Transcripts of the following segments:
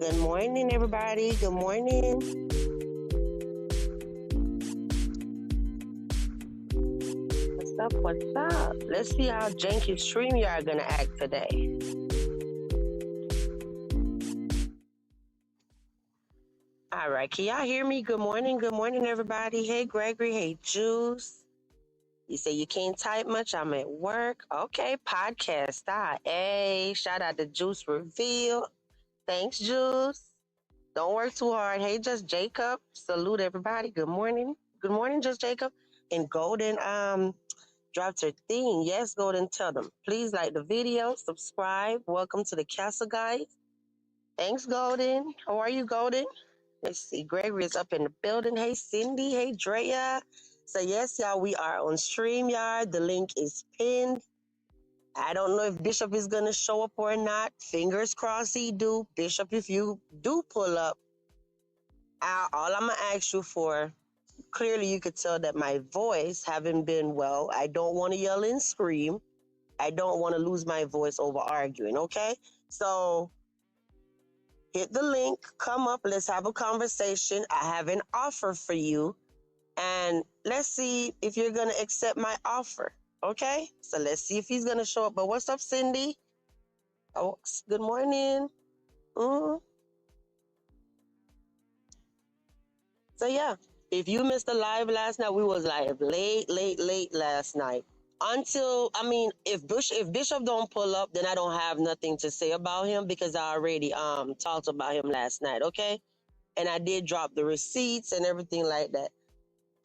Good morning, everybody. Good morning. What's up? What's up? Let's see how janky StreamYard gonna act today. All right, can y'all hear me? Good morning, everybody. Hey, Gregory. Hey, Juice. You say you can't type much. I'm at work. Okay, podcast style. Hey, shout out to Juice Reveal. Thanks, Juice. Don't work too hard. Hey, Just Jacob. Salute everybody. Good morning. Good morning, Just Jacob. And Golden dropped her thing. Yes, Golden, tell them. Please like the video, subscribe. Welcome to the Castle, guys. Thanks, Golden. How are you, Golden? Let's see. Gregory is up in the building. Hey, Cindy. Hey, Drea. So, yes, y'all, we are on StreamYard. The link is pinned. I don't know if Bishop is going to show up or not. Fingers crossed he do. Bishop, if you do pull up, all I'm going to ask you for, clearly you could tell that my voice haven't been well. I don't want to yell and scream. I don't want to lose my voice over arguing, okay? So hit the link, come up, let's have a conversation. I have an offer for you, and let's see if you're going to accept my offer, okay? So let's see if he's going to show up. But what's up, Cindy? Oh, good morning. Mm-hmm. So, yeah, if you missed the live last night, we was live late last night. If Bishop don't pull up, then I don't have nothing to say about him because I already talked about him last night, okay? And I did drop the receipts and everything like that.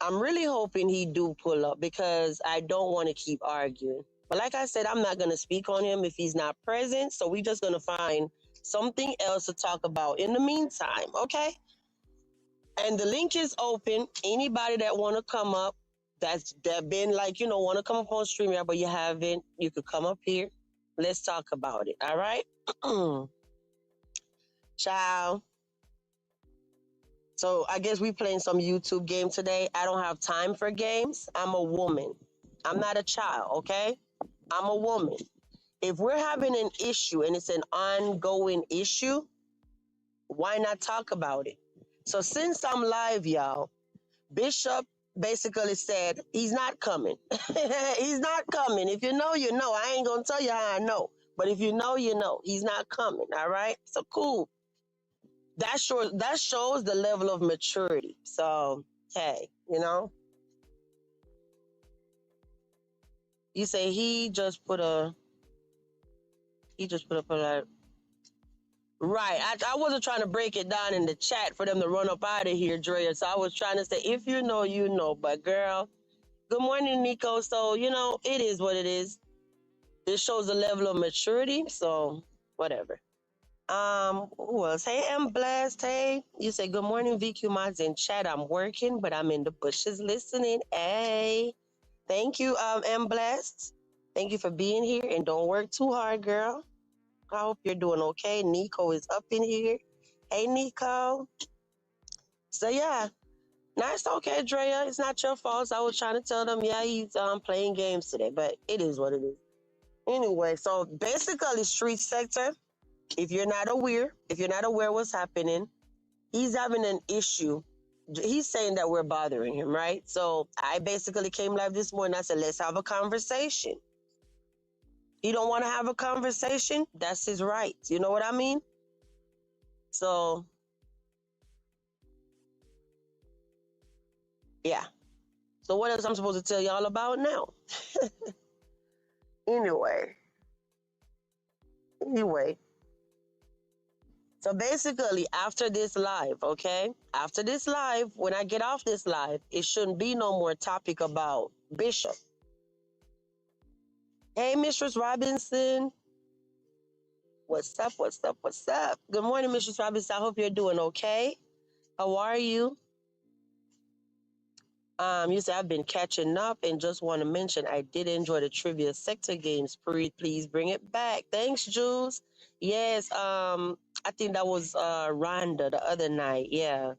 I'm really hoping he do pull up because I don't want to keep arguing. But like I said, I'm not going to speak on him if he's not present, so we're just going to find something else to talk about in the meantime, okay? And the link is open. Anybody that want to come up, that been want to come up on StreamYard, but you haven't, you could come up here. Let's talk about it. All right. Ciao. So I guess we playing some YouTube game today. I don't have time for games. I'm a woman. I'm not a child. Okay. I'm a woman. If we're having an issue and it's an ongoing issue, why not talk about it? So since I'm live, y'all, Bishop basically said he's not coming. He's not coming. If you know, you know. I ain't gonna tell you how I know, but if you know, you know. He's not coming. All right. So cool. That shows the level of maturity. So hey, you say he just put up a right. I wasn't trying to break it down in the chat for them to run up out of here, Drea. So I was trying to say, if you know, you know. But girl, good morning, Nico. So, it is what it is. This shows the level of maturity. So, whatever. Who else? Hey, I'm blessed. Hey, you say, good morning, VQ Mods in chat. I'm working, but I'm in the bushes listening. Hey, thank you, I'm blessed. Thank you for being here. And don't work too hard, girl. I hope you're doing okay. Nico is up in here. Hey, Nico. So, yeah. No, it's okay, Drea. It's not your fault. I was trying to tell them, yeah, he's playing games today, but it is what it is. Anyway, so basically, street sector, if you're not aware what's happening, he's having an issue. He's saying that we're bothering him, right? So I basically came live this morning. I said, let's have a conversation. He don't want to have a conversation. That's his right. You know what I mean? So, yeah. So what else I'm supposed to tell y'all about now? Anyway. So basically, after this live, okay? After this live, when I get off this live, it shouldn't be no more topic about Bishop. Hey, Mistress Robinson. What's up? Good morning, Mistress Robinson. I hope you're doing okay. How are you? You say I've been catching up and just want to mention I did enjoy the trivia sector games. Please bring it back. Thanks, Jules. Yes, I think that was Rhonda the other night. Yeah.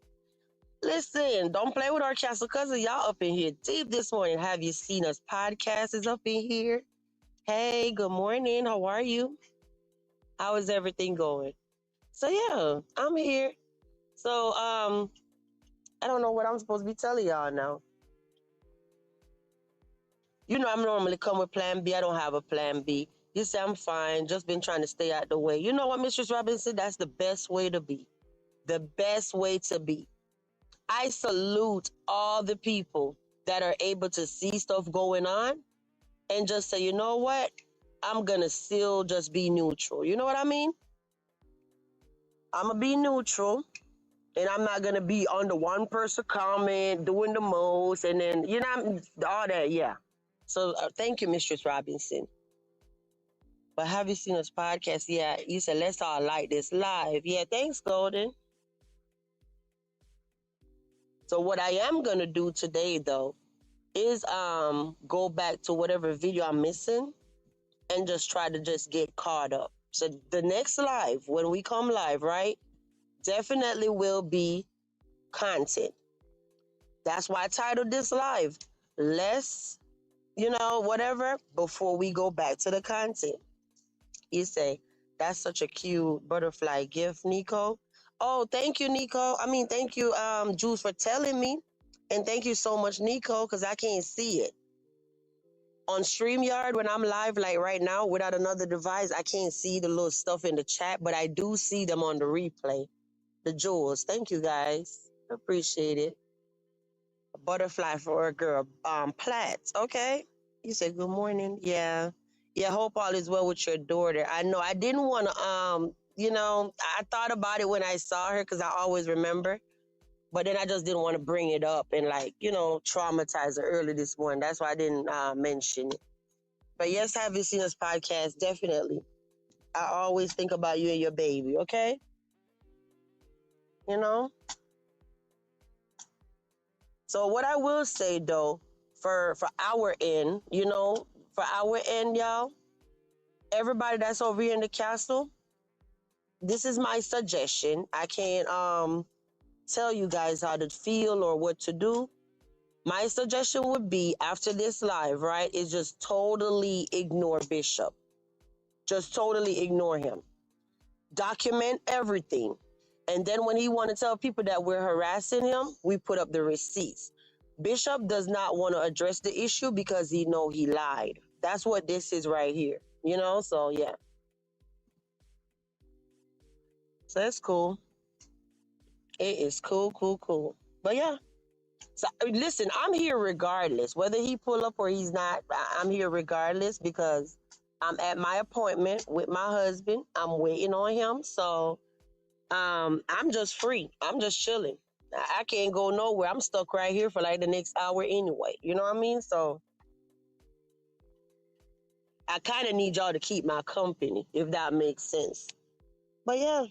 Listen, don't play with our castle cousin. Y'all up in here deep this morning. Have you seen us? Podcast is up in here. Hey, good morning. How are you? How is everything going? So yeah, I'm here. So I don't know what I'm supposed to be telling y'all now. You know, I'm normally come with plan B. I don't have a plan B. You say I'm fine, just been trying to stay out the way. You know what, Mistress Robinson? That's the best way to be. The best way to be. I salute all the people that are able to see stuff going on and just say, you know what? I'm going to still just be neutral. You know what I mean? I'm going to be neutral and I'm not going to be on the one person comment, doing the most, and then, you know, all that. Yeah. So thank you, Mistress Robinson. But have you seen this podcast? Yeah, you said let's all like this live. Yeah, thanks, Golden. So what I am gonna do today though is go back to whatever video I'm missing and just try to just get caught up. So the next live, when we come live, right? Definitely will be content. That's why I titled this live. Less, whatever, before we go back to the content. You say, that's such a cute butterfly gift, Nico. Oh, thank you, Nico. I mean, thank you, Jules, for telling me. And thank you so much, Nico, because I can't see it. On StreamYard, when I'm live, like right now, without another device, I can't see the little stuff in the chat, but I do see them on the replay. The jewels. Thank you, guys. Appreciate it. A butterfly for a girl. Plats. Okay. You said good morning. Yeah. Yeah, hope all is well with your daughter. I know I didn't want to, I thought about it when I saw her because I always remember, but then I just didn't want to bring it up and traumatize her early this morning. That's why I didn't mention it. But yes, have you seen this podcast? Definitely. I always think about you and your baby, okay? You know? So what I will say though, for our end, for our end, y'all, everybody that's over here in the castle, this is my suggestion. I can't tell you guys how to feel or what to do. My suggestion would be after this live, right, is just totally ignore Bishop. Just totally ignore him. Document everything. And then when he want to tell people that we're harassing him, we put up the receipts. Bishop does not want to address the issue because he know he lied. That's what this is right here. So yeah. So that's cool. It is cool, cool, cool. But yeah. So listen, I'm here regardless. Whether he pull up or he's not, I'm here regardless because I'm at my appointment with my husband. I'm waiting on him. So I'm just free. I'm just chilling. I can't go nowhere. I'm stuck right here for like the next hour anyway. You know what I mean? So I kind of need y'all to keep my company, if that makes sense. But yeah.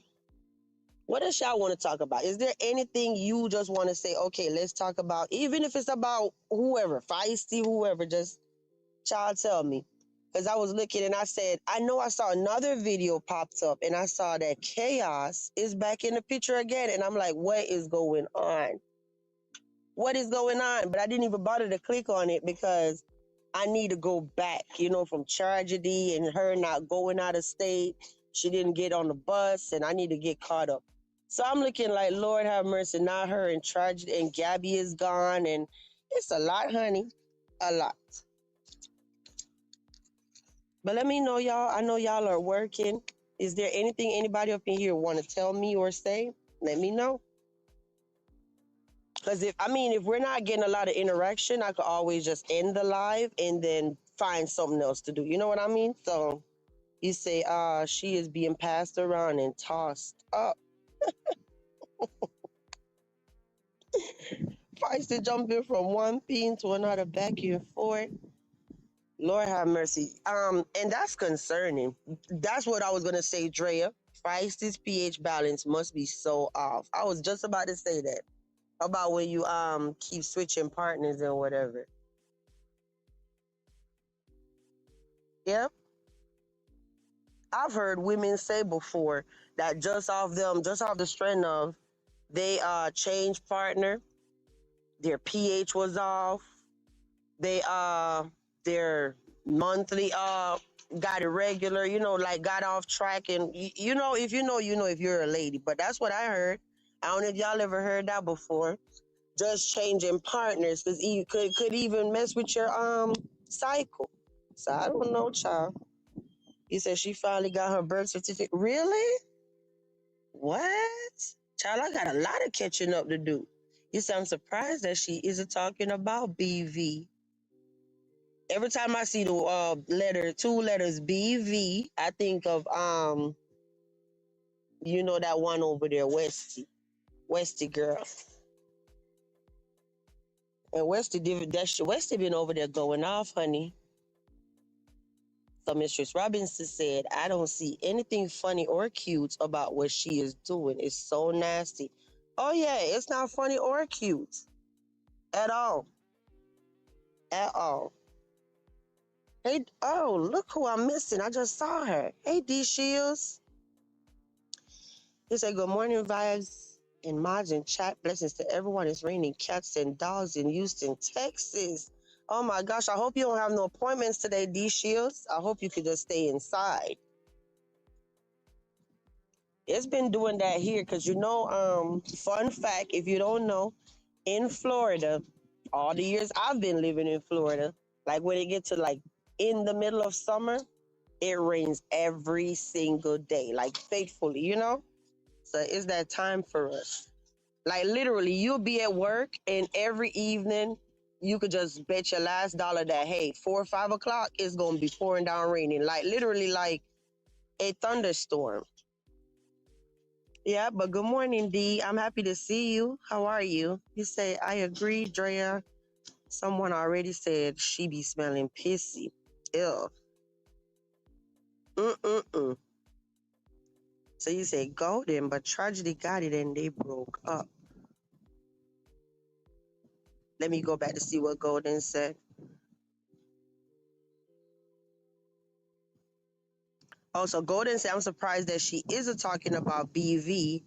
What else y'all want to talk about? Is there anything you just want to say, okay, let's talk about, even if it's about whoever, Feisty, whoever, just child tell me. Because I was looking and I said, I know I saw another video popped up and I saw that Chaos is back in the picture again. And I'm like, what is going on? What is going on? But I didn't even bother to click on it because I need to go back, from tragedy and her not going out of state. She didn't get on the bus and I need to get caught up. So I'm looking like, Lord have mercy, not her and tragedy, and Gabby is gone. And it's a lot, honey. A lot. But let me know, y'all. I know y'all are working. Is there anything anybody up in here want to tell me or say? Let me know. Because if we're not getting a lot of interaction, I could always just end the live and then find something else to do. You know what I mean? So you say, she is being passed around and tossed up. Feisty jumping from one pin to another back and forth. Lord have mercy. And that's concerning. That's what I was gonna say, Drea. Feisty's pH balance must be so off. I was just about to say that about when you keep switching partners and whatever. Yep. I've heard women say before that just off the strength of they changed partner, their pH was off, they their monthly got irregular, like got off track. And, if if you're a lady. But that's what I heard. I don't know if y'all ever heard that before. Just changing partners because you could even mess with your cycle. So I don't know, child. He said she finally got her birth certificate. Really? What? Child, I got a lot of catching up to do. You said I'm surprised that she isn't talking about BV. Every time I see the two letters BV, I think of that one over there, Westy girl. And Westy been over there going off, honey. So Mistress Robinson said, I don't see anything funny or cute about what she is doing. It's so nasty. Oh yeah, it's not funny or cute at all. At all. Hey, oh, look who I'm missing. I just saw her. Hey, D Shields. He said, good morning, vibes and mods and chat. Blessings to everyone. It's raining cats and dogs in Houston, Texas. Oh my gosh, I hope you don't have no appointments today, D Shields. I hope you could just stay inside. It's been doing that here because, fun fact, if you don't know, in Florida, all the years I've been living in Florida, like when it gets to like in the middle of summer, it rains every single day, like faithfully. So it's that time for us. Like literally, you'll be at work and every evening you could just bet your last dollar that, hey, 4 or 5 o'clock it's going to be pouring down raining. Like literally like a thunderstorm. Yeah, but good morning, D. I'm happy to see you. How are you? You say, I agree, Drea. Someone already said she be smelling pissy. Ew. Mm-mm-mm. So you say golden, but tragedy got it and they broke up. Let me go back to see what Golden said. Also, Golden said, I'm surprised that she isn't talking about BV.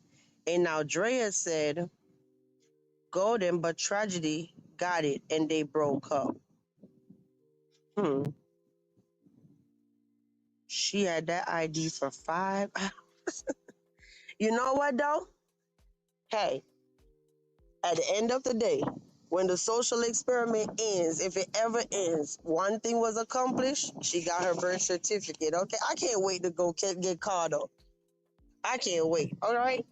And now Drea said, golden, but tragedy got it and they broke up. She had that ID for 5 hours. You know what, though? Hey, at the end of the day, when the social experiment ends, if it ever ends, one thing was accomplished. She got her birth certificate, okay? I can't wait to go get caught up. I can't wait, all right?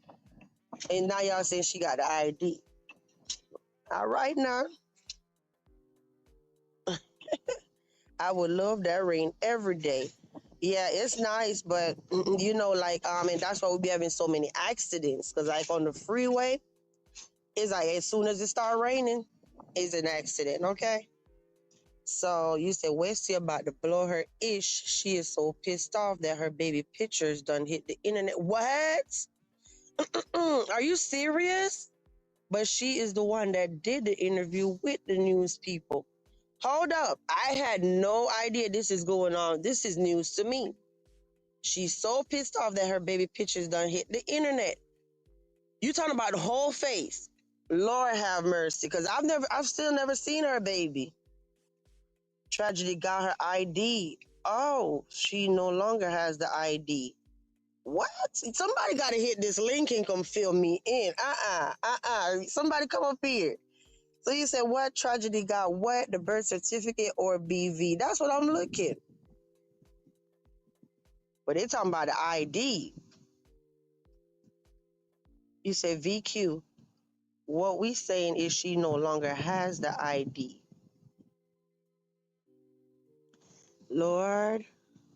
And now y'all saying she got the ID. All right, now. I would love that rain every day. Yeah, it's nice, but and that's why we be having so many accidents. Cause like on the freeway, it's like as soon as it start raining, it's an accident. Okay. So you said Westy about to blow her ish. She is so pissed off that her baby pictures done hit the internet. What? Are you serious? But she is the one that did the interview with the news people. Hold up. I had no idea this is going on. This is news to me. She's so pissed off that her baby pictures done hit the internet. You talking about the whole face. Lord have mercy. Because I've still never seen her baby. Tragedy got her ID. Oh, she no longer has the ID. What? Somebody got to hit this link and come fill me in. Somebody come up here. So you said what? Tragedy got what? The birth certificate or BV? That's what I'm looking. But they're talking about the ID. You said VQ. What we saying is she no longer has the ID. Lord,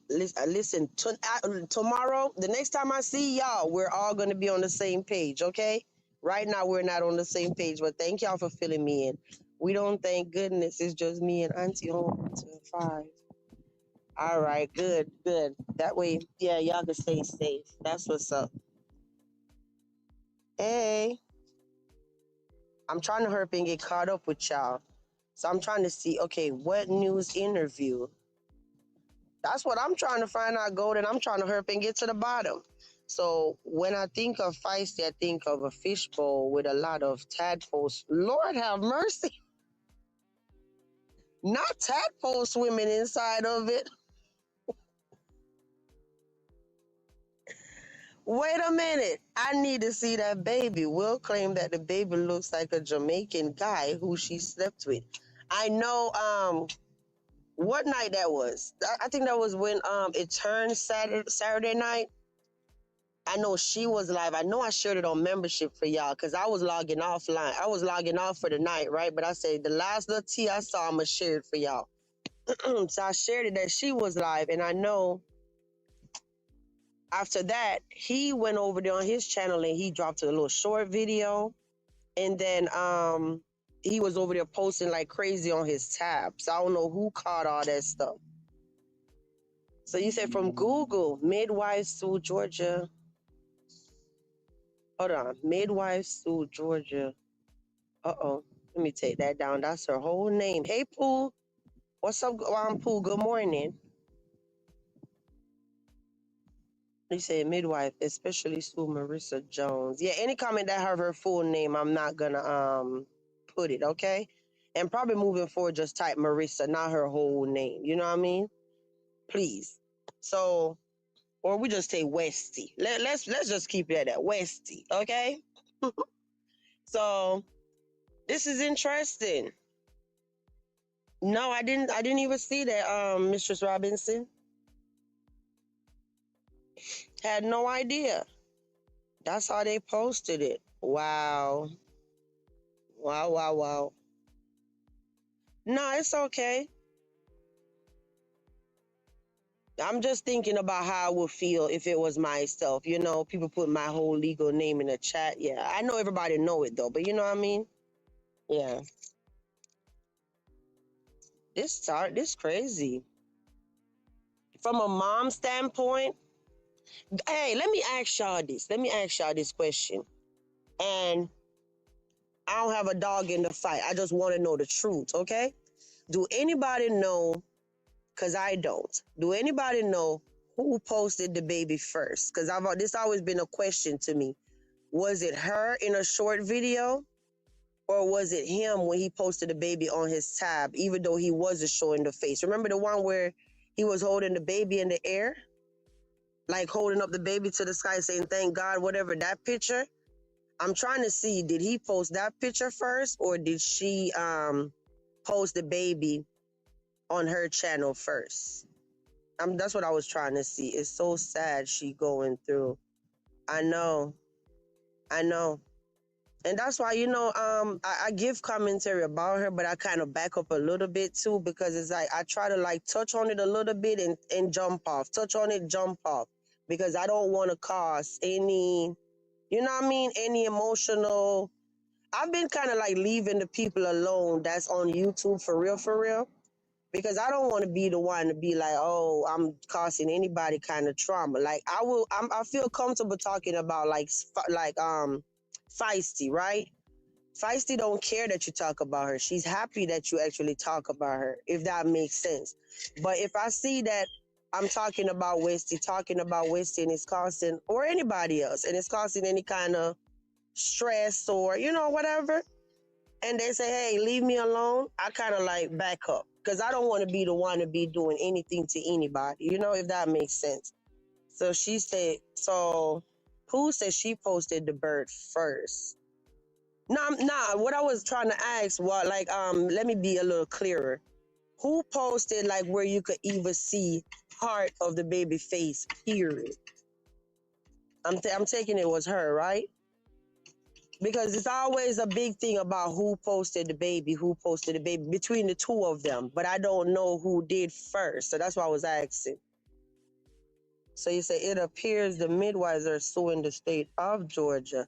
listen tomorrow, the next time I see y'all, we're all going to be on the same page, okay? Right now, we're not on the same page, but thank y'all for filling me in. We don't thank goodness. It's just me and Auntie home until 5. All right, good. That way, yeah, y'all can stay safe. That's what's up. Hey, I'm trying to hurry up and get caught up with y'all. So I'm trying to see, okay, what news interview? That's what I'm trying to find out, Golden. I'm trying to hurry up and get to the bottom. So when I think of Feisty, I think of a fishbowl with a lot of tadpoles. Lord have mercy. Not tadpoles swimming inside of it. Wait a minute. I need to see that baby. Will claim that the baby looks like a Jamaican guy who she slept with. I know what night that was. I think that was when it turned Saturday night. I know she was live. I know I shared it on membership for y'all because I was logging offline. I was logging off for the night, right? But I said the last little tea I saw, I'ma share it for y'all. So I shared it that she was live, and I know after that he went over there on his channel and he dropped a little short video, and then he was over there posting like crazy on his tab. So I don't know who caught all that stuff. So you said from Google, midwives to Georgia. Hold on, midwives to Georgia. Uh-oh. Let me take that down. That's her whole name. Hey, Pooh. What's up, Pooh? Good morning. You say midwife, especially Sue Marissa Jones. Yeah, any comment that have her full name, I'm not gonna put it, okay? And probably moving forward, just type Marissa, not her whole name. You know what I mean? Please. So, or we just say Westy. Let's just keep it at that. Westy, okay? So this is interesting. No, I didn't even see that, Mistress Robinson. Had no idea. That's how they posted it. Wow. Wow, wow, wow. No, it's okay. I'm just thinking about how I would feel if it was myself. You know, people put my whole legal name in the chat. Yeah, I know everybody know it though, but you know what I mean? Yeah. This crazy. From a mom standpoint, hey, let me ask y'all this. Let me ask y'all this question. And I don't have a dog in the fight. I just want to know the truth, okay? Do anybody know, because I don't, do anybody know who posted the baby first? Because this always been a question to me. Was it her in a short video? Or was it him when he posted the baby on his tab, even though he wasn't showing the face? Remember the one where he was holding the baby in the air? Like holding up the baby to the sky saying, thank God, whatever, that picture? I'm trying to see, did he post that picture first or did she post the baby on her channel first? That's what I was trying to see. It's so sad she going through. I know. And that's why, I give commentary about her, but I kind of back up a little bit too, because it's like I try to like touch on it a little bit and jump off, touch on it, jump off, because I don't want to cause any, you know what I mean, any emotional. I've been kind of like leaving the people alone that's on YouTube for real, because I don't want to be the one to be like, oh, I'm causing anybody kind of trauma. Like I feel comfortable talking about Feisty, right? Feisty don't care that you talk about her. She's happy that you actually talk about her, if that makes sense. But if I see that I'm talking about Westy, and it's causing, or anybody else, and it's causing any kind of stress or, whatever, and they say, hey, leave me alone, I kind of like back up because I don't want to be the one to be doing anything to anybody, if that makes sense. So she said, so who said she posted the bird first? Nah, what I was trying to ask was let me be a little clearer. Who posted like where you could even see part of the baby face, period? I'm taking it was her, right? Because it's always a big thing about who posted the baby between the two of them. But I don't know who did first. So that's why I was asking. So you say it appears the midwives are suing the state of Georgia.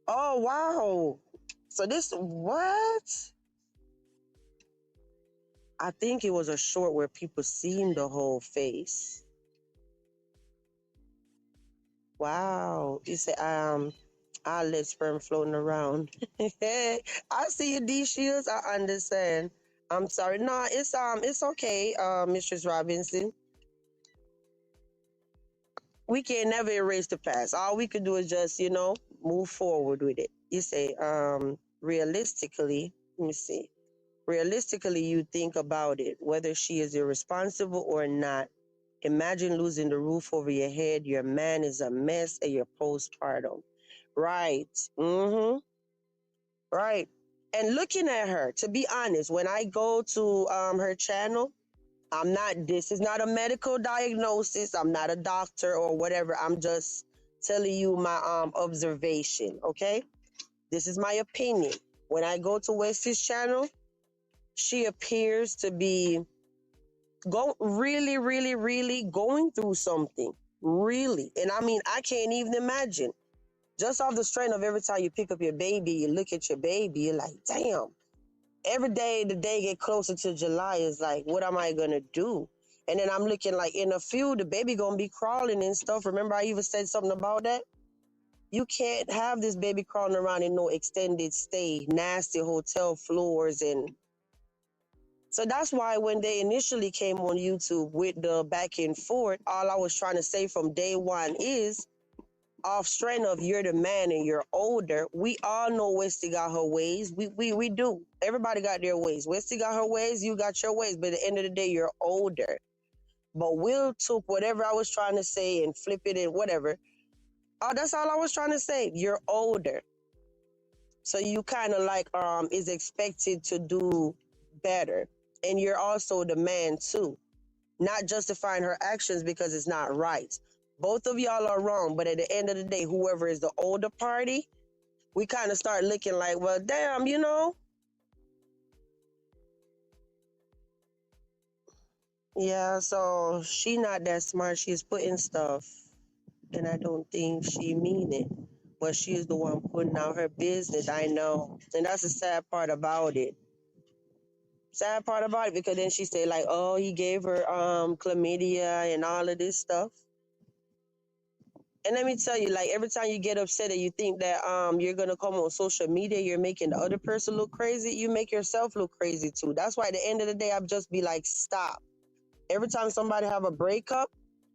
Oh, wow. So what? I think it was a short where people seen the whole face. Wow. You say, I let sperm floating around. I see you, D Shields. I understand. I'm sorry. No, it's okay, Mistress Robinson. We can never erase the past. All we can do is just, move forward with it. You say, realistically, let me see. Realistically, you think about it, whether she is irresponsible or not. Imagine losing the roof over your head. Your man is a mess and you're postpartum. Right. Mm-hmm. Right. And looking at her, to be honest, when I go to her channel, this is not a medical diagnosis. I'm not a doctor or whatever. I'm just telling you my observation, okay? This is my opinion. When I go to Westy's channel, she appears to be really going through something. Really. And I mean, I can't even imagine. Just off the strength of every time you pick up your baby, you look at your baby, you're like, damn. Every day the day get closer to July is like, what am I gonna do? And then I'm looking like in a few, the baby gonna be crawling and stuff. Remember I even said something about that? You can't have this baby crawling around in no extended stay, nasty hotel floors. And so that's why when they initially came on YouTube with the back and forth, all I was trying to say from day one is, off strength of you're the man and you're older, we all know Westy got her ways. We do. Everybody got their ways. Westy got her ways, you got your ways. But at the end of the day, you're older. But Will took whatever I was trying to say and flip it and whatever. Oh, that's all I was trying to say. You're older. So you kind of like is expected to do better. And you're also the man too. Not justifying her actions because it's not right. Both of y'all are wrong, but at the end of the day, whoever is the older party, we kind of start looking like, well, damn, you know? Yeah, so she not that smart. She's putting stuff, and I don't think she mean it. But she's the one putting out her business, I know. And that's the sad part about it. Sad part about it, because then she say like, oh, he gave her chlamydia and all of this stuff. And let me tell you, like every time you get upset and you think that you're gonna come on social media, you're making the other person look crazy, you make yourself look crazy too. That's why at the end of the day, I'll just be like, stop. Every time somebody have a breakup,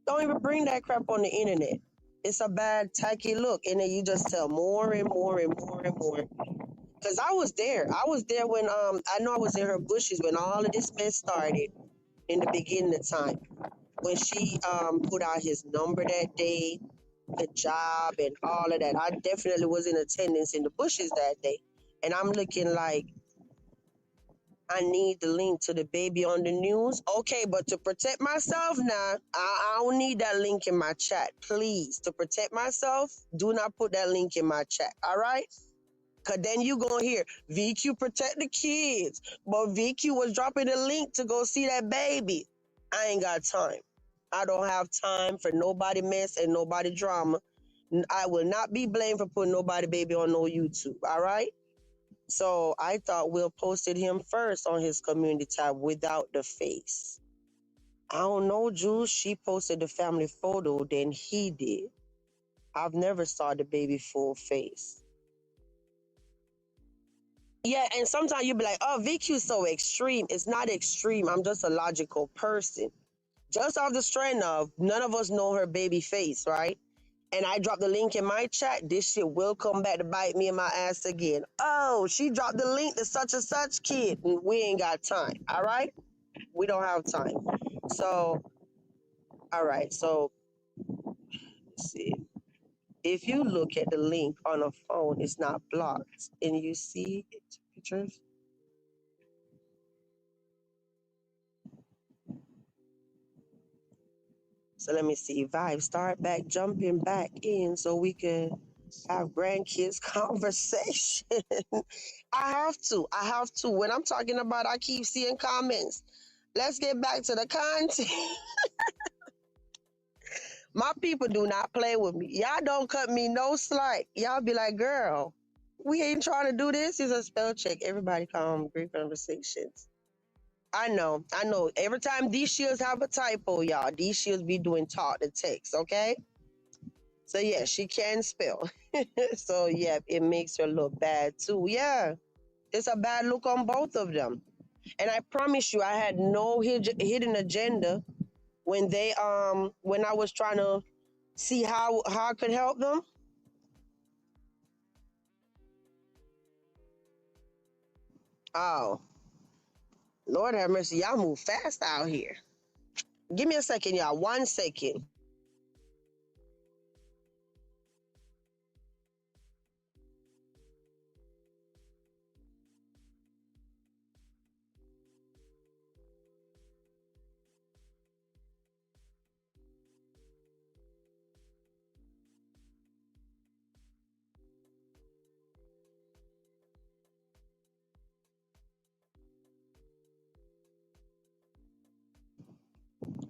don't even bring that crap on the internet. It's a bad, tacky look. And then you just tell more and more and more and more. Cause I was there. I was there when I know I was in her bushes when all of this mess started in the beginning of time. When she put out his number that day, the job and all of that. I definitely was in attendance in the bushes that day. And I'm looking like, I need the link to the baby on the news. Okay, but to protect myself now, I don't need that link in my chat. Please, to protect myself, do not put that link in my chat. All right? Because then you going to hear, VQ protect the kids. But VQ was dropping the link to go see that baby. I ain't got time. I don't have time for nobody mess and nobody drama. I will not be blamed for putting nobody baby on no YouTube. All right? So I thought Will posted him first on his community tab without the face. I don't know, Jules. She posted the family photo, then he did. I've never saw the baby full face. Yeah, and sometimes you be like, oh, VQ's so extreme. It's not extreme. I'm just a logical person. Just off the strength of none of us know her baby face, right? And I dropped the link in my chat, this shit will come back to bite me in my ass again. Oh, she dropped the link to such and such kid. We ain't got time, all right? We don't have time. So, all right, so let's see. If you look at the link on a phone, it's not blocked. And you see it, pictures. So let me see. Vibe, start back, jumping back in so we can have grandkids conversation. I have to. I have to. When I'm talking about, I keep seeing comments. Let's get back to the content. My people do not play with me. Y'all don't cut me no slack. Y'all be like, girl, we ain't trying to do this. It's a spell check. Everybody calm, brief conversations. I know. I know. Every time these shields have a typo, y'all, these shields be doing talk to text, okay? So yeah, she can spell. So yeah, it makes her look bad too. Yeah, it's a bad look on both of them. And I promise you, I had no hidden agenda when when I was trying to see how I could help them. Oh, Lord have mercy, y'all move fast out here. Give me a second, y'all. 1 second.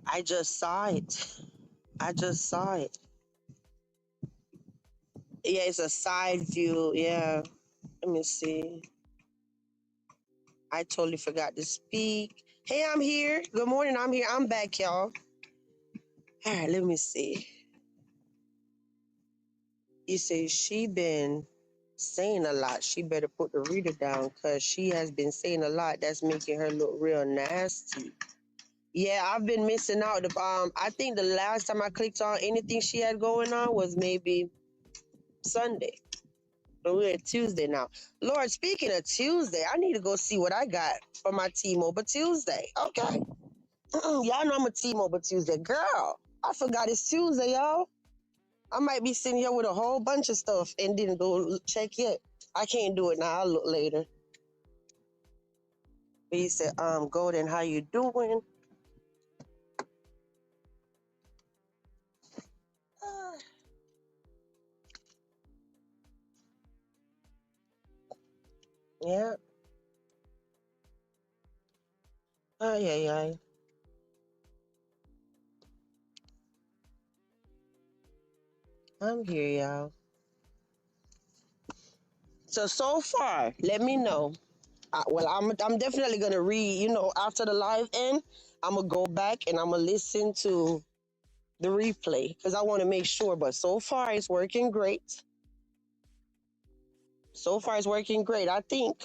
I just saw it. I just saw it. Yeah, it's a side view. Yeah. Let me see. I totally forgot to speak. Hey, I'm here. Good morning. I'm here. I'm back, y'all. All right, let me see. You say she been saying a lot. She better put the reader down because she has been saying a lot. That's making her look real nasty. Yeah, I've been missing out. I think the last time I clicked on anything she had going on was maybe Sunday. But we're at Tuesday now. Lord, speaking of Tuesday, I need to go see what I got for my T-Mobile Tuesday. Okay. Y'all know I'm a T-Mobile Tuesday girl. I forgot it's Tuesday, y'all. I might be sitting here with a whole bunch of stuff and didn't go check yet. I can't do it now. I'll look later. But he said, Golden, how you doing? Yeah. Ay, ay, ay. I'm here, y'all. So far, let me know. I'm definitely gonna read. After the live end, I'm gonna go back and I'm gonna listen to the replay because I want to make sure. But so far, it's working great. So far, it's working great. I think.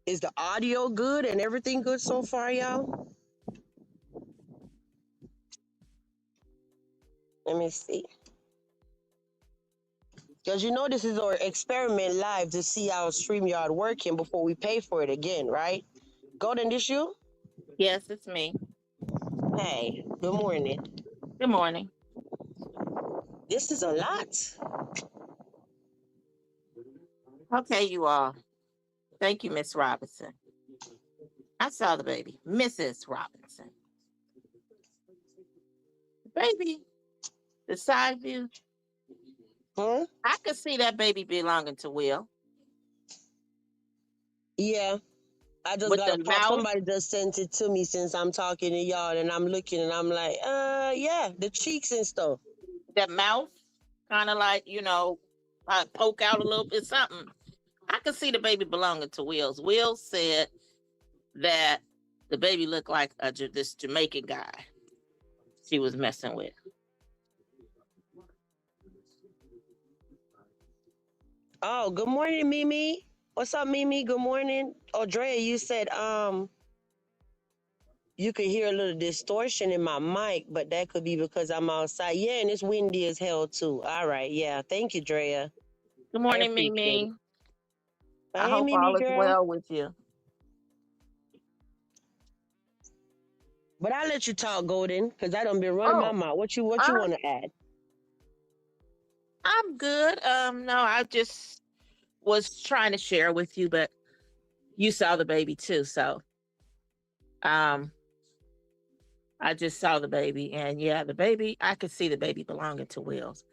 Is the audio good and everything good so far, y'all? Let me see. Because this is our experiment live to see how StreamYard working before we pay for it again, right? Golden, this you? Yes, it's me. Hey, good morning. Good morning. This is a lot. Okay, you all. Thank you, Miss Robinson. I saw the baby, Mrs. Robinson. Baby, the side view. Huh? I could see that baby belonging to Will. Yeah. I just With got the a pop. mouth, Somebody just sent it to me since I'm talking to y'all and I'm looking and I'm like, yeah, the cheeks and stuff. that mouth, kind of like, poke out a little bit, something. I could see the baby belonging to Will's. Will said that the baby looked like this Jamaican guy she was messing with. Oh, good morning, Mimi. What's up, Mimi? Good morning. Oh, Drea, you said you could hear a little distortion in my mic, but that could be because I'm outside. Yeah, and it's windy as hell too. All right, yeah. Thank you, Drea. Good I morning, appreciate it. Mimi. I Hey, hope Mimi all is girl. well with you. But I'll let you talk, Golden, because I done been running my Oh, mouth. What you uh, want to add? I'm good. No, I just was trying to share with you, but you saw the baby too. So, um, I just saw the baby, and yeah, the baby. I could see the baby belonging to Will's.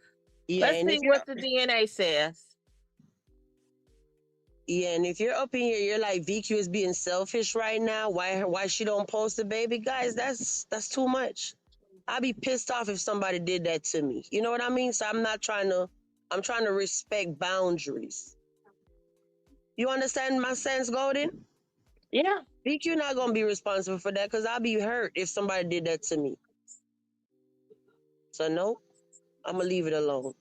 Yeah, Let's and see if you're what the DNA says. yeah, and if you're up in here, you're like VQ is being selfish right now. Why she don't post the baby? Guys, that's too much. I'd be pissed off if somebody did that to me. You know what I mean? So I'm trying to respect boundaries. You understand my sense, Golden? Yeah, VQ not gonna be responsible for that because I'll be hurt if somebody did that to me. So no, I'm gonna leave it alone.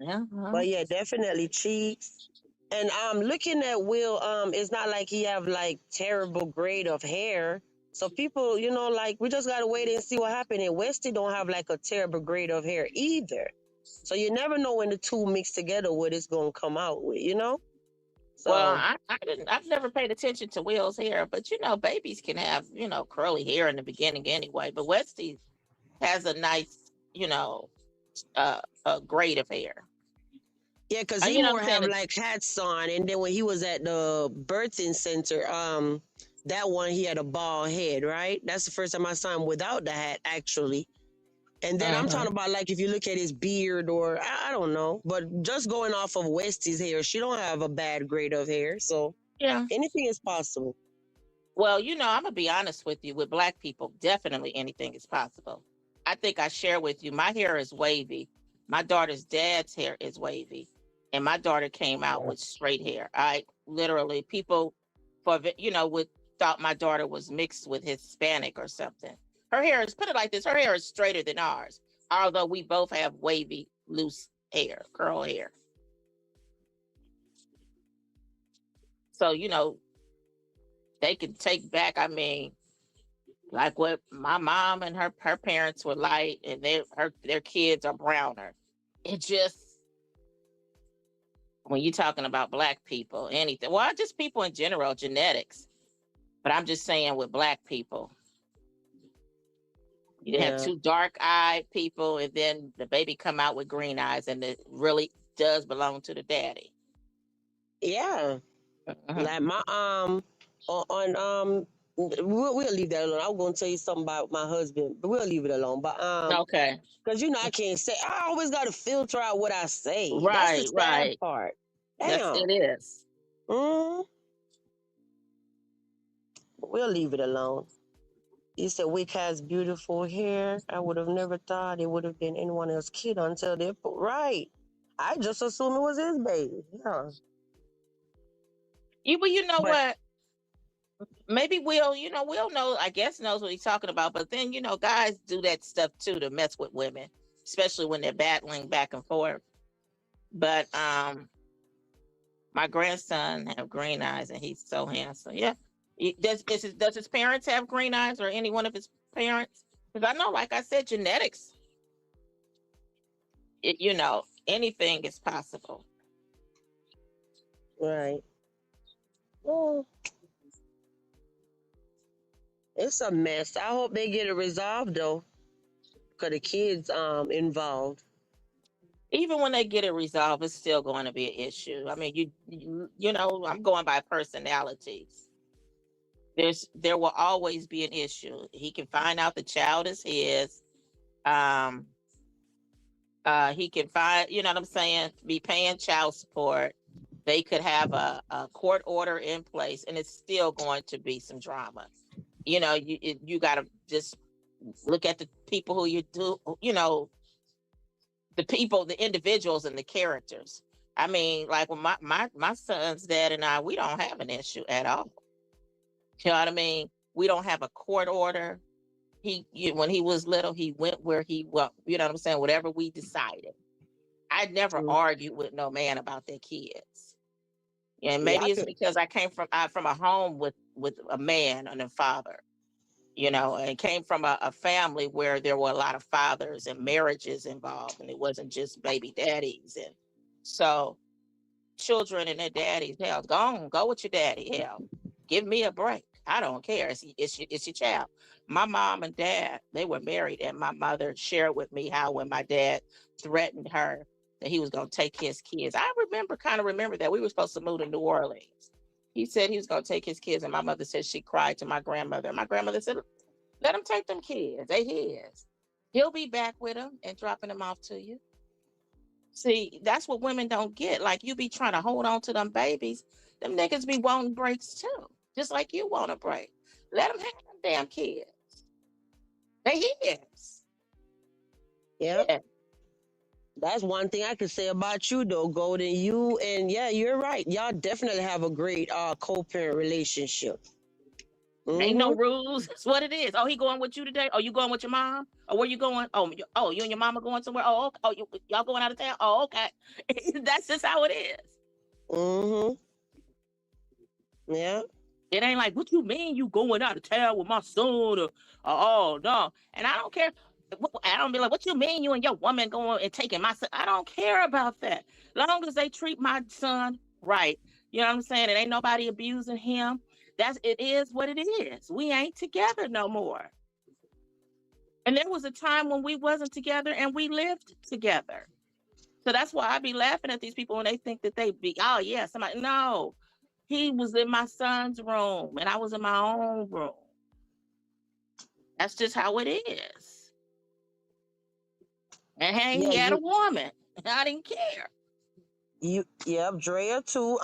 yeah. But yeah, definitely cheeks. And looking at Will, it's not like he have like terrible grade of hair. So people, like we just gotta wait and see what happens. And Westy don't have like a terrible grade of hair either. So you never know when the two mix together what it's gonna come out with, Well, So I've never paid attention to Will's hair, but babies can have, curly hair in the beginning anyway. But Westy has a nice, grade of hair. yeah, because he I'm more saying have like hats on, and then when he was at the birthing center, that one he had a bald head, right? That's the first time I saw him without the hat, actually. And then I'm talking about like if you look at his beard or I don't know, but just going off of Westy's hair, she don't have a bad grade of hair, so yeah. anything is possible. Well, I'm gonna be honest with you. With Black people, definitely anything is possible. I think I share with you. My hair is wavy. My daughter's dad's hair is wavy, and my daughter came out with straight hair. I literally people would thought my daughter was mixed with Hispanic or something. Her hair is put it like this. Her hair is straighter than ours, although we both have wavy, loose hair, curl hair. So they can take back. I mean, like what my mom and her parents were light, and their kids are browner. It just when you're talking about Black people, anything. Well, just people in general, genetics. But I'm just saying with Black people, you have Yeah. two dark-eyed people, and then the baby come out with green eyes, and it really does belong to the daddy. Yeah. Mhm. Like my on we'll leave that alone. I was gonna tell you something about my husband, but we'll leave it alone. But Okay. because I can't say. I always got to filter out what I say. That's the Right, sad right. part. That's Damn. it is. Mm, we'll leave it alone. You said Wick has beautiful hair. I would have never thought it would have been anyone else's kid until they put right. I just assumed it was his baby. Yeah. But you know But what? Maybe Will know, I guess knows what he's talking about. But then, guys do that stuff too to mess with women, especially when they're battling back and forth. But my grandson have green eyes and he's so handsome. Yeah. Does his parents have green eyes or any one of his parents? Because I know, like I said, genetics, anything is possible. right. Well, it's a mess. I hope they get it resolved though, cause the kids involved. Even when they get it resolved, it's still going to be an issue. I mean, I'm going by personalities. There will always be an issue. He can find out the child is his. Um, he can find, you know what I'm saying, be paying child support. They could have a court order in place, and it's still going to be some drama. You got to just look at the people who you do, the people, the individuals, and the characters. I mean, like when my son's dad and I, we don't have an issue at all. You know what I mean? We don't have a court order. When he was little, he went where he went. You know what I'm saying? Whatever we decided. I never Mm. argued with no man about their kids. And Yeah, I maybe it's could. because I came from a home with a man and a father, and came from a family where there were a lot of fathers and marriages involved, and it wasn't just baby daddies. And so children and their daddies, hell, go with your daddy. Hell, give me a break. I don't care. It's your child. My mom and dad, they were married, and my mother shared with me how when my dad threatened her that he was going to take his kids. I kind of remember that we were supposed to move to New Orleans. He said he was going to take his kids, and my mother said she cried to my grandmother. And my grandmother said, "Let him take them kids. They his. He'll be back with them and dropping them off to you." See, that's what women don't get. Like you be trying to hold on to them babies. Them niggas be wanting breaks too. Just like you want a break. Let them have them damn kids. They his. Yeah. Yeah. That's one thing I could say about you though, Golden. You and yeah, you're right. Y'all definitely have a great co-parent relationship. Ain't no Mm-hmm. rules. That's what it is. Oh, he going with you today? Oh, you going with your mom? Or where you going? You and your mama going somewhere? Oh, okay. Y'all going out of town? Oh, okay. That's just how it is. Mm-hmm. Yeah. It ain't like, what you mean you going out of town with my son? Oh, no. And I don't care. I don't be like, what you mean you and your woman going and taking my son? I don't care about that. Long as they treat my son right. You know what I'm saying? It ain't nobody abusing him. It is what it is. We ain't together no more. And there was a time when we wasn't together and we lived together. So that's why I be laughing at these people when they think that they be, oh yeah, somebody. No, he was in my son's room and I was in my own room. That's just how it is. And hey, Yeah, he had a woman. I didn't care. Yep, Drea too.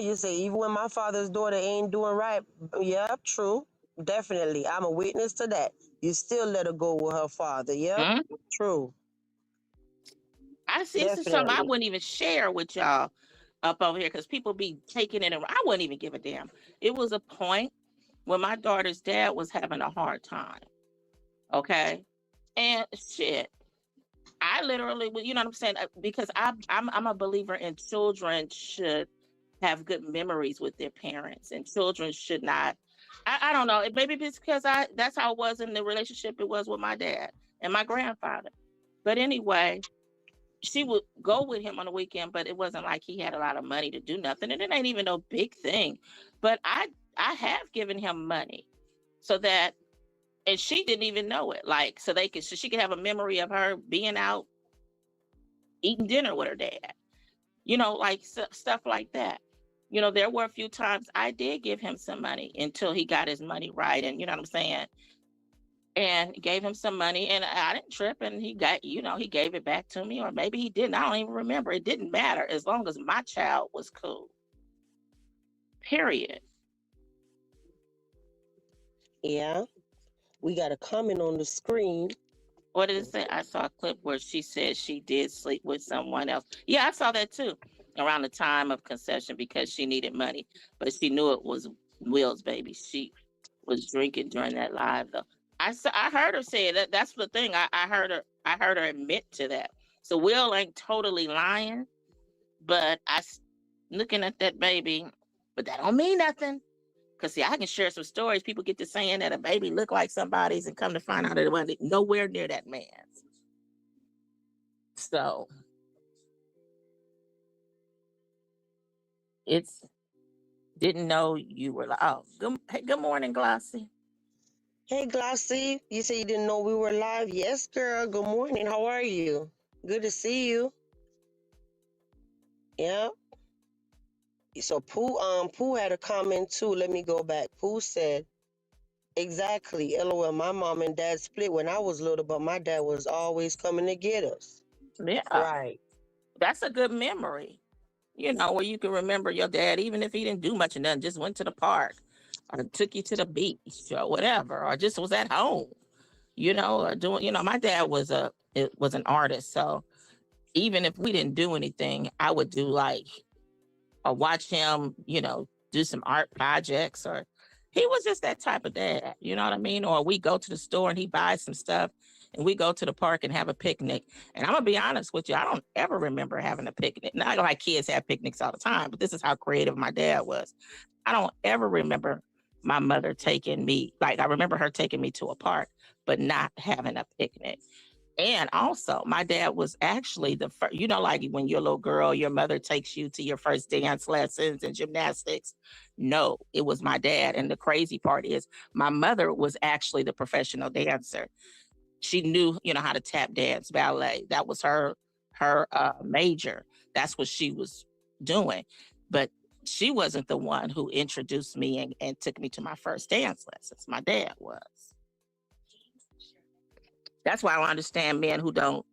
You say even when my father's daughter ain't doing right. Yep, true. Definitely. I'm a witness to that. You still let her go with her father. Yep, Hmm? true. I see this is something I Definitely. wouldn't even share with y'all up over here because people be taking it and I wouldn't even give a damn. It was a point when my daughter's dad was having a hard time. Okay. And shit, I literally, you know what I'm saying? Because I'm a believer in children should have good memories with their parents, and children should not. I don't know. Maybe it's because that's how it was in the relationship it was with my dad and my grandfather. But anyway, she would go with him on the weekend, but it wasn't like he had a lot of money to do nothing, and it ain't even no big thing. But I have given him money so that, and she didn't even know it, like so she could have a memory of her being out eating dinner with her dad, like stuff like that. There were a few times I did give him some money until he got his money right, and you know what I'm saying, and gave him some money, and I didn't trip, and he he gave it back to me, or maybe he didn't. I don't even remember. It didn't matter as long as my child was cool. Period. Yeah. We got a comment on the screen. What did it say? I saw a clip where she said she did sleep with someone else. Yeah, I saw that too. Around the time of conception because she needed money, but she knew it was Will's baby. She was drinking during that live though. I heard her say that. That's the thing. I heard her admit to that. So Will ain't totally lying, but looking at that baby, but that don't mean nothing. Cause see, I can share some stories. People get to saying that a baby looked like somebody's, and come to find out that it wasn't nowhere near that man's. So it's didn't know you were like, oh, good morning, Glossy. Hey, Glossy. You say you didn't know we were live? Yes, girl. Good morning. How are you? Good to see you. Yeah. So Pooh had a comment too. Let me go back. Pooh said, exactly. LOL. My mom and dad split when I was little, but my dad was always coming to get us. Yeah, Right. that's a good memory. Where you can remember your dad, even if he didn't do much of nothing, just went to the park or took you to the beach or whatever, or just was at home, or doing, my dad was an artist. So even if we didn't do anything, I would do like, or watch him, do some art projects, or he was just that type of dad, you know what I mean? Or we go to the store and he buys some stuff and we go to the park and have a picnic. And I'm gonna be honest with you, I don't ever remember having a picnic. Not like kids have picnics all the time, but this is how creative my dad was. I don't ever remember my mother taking me, like I remember her taking me to a park, but not having a picnic. And also, my dad was actually the first, like when you're a little girl, your mother takes you to your first dance lessons and gymnastics. No, it was my dad. And the crazy part is, my mother was actually the professional dancer. She knew, how to tap dance, ballet. That was her major. That's what she was doing. But she wasn't the one who introduced me and took me to my first dance lessons. My dad was. That's why I don't understand men who don't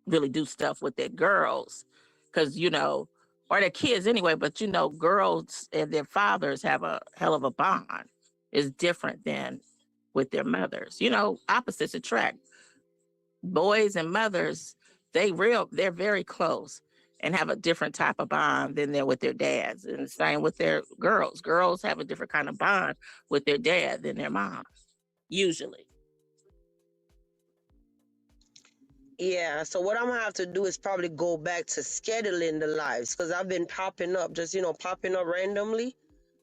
really do stuff with their girls, because or their kids anyway, but girls and their fathers have a hell of a bond. Is different than with their mothers. Opposites attract. Boys and mothers, they're very close and have a different type of bond than they're with their dads. And the same with their girls. Girls have a different kind of bond with their dad than their mom, usually. Yeah, so what I'm gonna have to do is probably go back to scheduling the lives because I've been popping up, just popping up randomly.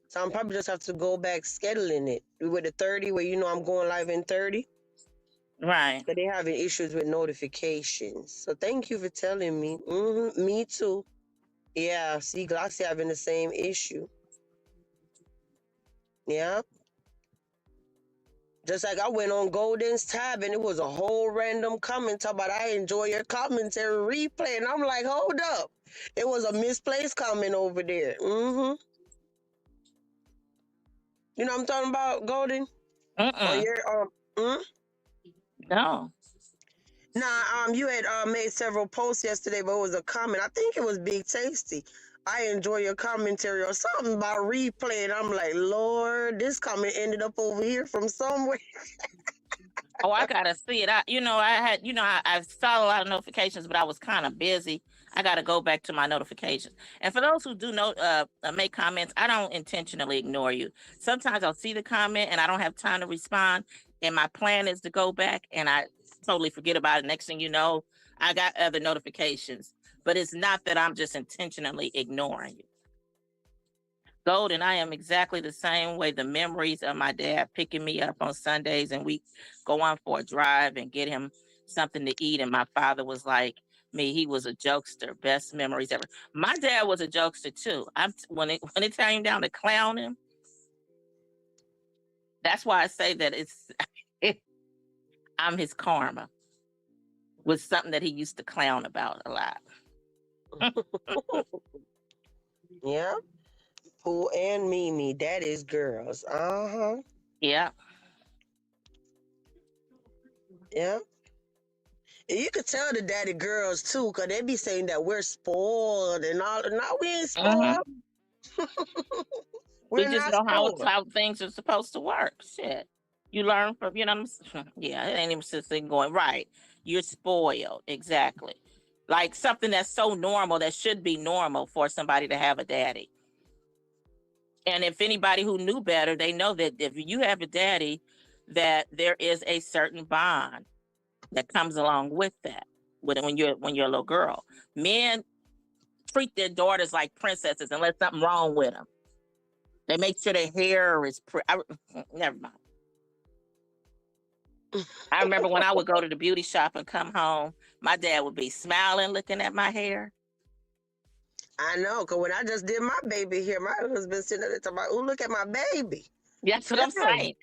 So I'm probably just have to go back scheduling it with the 30, where I'm going live in 30. Right. But they're having issues with notifications. So thank you for telling me. Me too. Yeah, see, Glossy having the same issue. Yeah. Just like I went on Golden's tab and it was a whole random comment about I enjoy your commentary replay. And I'm like, hold up. It was a misplaced comment over there. Mm-hmm. You know what I'm talking about, Golden? On Mm-mm. your No. Nah, you had made several posts yesterday, but it was a comment. I think it was Big Tasty. I enjoy your commentary or something about replay, and I'm like, Lord, this comment ended up over here from somewhere. Oh, I gotta see it. I saw a lot of notifications, but I was kind of busy. I gotta go back to my notifications. And for those who do make comments, I don't intentionally ignore you. Sometimes I'll see the comment and I don't have time to respond. And my plan is to go back and I totally forget about it. Next thing you know, I got other notifications. But it's not that I'm just intentionally ignoring you. Golden, I am exactly the same way. The memories of my dad picking me up on Sundays and we go on for a drive and get him something to eat. And my father was like me, he was a jokester. Best memories ever. My dad was a jokester too. When it came down to clown him, that's why I say that I'm his karma. Was something that he used to clown about a lot. Yeah. Pooh and Mimi, that is girls. Uh-huh. Yeah. Yeah. And you could tell the daddy girls too, because they be saying that we're spoiled and all. No, we ain't Hmm. spoiled. We We're just not know spoiled. how things are supposed to work. Shit. You learn from, yeah, it ain't even something going right. You're spoiled. Exactly. Like something that's so normal that should be normal for somebody to have a daddy. And if anybody who knew better, they know that if you have a daddy, that there is a certain bond that comes along with that. When you're a little girl, men treat their daughters like princesses unless something wrong with them. They make sure their hair is never mind. I remember when I would go to the beauty shop and come home, my dad would be smiling, looking at my hair. I know, because when I just did my baby here, my husband sitting there talking about, oh, look at my baby. That's what I'm Yeah. saying.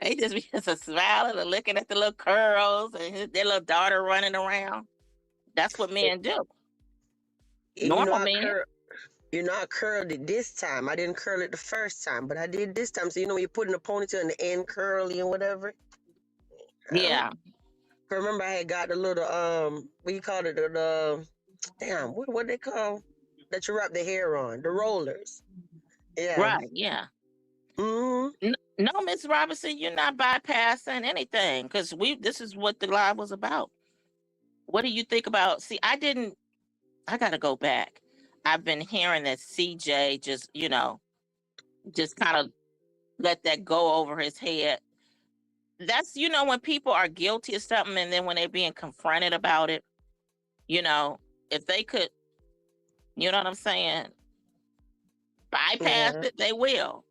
They just be just smiling and looking at the little curls and their little daughter running around. That's what men do. And Normal men. I curled it this time. I didn't curl it the first time, but I did this time. So when you put in a ponytail and the end curly and whatever. Yeah. Remember I had got the little what you call it, the damn, what they call that you wrap the hair on? The rollers. Yeah. Right. Yeah. Mm-hmm. No, Miss Robinson, you're not bypassing anything because this is what the live was about. What do you think about? See, I got to go back. I've been hearing that CJ just kind of let that go over his head. That's, when people are guilty of something and then when they're being confronted about it, if they could, you know what I'm saying, bypass Yeah. it, they will.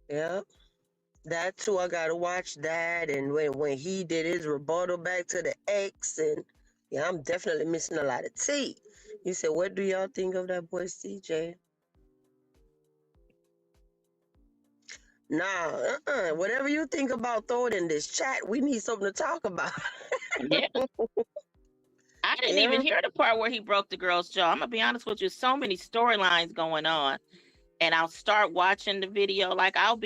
Yeah. That too, I gotta watch that. And when he did his rebuttal back to the ex, and yeah, I'm definitely missing a lot of tea. You said, what do y'all think of that boy CJ? Nah, whatever you think about, throw it in this chat. We need something to talk about. Yeah. I didn't Yeah. even hear the part where he broke the girl's jaw. I'm gonna be honest with you, so many storylines going on. And I'll start watching the video. Like I was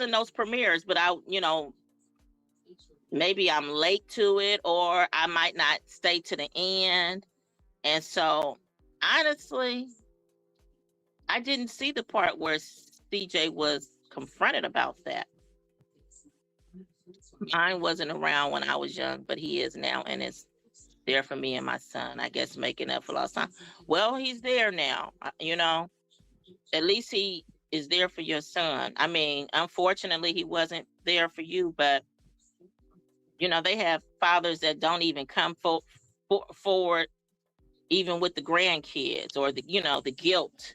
in those premieres, but maybe I'm late to it or I might not stay to the end. And so honestly, I didn't see the part where CJ was confronted about that. Mine wasn't around when I was young, but he is now, and it's there for me and my son. I guess making up for lost time. Well, he's there now. At least he is there for your son. I mean, unfortunately, he wasn't there for you, but they have fathers that don't even come forward, even with the grandkids or the guilt.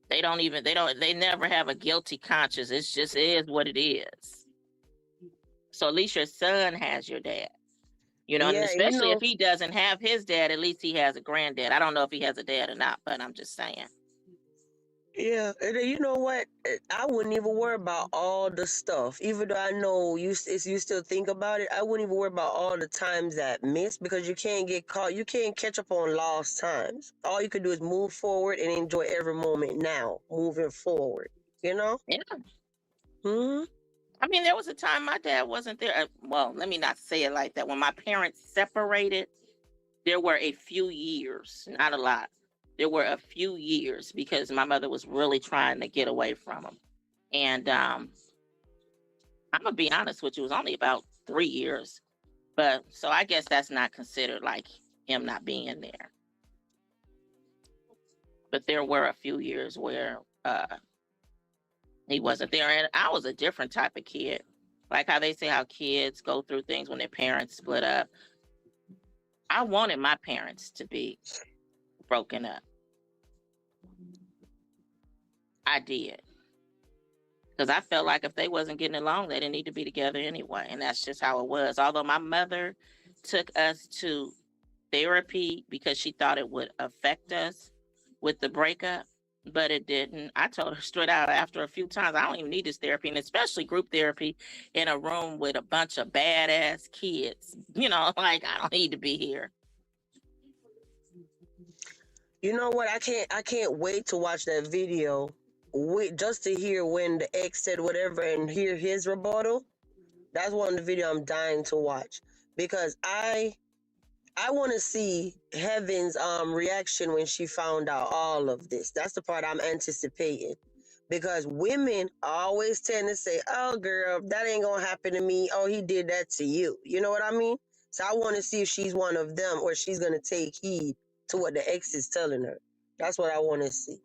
They never have a guilty conscience. It's just is what it is. So at least your son has your dad. You know, and Yeah, especially if he doesn't have his dad, at least he has a granddad. I don't know if he has a dad or not, but I'm just saying. yeah. And then you know what? I wouldn't even worry about all the stuff. Even though I know you still think about it, I wouldn't even worry about all the times that missed because you can't get caught. You can't catch up on lost times. All you can do is move forward and enjoy every moment now, moving forward. You know? Yeah. Hmm. I mean, there was a time my dad wasn't there. Well, let me not say it like that. When my parents separated, there were a few years, not a lot. There were a few years because my mother was really trying to get away from him. And I'm gonna be honest with you, it was only about 3 years. But so I guess that's not considered like him not being there. But there were a few years where he wasn't there. And I was a different type of kid. Like how they say how kids go through things when their parents split up. I wanted my parents to be broken up. I did. Because I felt like if they wasn't getting along, they didn't need to be together anyway. And that's just how it was. Although my mother took us to therapy because she thought it would affect us with the breakup, but it didn't. I told her straight out after a few times, I don't even need this therapy, and especially group therapy in a room with a bunch of badass kids. You know, like I don't need to be here. You know what? I can't wait to watch that video. Just to hear when the ex said whatever and hear his rebuttal. That's one of the video I'm dying to watch because I want to see Heaven's reaction when she found out all of this. That's the part I'm anticipating because women always tend to say, "Oh, girl, that ain't gonna happen to me. Oh, he did that to you." You know what I mean? So I want to see if she's one of them or she's gonna take heed to what the ex is telling her. That's what I want to see.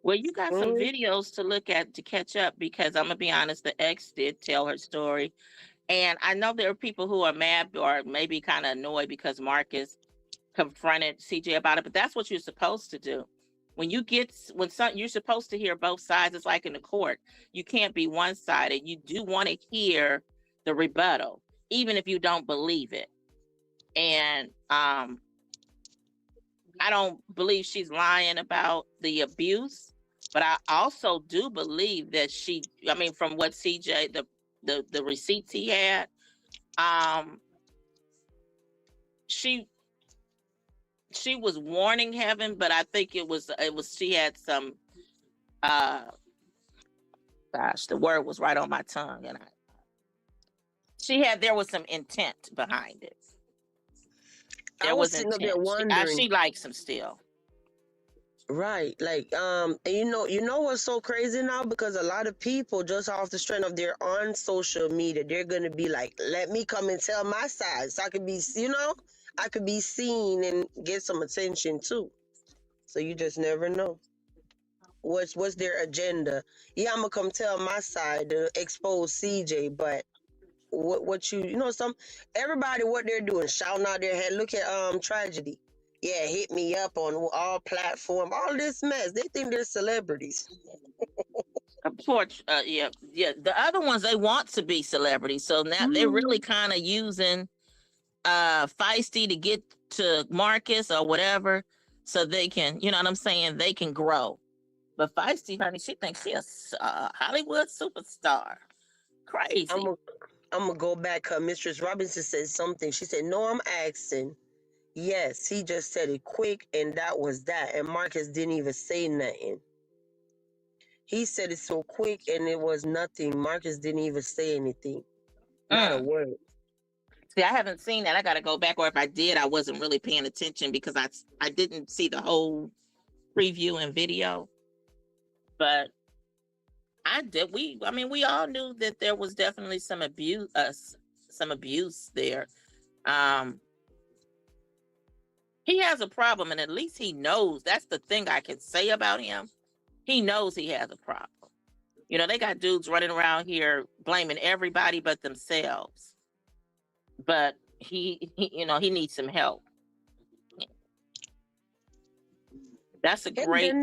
Well, you got some Mm-hmm. videos to look at to catch up because I'm gonna be honest, the ex did tell her story. And I know there are people who are mad or maybe kind of annoyed because Marcus confronted CJ about it, but that's what you're supposed to do. When something you're supposed to hear both sides, it's like in the court. You can't be one-sided. You do want to hear the rebuttal, even if you don't believe it. And I don't believe she's lying about the abuse, but I also do believe that from what CJ, the receipts he had, um, she was warning Heaven, but I think it was she had some gosh, the word was right on my tongue, and there was some intent behind it. I was sitting up there wondering. She likes him still. Right, like and you know what's so crazy now because a lot of people just off the strength of they're on social media, they're gonna be like, "Let me come and tell my side, so I could be, I could be seen and get some attention too." So you just never know what's their agenda. Yeah, I'm gonna come tell my side to expose CJ, but what some everybody what they're doing, shouting out their head. Look at Tragedy. Yeah, hit me up on all platform. All this mess. They think they're celebrities. Yeah. The other ones, they want to be celebrities, so now they're really kind of using Feisty to get to Marcus or whatever, so they can, you know what I'm saying? They can grow. But Feisty, honey, she thinks she's a Hollywood superstar. Crazy. I'm gonna go back. Her Mistress Robinson said something. She said, "No, I'm asking." Yes, he just said it quick, and that was that. And Marcus didn't even say nothing. He said it so quick, and it was nothing. Marcus didn't even say anything. Not a word. See, I haven't seen that. I got to go back, or if I did, I wasn't really paying attention because I didn't see the whole preview and video. But I did. We all knew that there was definitely some abuse there. He has a problem, and at least he knows. That's the thing I can say about him. He knows he has a problem. You know, they got dudes running around here blaming everybody but themselves. But he needs some help. That's a great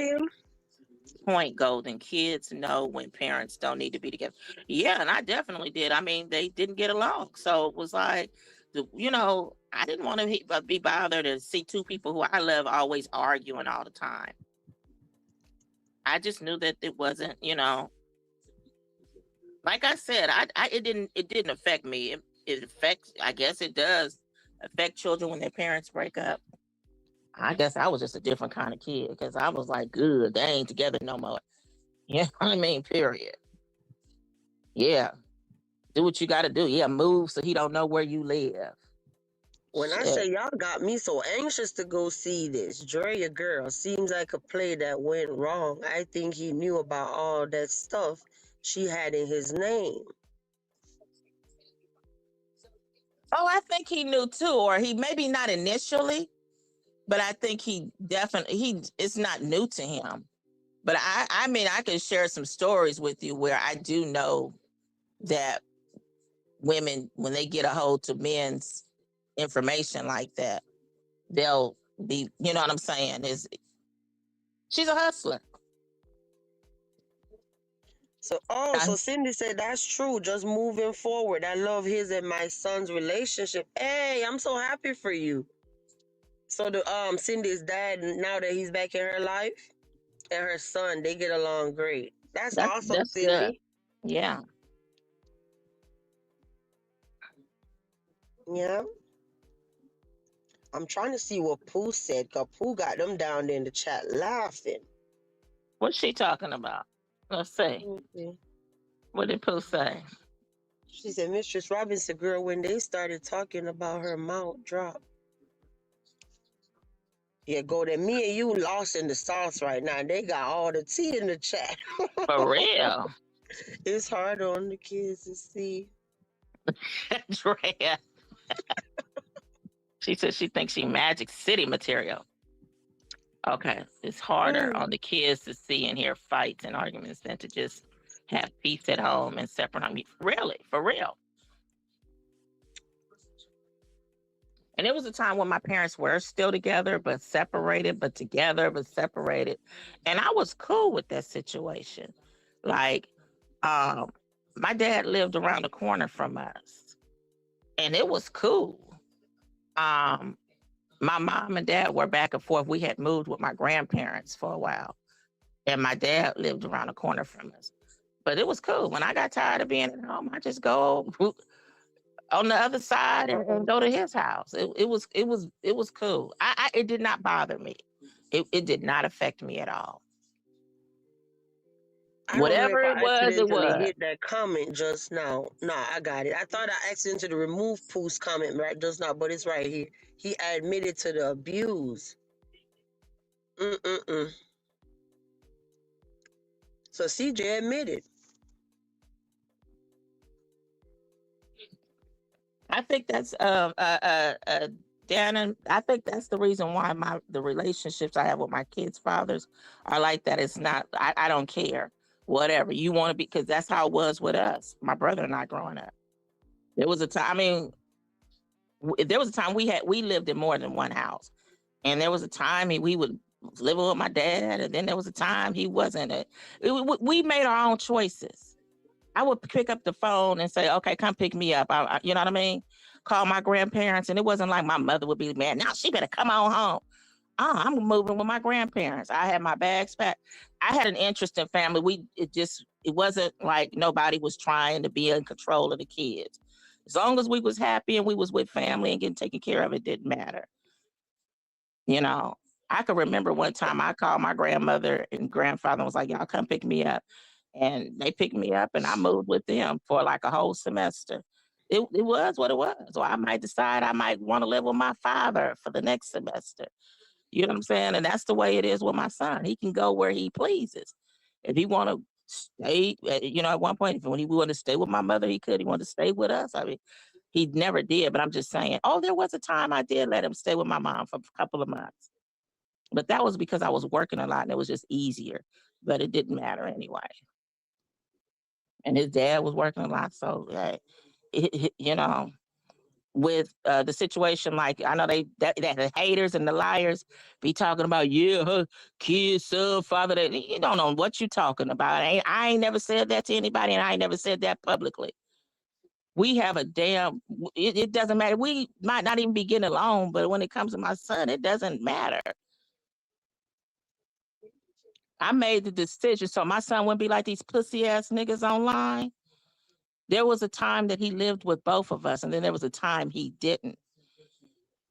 point, Golden. Kids know when parents don't need to be together. Yeah, and I definitely did. I mean, they didn't get along. So it was like, I didn't want to be bothered to see two people who I love always arguing all the time. I just knew that it wasn't, like I said, it didn't affect me. It affects, I guess it does affect children when their parents break up. I guess I was just a different kind of kid because I was like, good, they ain't together no more. You know what I mean? Period. Yeah. Do what you got to do. Yeah, move so he don't know where you live. When I say y'all got me so anxious to go see this, Drea girl seems like a play that went wrong. I think he knew about all that stuff she had in his name. Oh, I think he knew too, or he maybe not initially, but I think he definitely, it's not new to him. But I mean, I can share some stories with you where I do know that women, when they get a hold to men's information like that, they'll be, you know what I'm saying? She's a hustler. So Cindy said that's true. Just moving forward. I love his and my son's relationship. Hey, I'm so happy for you. So the Cindy's dad, now that he's back in her life, and her son, they get along great. That's awesome, Cindy. Good. Yeah. Yeah. I'm trying to see what Pooh said, because Pooh got them down there in the chat laughing. What's she talking about? Let's see. Mm-hmm. What did Pooh say? She said, Mistress Robinson, girl, when they started talking about her mouth drop. Yeah, Golden, me and you lost in the sauce right now. They got all the tea in the chat. For real. It's hard on the kids to see. Drea. She said she thinks she Magic City material. Okay. It's harder on the kids to see and hear fights and arguments than to just have peace at home and separate on me. Really? For real. And it was a time when my parents were still together, but separated, but together, but separated. And I was cool with that situation. Like, my dad lived around the corner from us, and it was cool. My mom and dad were back and forth. We had moved with my grandparents for a while, and my dad lived around the corner from us. But it was cool. When I got tired of being at home, I just go on the other side and go to his house. It was cool. It did not bother me. It did not affect me at all. Whatever it was, it was. Hit that comment just now. No, I got it. I thought I accidentally removed Pooh's comment right just now, but it's right here. He admitted to the abuse. So CJ admitted. I think that's Dan, I think that's the reason why the relationships I have with my kids' fathers are like that. It's not, I don't care. Whatever you want to be, because that's how it was with us, my brother and I growing up. There was a time, I mean, there was a time we lived in more than one house. And there was a time we would live with my dad, and then there was a time he wasn't. We made our own choices. I would pick up the phone and say, okay, come pick me up. You know what I mean? Call my grandparents. And it wasn't like my mother would be mad. Now she better come on home. I'm moving with my grandparents. I had my bags packed. I had an interesting family. It wasn't like nobody was trying to be in control of the kids. As long as we was happy and we was with family and getting taken care of, it didn't matter. You know, I could remember one time I called my grandmother and grandfather and was like, y'all come pick me up. And they picked me up and I moved with them for like a whole semester. It was what it was. So I might decide I might want to live with my father for the next semester. You know what I'm saying? And that's the way it is with my son. He can go where he pleases. If he want to stay, at one point, when he wanted to stay with my mother, he could. He wanted to stay with us. I mean, he never did, but I'm just saying, there was a time I did let him stay with my mom for a couple of months. But that was because I was working a lot and it was just easier. But it didn't matter anyway. And his dad was working a lot. So, with the situation, like I know that the haters and the liars be talking about, her kids, son, father, that you don't know what you talking about. I ain't never said that to anybody, and I ain't never said that publicly. We have a damn, it doesn't matter. We might not even be getting along, but when it comes to my son, it doesn't matter. I made the decision so my son wouldn't be like these pussy ass niggas online. There was a time that he lived with both of us, and then there was a time he didn't.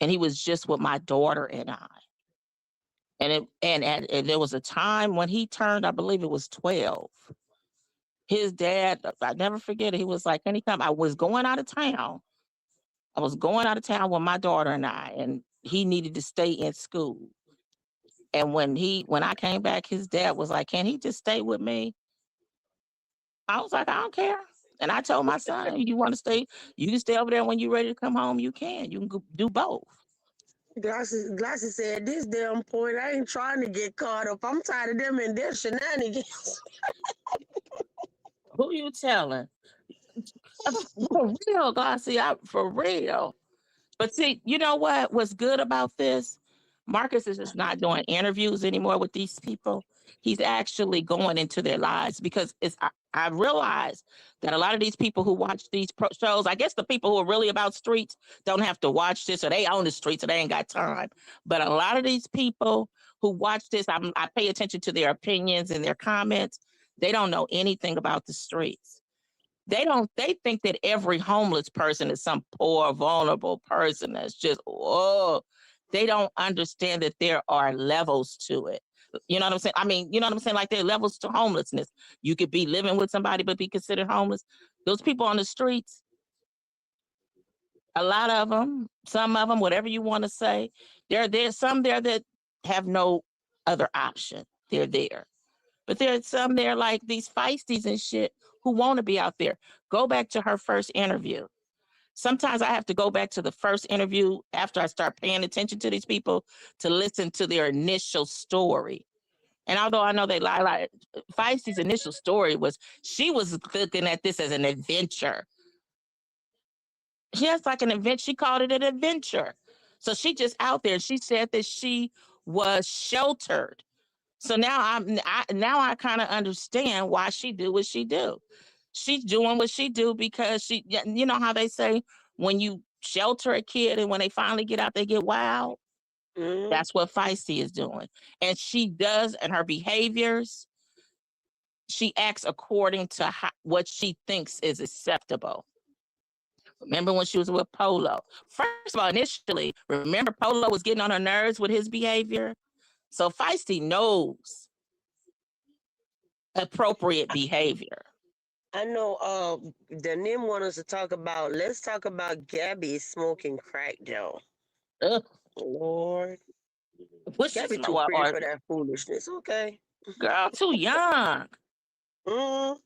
And he was just with my daughter and I. And there was a time when he turned, I believe it was 12. His dad, I never forget it. He was like, anytime I was going out of town, with my daughter and I, and he needed to stay in school. And when I came back, his dad was like, can he just stay with me? I was like, I don't care. And I told my son, you want to stay, you can stay over there. When you're ready to come home, you can. You can do both. Glasses said, at this damn point, I ain't trying to get caught up. I'm tired of them and their shenanigans. Who you telling? For real, Glossy, for real. But see, you know what? What's good about this? Marcus is just not doing interviews anymore with these people. He's actually going into their lives because I realize that a lot of these people who watch these shows, I guess the people who are really about streets don't have to watch this, or they own the streets, so they ain't got time. But a lot of these people who watch this, I pay attention to their opinions and their comments. They don't know anything about the streets. They think that every homeless person is some poor, vulnerable person that's just, oh, they don't understand that there are levels to it. You know what I'm saying? I mean, you know what I'm saying? Like there are levels to homelessness. You could be living with somebody but be considered homeless. Those people on the streets, a lot of them, some of them, whatever you want to say, there's some there that have no other option. They're there. But there's some there like these feisties and shit who want to be out there. Go back to her first interview. Sometimes I have to go back to the first interview after I start paying attention to these people to listen to their initial story. And although I know they lie, like Feisty's initial story was she was looking at this as an adventure. Yes, like an adventure. She called it an adventure. So she just out there. She said that she was sheltered. So now I kind of understand why she do what she do. She's doing what she do because you know how they say when you shelter a kid and when they finally get out, they get wild. Mm-hmm. That's what Feisty is doing. And she does, and her behaviors, she acts according to what she thinks is acceptable. Remember when she was with Polo? First of all, initially, remember Polo was getting on her nerves with his behavior? So Feisty knows appropriate behavior. I know the Nim want us to talk about, let's talk about Gabby smoking crack, though. Ugh. Lord. What's Gabby too pretty for that foolishness. Okay. Girl, too young. Mm-hmm.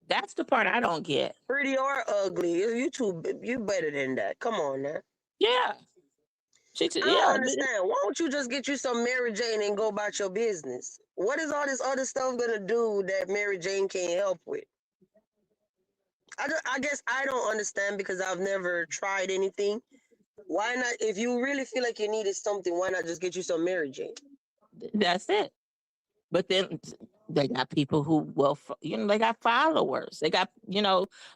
That's the part I don't get. Pretty or ugly. You better than that. Come on now. Yeah. I don't understand. Why don't you just get you some Mary Jane and go about your business? What is all this other stuff gonna do that Mary Jane can't help with? I guess I don't understand because I've never tried anything. Why not? If you really feel like you needed something, why not just get you some Mary Jane? That's it. But then they got people who will, they got followers. They got,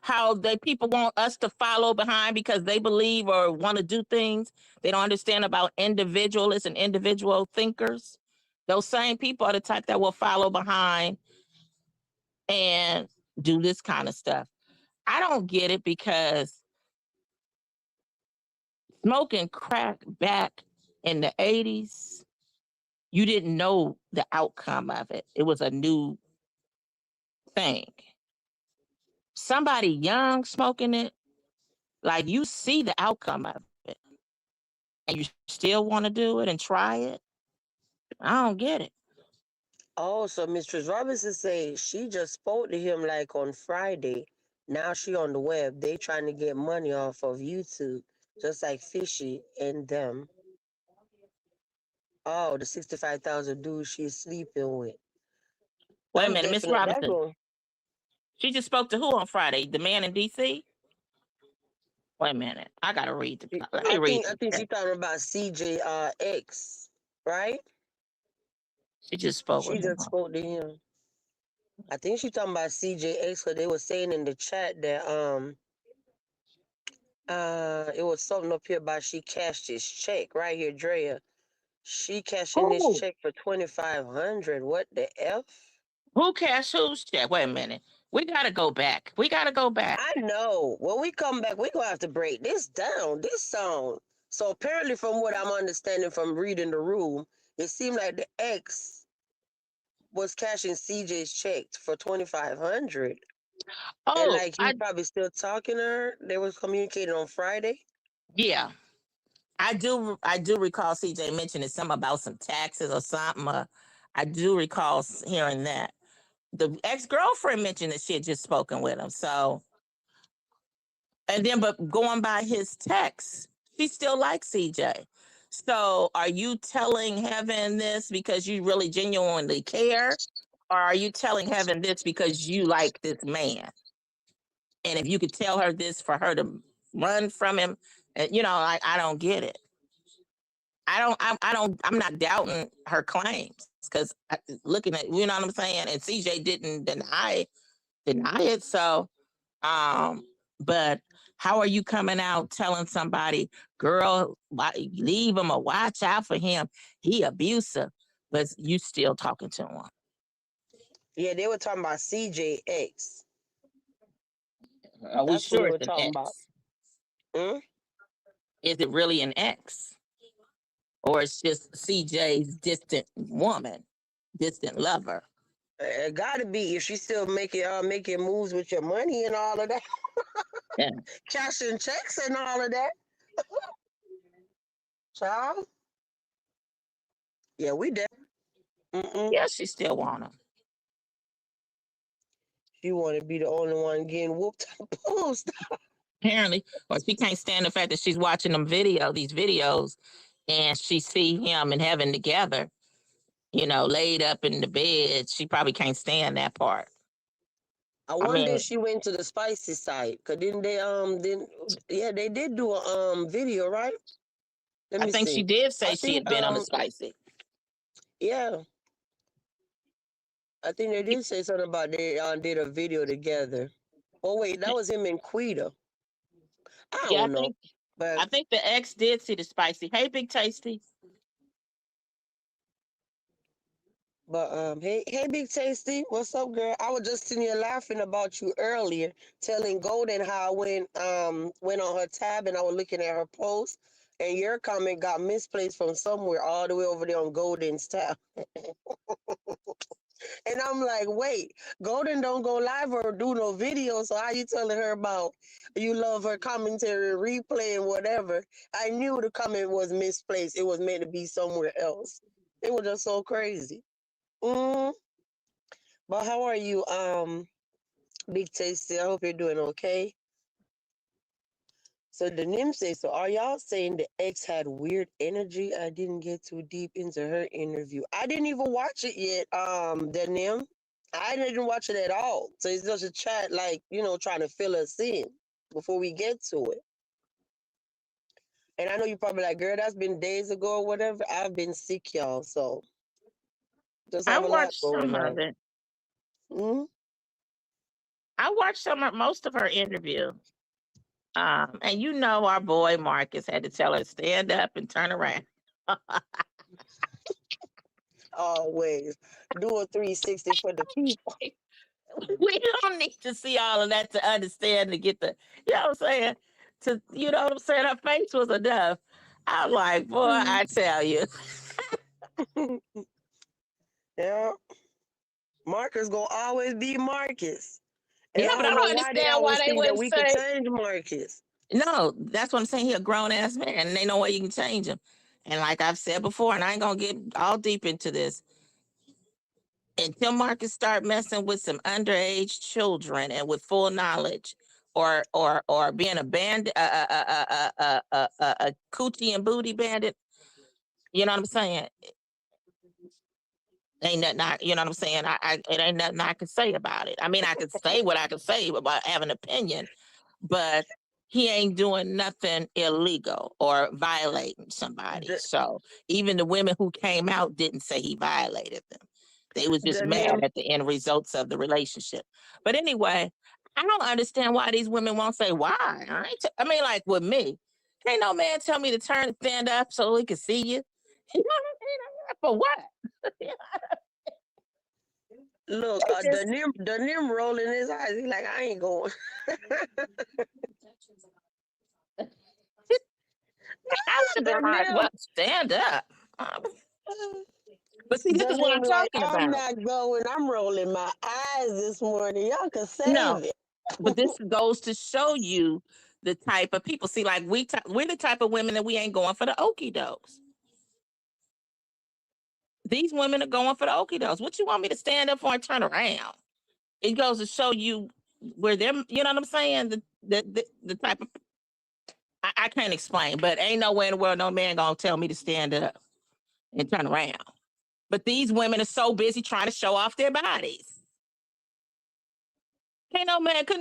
how people want us to follow behind because they believe or want to do things. They don't understand about individualists and individual thinkers. Those same people are the type that will follow behind and do this kind of stuff. I don't get it because smoking crack back in the 80s, you didn't know the outcome of it. It was a new thing. Somebody young smoking it, like you see the outcome of it, and you still want to do it and try it. I don't get it. Oh, so Mistress Robinson say she just spoke to him like on Friday. Now she on the web. They trying to get money off of YouTube, just like Fishy and them. Oh, the 65,000 dude she's sleeping with. Wait a minute, Miss Robinson. She just spoke to who on Friday? The man in DC? Wait a minute. I gotta read the. I think she's talking about CJ X, right? She just spoke. She just spoke to him. I think she's talking about CJ X because they were saying in the chat that It was something up here about she cashed his check right here, Drea. She cashing this Who? check for 2,500. What the f? Who cashed whose check? Wait a minute. We gotta go back. We gotta go back. I know. When we come back, we gonna have to break this down. This song. So apparently, from what I'm understanding from reading the room, it seemed like the ex was cashing CJ's check for 2,500, and Oh, like he probably still talking to her. They was communicating on Friday. yeah. I do recall CJ mentioning something about some taxes or something. I do recall hearing that. The ex-girlfriend mentioned that she had just spoken with him. So, and then, but going by his text, she still likes CJ. So, are you telling Heaven this because you really genuinely care? Or are you telling Heaven this because you like this man? And if you could tell her this for her to run from him, I don't get it. I'm not doubting her claims because looking at, you know what I'm saying? And CJ didn't deny it. So, um, but how are you coming out telling somebody, girl, leave him or watch out for him? He abusive, but you still talking to him. Yeah, they were talking about CJX. Are we That's what sure they were it's an talking about. ex? Hmm? Is it really an ex? Or it's just CJ's distant woman, distant lover? It gotta be if she's still making moves with your money and all of that, Yeah. cashing checks and all of that. Child, yeah, we did. Mm-mm. Yeah, she still want him. She want to be the only one getting whooped on post. Apparently, or she can't stand the fact that she's watching these videos, and she see him and Heaven together, laid up in the bed. She probably can't stand that part. I I wonder if mean, she went to the Spicy site. Cause didn't they didn't yeah, they did do a video, right? Let I me think she see. did I say she think had been on the spicy. yeah, I think they did say something about they did a video together. Oh wait, that was him and Quita. I Yeah, don't know. But I think the ex did see the spicy. Hey, Big Tasty. hey, Big Tasty, what's up, girl? I was just sitting here laughing about you earlier, telling Golden how I went on her tab and I was looking at her post, and your comment got misplaced from somewhere all the way over there on Golden's tab. And I'm like, wait, Golden don't go live or do no video, so how you telling her about you love her commentary, replay, and whatever? I knew the comment was misplaced. It was meant to be somewhere else. It was just so crazy. Mm, but how are you, Big Tasty? I hope you're doing okay. So the Nim says, so are y'all saying the ex had weird energy? I didn't get too deep into her interview. I didn't even watch it yet, the Nim. I didn't watch it at all. So it's just a chat, like, trying to fill us in before we get to it. And I know you're probably like, girl, that's been days ago or whatever. I've been sick, y'all. So just I have a lot watched going some of on. it. Mm-hmm. I watched most of her interview. And our boy Marcus had to tell her stand up and turn around. Always do a 360 for the people. We don't need to see all of that to understand to get you know what I'm saying? You know what I'm saying? Her face was enough. I'm like, boy, I tell you. Yeah. Marcus gonna always be Marcus. And Yeah, I but I don't know don't why they understand why always they think that wouldn't we could say change Marcus. no. That's what I'm saying. He a grown ass man, and they know way you can change him. And like I've said before, and I ain't gonna get all deep into this, until Marcus start messing with some underage children and with full knowledge, or being a bandit, a coochie and booty bandit. You know what I'm saying? Ain't nothing you know what I'm saying? It ain't nothing I can say about it. I mean, I can say what I can say about having an opinion, but he ain't doing nothing illegal or violating somebody. The, So even the women who came out didn't say he violated them. They was just the mad name, at the end results of the relationship. But anyway, I don't understand why these women won't say why. I mean, like with me, can't no man tell me to stand up so he can see you. You know what I mean? For what? Look, the Nim rolling his eyes. He's like, I ain't going. I would have been like, The well, stand up. But see, this is what I'm Nim like, talking I'm about. not going. I'm rolling my eyes this morning. Y'all can No, save it. but this goes to show you the type of people. See, like we're the type of women that we ain't going for the okie dokes. These women are going for the okie dokes. What you want me to stand up for and turn around? It goes to show you where they're, you know what I'm saying? The type of, I can't explain, but ain't nowhere in the world no man gonna tell me to stand up and turn around. But these women are so busy trying to show off their bodies. Couldn't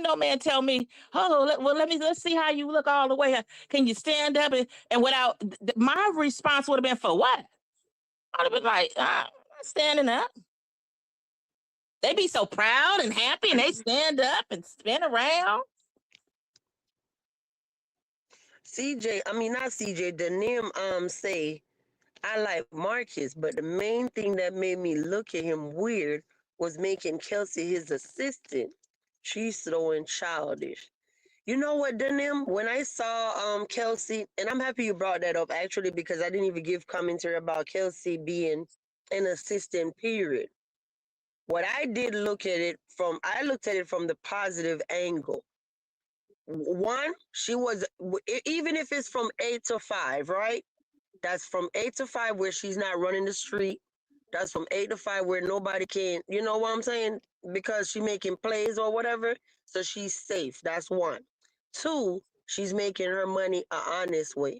no man tell me, oh, well, let's see how you look all the way. Can you stand up? And without, my response would have been, for what? I'd have been like, I'm standing up. They be so proud and happy and they stand up and spin around. Not CJ, the Nim say, I like Marcus, but the main thing that made me look at him weird was making Kelsey his assistant. She's slow and childish. You know what, Danim? When I saw Kelsey, and I'm happy you brought that up actually because I didn't even give commentary about Kelsey being an assistant, period. What I did look at it from, I looked at it from the positive angle. One, she was, even if it's from 8 to 5, right? That's from 8 to 5 where she's not running the street. That's from 8 to 5 where nobody can, you know what I'm saying? Because she making plays or whatever. So she's safe. That's one. Two, she's making her money an honest way.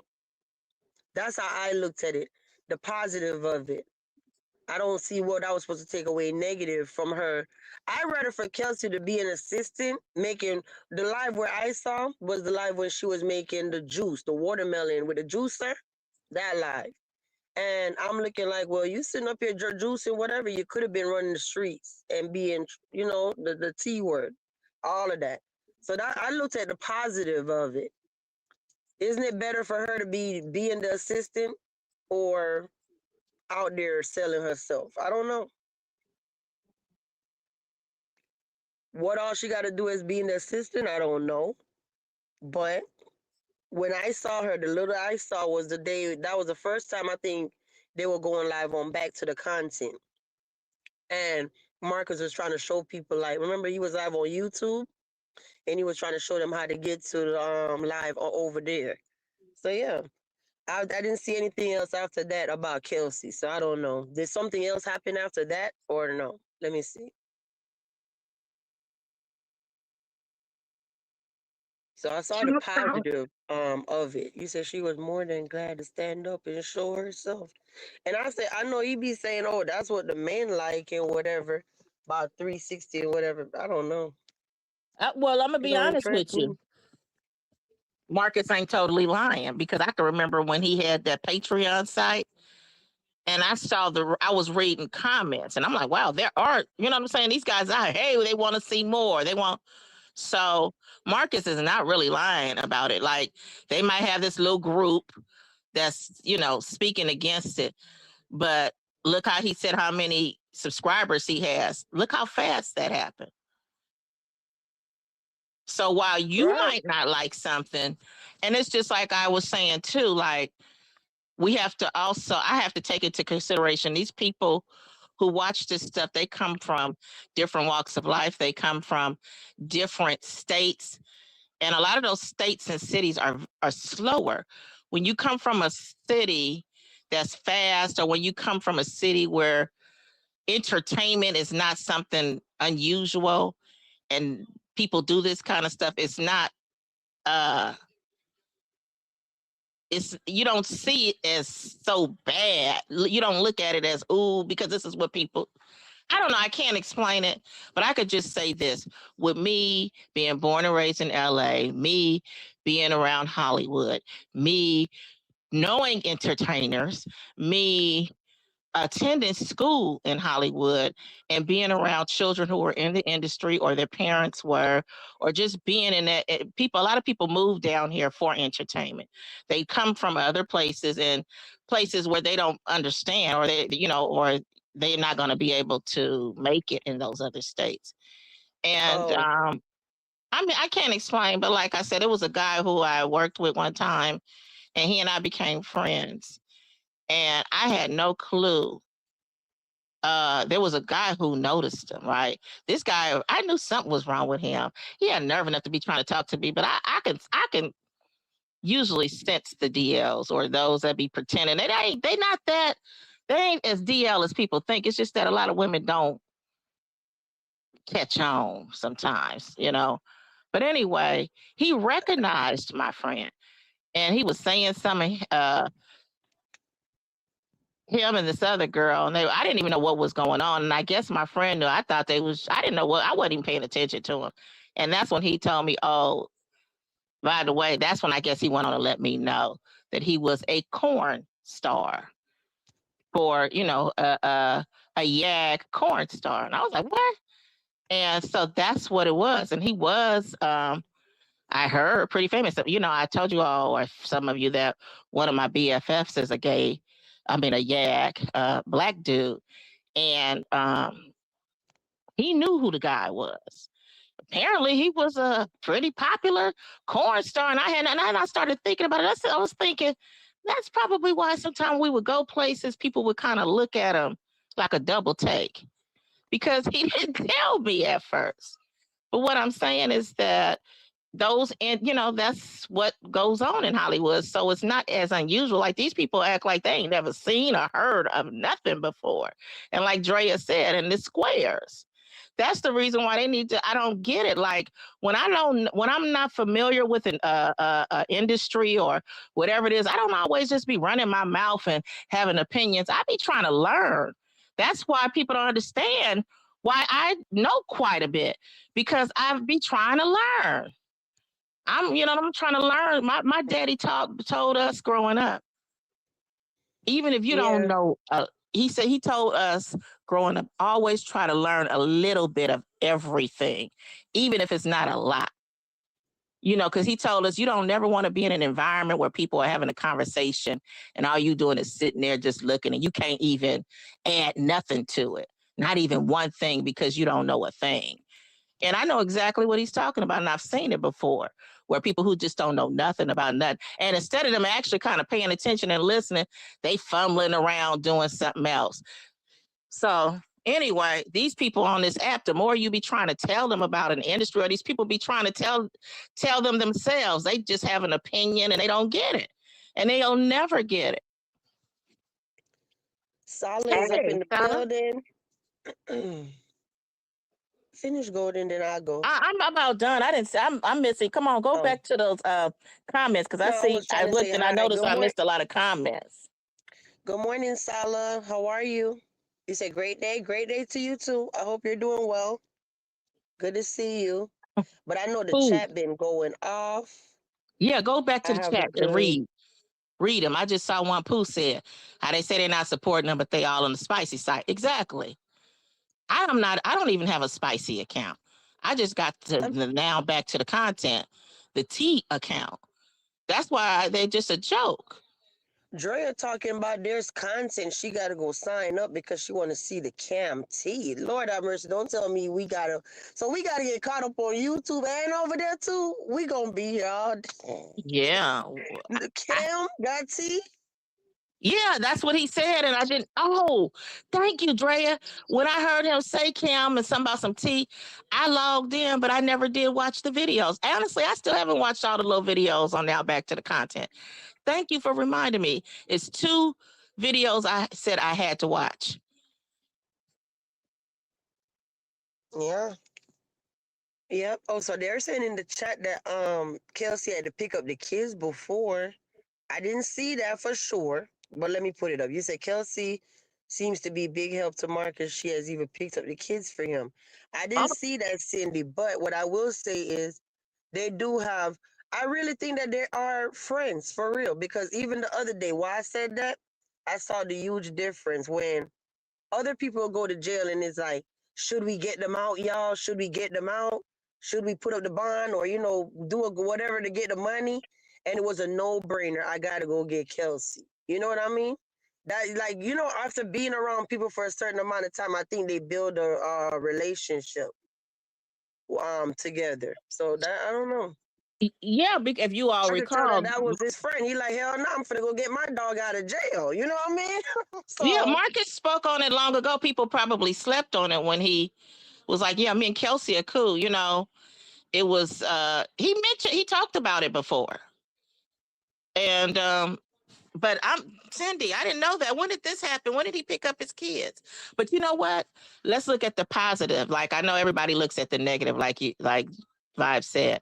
That's how I looked at it. The positive of it. I don't see what I was supposed to take away negative from her. I'd rather for Kelsey to be an assistant, making the live where I saw was the live when she was making the juice, the watermelon with the juicer. That live. And I'm looking like, well, you sitting up here juicing whatever. You could have been running the streets and being, the T word, all of that. So that I looked at the positive of it. Isn't it better for her to be being the assistant or out there selling herself? I don't know. What all she got to do is being the assistant? I don't know. But when I saw her, the little I saw was the day, that was the first time I think they were going live on Back to the Content. And Marcus was trying to show people, like, remember he was live on YouTube and he was trying to show them how to get to the live over there. So yeah, I didn't see anything else after that about Kelsey. So I don't know. Did something else happen after that or no? Let me see. So I saw the positive of it. You said she was more than glad to stand up and show herself. And I said, I know you be saying, oh, that's what the men like and whatever, about 360 or whatever. I don't know. Well, I'm gonna be honest with Me. you. Marcus ain't totally lying because I can remember when he had that Patreon site and I was reading comments and I'm like, wow, there are, you know what I'm saying? These guys out, hey, they want to see more. So Marcus is not really lying about it. Like they might have this little group that's, speaking against it, but look how he said how many subscribers he has. Look how fast that happened. So while you might not like something, and it's just like I was saying too, like I have to take into consideration these people who watch this stuff, they come from different walks of life. They come from different states. And a lot of those states and cities are slower. When you come from a city that's fast, or when you come from a city where entertainment is not something unusual and people do this kind of stuff, it's not you don't see it as so bad. You don't look at it as, ooh, because this is what people, I don't know, I can't explain it, but I could just say this. With me being born and raised in LA, me being around Hollywood, me knowing entertainers, me attending school in Hollywood and being around children who were in the industry or their parents were, or just being in that people, a lot of people move down here for entertainment. They come from other places and places where they don't understand or they, or they're not going to be able to make it in those other states. And Oh, I mean, I can't explain, but like I said, it was a guy who I worked with one time and he and I became friends. And I had no clue there was a guy who noticed him, right? This guy, I knew something was wrong with him. He had nerve enough to be trying to talk to me, but I can usually sense the DLs or those that be pretending. They not that they ain't as DL as people think. It's just that a lot of women don't catch on sometimes. But anyway, he recognized my friend and he was saying something him and this other girl, and I didn't even know what was going on. And I guess my friend knew. I thought I didn't know what, I wasn't even paying attention to him. And that's when he told me, oh, by the way, that's when I guess he went on to let me know that he was a corn star for, a YAG corn star. And I was like, what? And so that's what it was. And he was, I heard, pretty famous. I told you all, or some of you, that one of my BFFs is a YAG, black dude. And he knew who the guy was. Apparently, he was a pretty popular corn star. And I started thinking about it. I was thinking, that's probably why sometimes we would go places, people would kind of look at him like a double take because he didn't tell me at first. But what I'm saying is that that's what goes on in Hollywood. So it's not as unusual. Like, these people act like they ain't never seen or heard of nothing before. And like Drea said, in the squares. That's the reason why they need to. I don't get it. Like, when I'm not familiar with an industry or whatever it is, I don't always just be running my mouth and having opinions. I be trying to learn. That's why people don't understand why I know quite a bit, because I be trying to learn. I'm trying to learn. My daddy told us growing up, even if you don't yeah. know, he told us growing up, always try to learn a little bit of everything, even if it's not a lot. Because he told us you don't never want to be in an environment where people are having a conversation and all you doing is sitting there just looking and you can't even add nothing to it, not even one thing, because you don't know a thing. And I know exactly what he's talking about, and I've seen it before, where people who just don't know nothing about nothing, and instead of them actually kind of paying attention and listening, they fumbling around doing something else. So anyway, these people on this app, the more you be trying to tell them about an industry, or these people be trying to tell them themselves, they just have an opinion and they don't get it, and they'll never get it. Sala is up in the Sala. building. Finish Golden, then I'll go. I'm about done. I didn't. I'm missing. Come on, go back to those comments, because No, I was I trying to looked say and I hi. noticed I missed a lot of comments. Good morning, Sala. How are you? You said great day. Great day to you too. I hope you're doing well. Good to see you. But I know the chat been going off. Yeah, go back to I the have a chat and good. read them. I just saw one Pooh said how they say they're not supporting them, but they all on the spicy side. Exactly. I don't even have a spicy account. I just got now back to the content, the T account. That's why they're just a joke. Drea talking about there's content. She got to go sign up because she want to see the Cam T. Lord have mercy. Don't tell me we got to. So we got to get caught up on YouTube and over there too. We going to be here all day. Yeah. Cam got T. Yeah, that's what he said. And I didn't. Oh, thank you, Drea. When I heard him say Cam and something about some tea, I logged in, but I never did watch the videos. Honestly, I still haven't watched all the little videos on Now Back to the Content. Thank you for reminding me. It's 2 videos I said I had to watch. Yeah. Yep. Oh, so they're saying in the chat that Kelsey had to pick up the kids before. I didn't see that for sure, but let me put it up. You said Kelsey seems to be big help to Marcus. She has even picked up the kids for him. I didn't see that, Cindy, but what I will say is they do have, I really think that they are friends for real, because even the other day, why I said that, I saw the huge difference when other people go to jail and it's like, should we get them out, y'all? Should we get them out? Should we put up the bond or, do whatever to get the money? And it was a no-brainer. I got to go get Kelsey. You know what I mean? That, like, after being around people for a certain amount of time, I think they build a relationship together. So that, I don't know. Yeah, if you all I could tell that recall, that was his friend. He like, hell no, I'm finna go get my dog out of jail. You know what I mean? yeah, So Marcus spoke on it long ago. People probably slept on it when he was like, yeah, me and Kelsey are cool. It was he talked about it before. And but I'm Cindy, I didn't know that. When did this happen? When did he pick up his kids? But you know what? Let's look at the positive. Like, I know everybody looks at the negative, like Vibe said.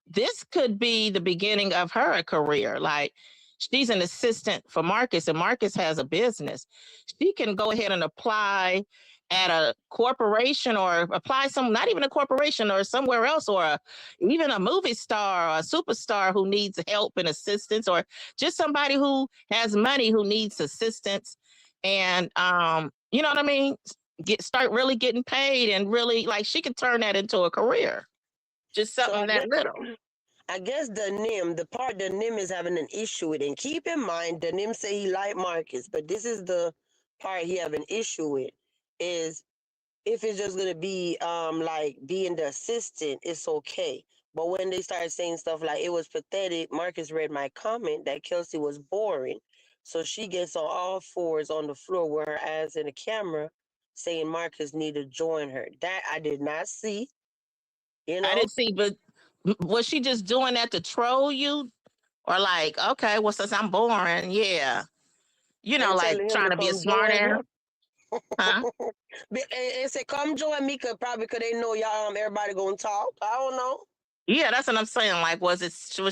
This could be the beginning of her career. Like, she's an assistant for Marcus, and Marcus has a business. She can go ahead and apply at a corporation, or apply not even a corporation, or somewhere else, or even a movie star or a superstar who needs help and assistance, or just somebody who has money who needs assistance. And you know what I mean? Start really getting paid, and really, like, she could turn that into a career. Just something that little. I guess the part the Nim is having an issue with, and keep in mind, the Nim say he like Marcus, but this is the part he have an issue with, is if it's just gonna be like being the assistant, it's okay. But when they start saying stuff like it was pathetic, Marcus read my comment that Kelsey was boring. So she gets on all fours on the floor with her ass in the camera saying Marcus need to join her. That I did not see. I didn't see, but was she just doing that to troll you? Or like, okay, well, since I'm boring, yeah. And Like telling him trying to to be a come smart join ass. her. Huh? And say, come join me, probably because they know y'all everybody gonna talk. I don't know. Yeah, that's what I'm saying. Like, was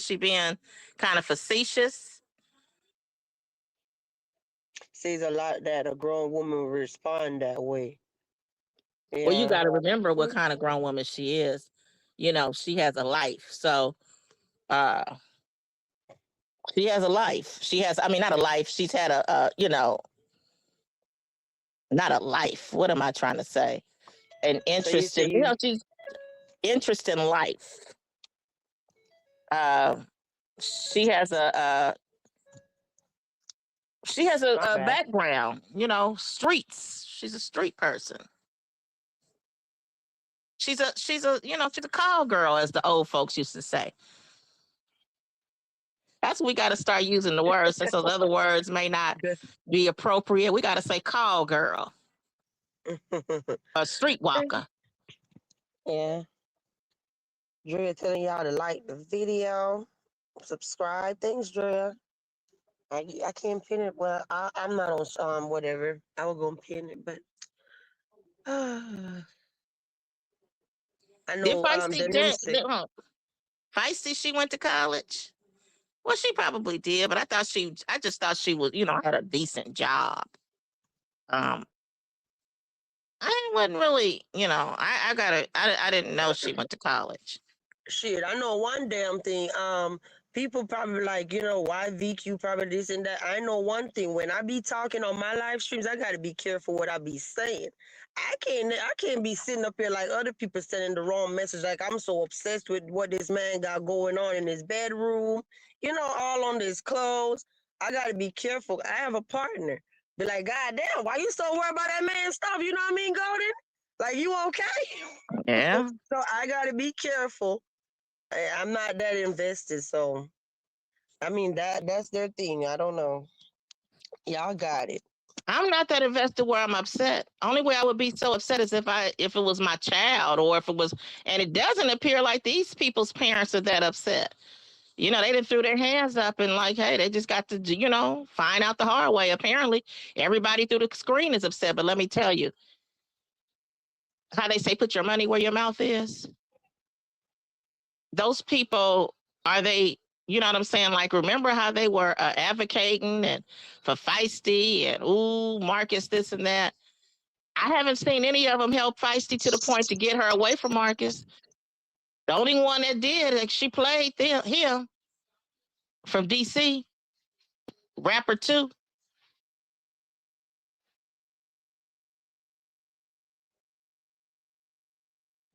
she being kind of facetious? Says a lot that a grown woman will respond that way. Well, you Yeah. got to remember what kind of grown woman she is. She has a life. So, uh, she has a life. I mean, not a life. She's had not a life. What am I trying to say? An So you interest say in, she's interest in life. Uh, she has a background, streets. She's a street person. She's a call girl, as the old folks used to say. That's what we got to start using the words, since those other words may not be appropriate. We got to say call girl, a streetwalker. Yeah. Drea telling y'all to like the video, subscribe. Thanks, Drea. I can't pin it. Well, I'm not on whatever. I was gonna pin it, but I Did know Feisty the name said Feisty? She went to college. Well, she probably did, but I just thought she was, had a decent job. Um, I wasn't really, I didn't know she went to college. shit. I know one damn thing. People probably like, why VQ probably this and that. I know one thing. When I be talking on my live streams, I gotta be careful what I be saying. I can't be sitting up here like other people sending the wrong message. Like I'm so obsessed with what this man got going on in his bedroom, all on his clothes. I gotta be careful. I have a partner. Be like, God damn, why you so worried about that man's stuff? You know what I mean, Golden? Like, you okay? Yeah. So I gotta be careful. I'm not that invested, so I mean that's their thing. I don't know. Y'all got it. I'm not that invested where I'm upset. Only way I would be so upset is if it was my child, or if it was, and it doesn't appear like these people's parents are that upset. They didn't threw their hands up and like, hey, they just got to, find out the hard way. Apparently, everybody through the screen is upset. But let me tell you, how they say, put your money where your mouth is. Those people, are they, you know what I'm saying? Like, remember how they were advocating and for Feisty and, ooh, Marcus, this and that. I haven't seen any of them help Feisty to the point to get her away from Marcus. The only one that did, like, she played him from DC, rapper too.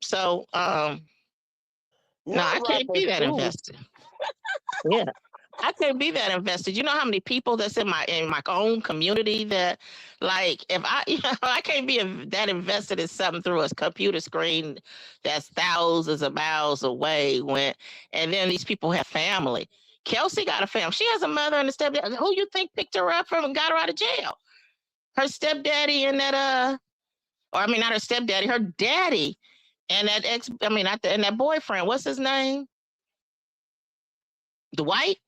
So, no, I Not can't rapper be that too. invested. Yeah. I can't be that invested. You know how many people that's in my own community that, like, if I I can't be that invested in something through a computer screen that's thousands of miles away. And then these people have family. Kelsey got a family. She has a mother and a stepdad. Who you think picked her up from and got her out of jail? Her stepdaddy and or I mean, not her stepdaddy, her daddy and that I mean, not the, and that boyfriend. What's his name? Dwight?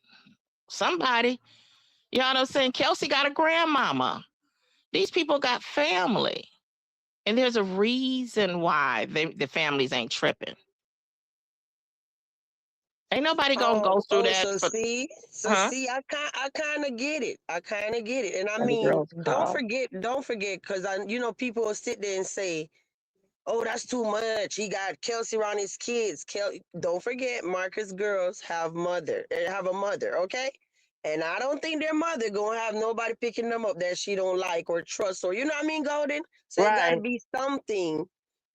Somebody. You know what I'm saying? Kelsey got a grandmama. These people got family. And there's a reason why the families ain't tripping. Ain't nobody gonna go through that So for, see, huh? I kind of get it. I kind of get it. And I The mean, girls call. don't forget, because people will sit there and say, "Oh, that's too much. He got Kelsey around his kids." Don't forget, Marcus girls have a mother, okay? And I don't think their mother gonna have nobody picking them up that she don't like or trust, or you know what I mean, Golden. So it got to Right. be something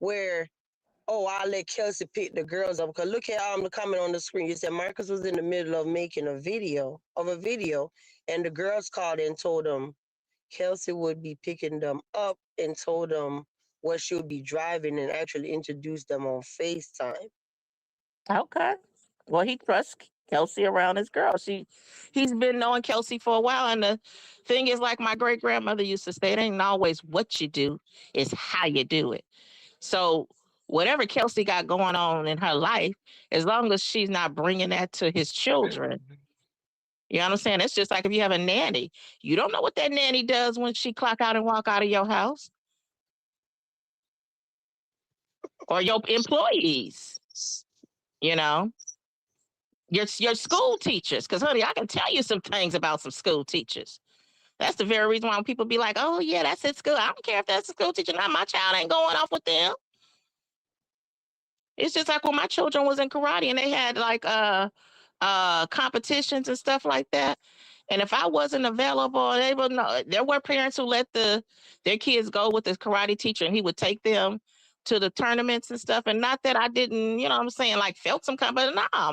where, oh, I'll let Kelsey pick the girls up. Because look at the comment on the screen. You said Marcus was in the middle of making a video, and the girls called and told him Kelsey would be picking them up and told them what she would be driving and actually introduced them on FaceTime. Okay. Well, he trusts Kelsey around his girl. He's been knowing Kelsey for a while. And the thing is, like my great grandmother used to say, it ain't always what you do, it's how you do it. So whatever Kelsey got going on in her life, as long as she's not bringing that to his children, you know what I'm saying? It's just like if you have a nanny, you don't know what that nanny does when she clock out and walk out of your house or your employees, you know, your school teachers. Because, honey, I can tell you some things about some school teachers. That's the very reason why when people be like, oh, yeah, that's at school. I don't care if that's a school teacher. Now, my child ain't going off with them. It's just like when my children was in karate and they had like competitions and stuff like that. And if I wasn't available, they would know. There were parents who let their kids go with the karate teacher, and he would take them to the tournaments and stuff. And not that I didn't, you know what I'm saying, like felt some kind, but nah,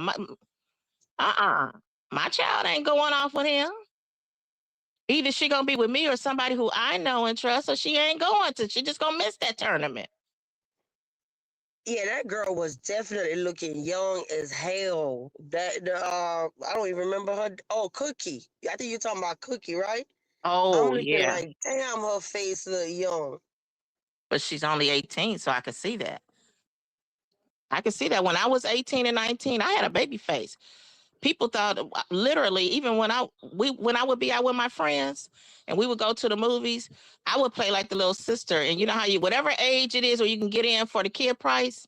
my child ain't going off with him. Either she gonna be with me or somebody who I know and trust, or she ain't going to. She just gonna miss that tournament. Yeah, that girl was definitely looking young as hell. I don't even remember her. Oh, Cookie. I think you're talking about Cookie, right? I'm Oh looking yeah, like, damn, her face look young. but she's only 18, so I could see that. I could see that when I was 18 and 19, I had a baby face. People thought literally, even when I would be out with my friends and we would go to the movies, I would play like the little sister. And you know how you whatever age it is where you can get in for the kid price,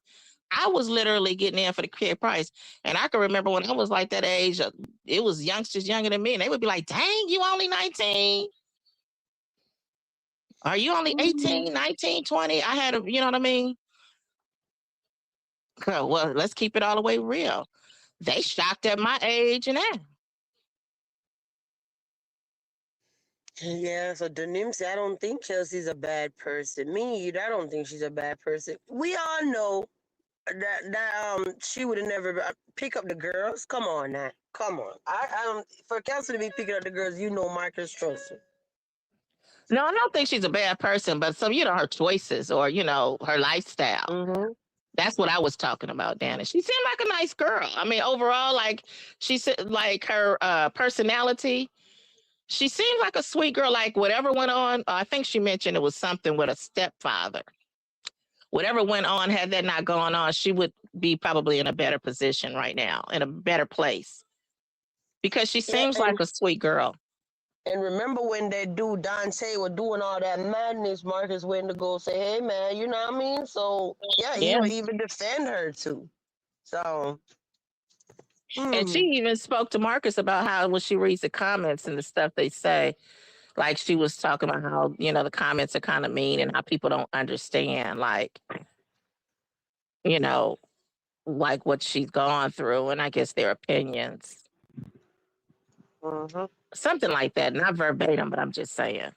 I was literally getting in for the kid price. And I can remember when I was like that age, it was youngsters younger than me, and they would be like, dang, you only 19. Are you only Mm. 18, 19, 20? I had a, you know what I mean? Girl, well, let's keep it all the way real. They shocked at my age and that. Yeah, so Denimsi, I don't think Chelsea's a bad person. Me either, I don't think she's a bad person. We all know that she would have never pick up the girls. Come on now, come on. For Kelsey to be picking up the girls, Marcus trusts her. No, I don't think she's a bad person, but some, her choices or, her lifestyle. Mm-hmm. That's what I was talking about, Dana. She seemed like a nice girl. I mean, overall, like she said, like her personality, she seemed like a sweet girl. Like whatever went on, I think she mentioned it was something with a stepfather. Whatever went on, had that not gone on, she would be probably in a better position right now, in a better place, because she Yeah, seems like a sweet girl. and remember when that dude Dante was doing all that madness, Marcus went to go say, "Hey man, you know what I mean?" So yeah, he Yeah. would even defend her too. So And she even spoke to Marcus about how when she reads the comments and the stuff they say, like she was talking about how, the comments are kind of mean and how people don't understand, you know, like what she's gone through and I guess their opinions. mm-hmm. Something like that. Not verbatim, but I'm just saying.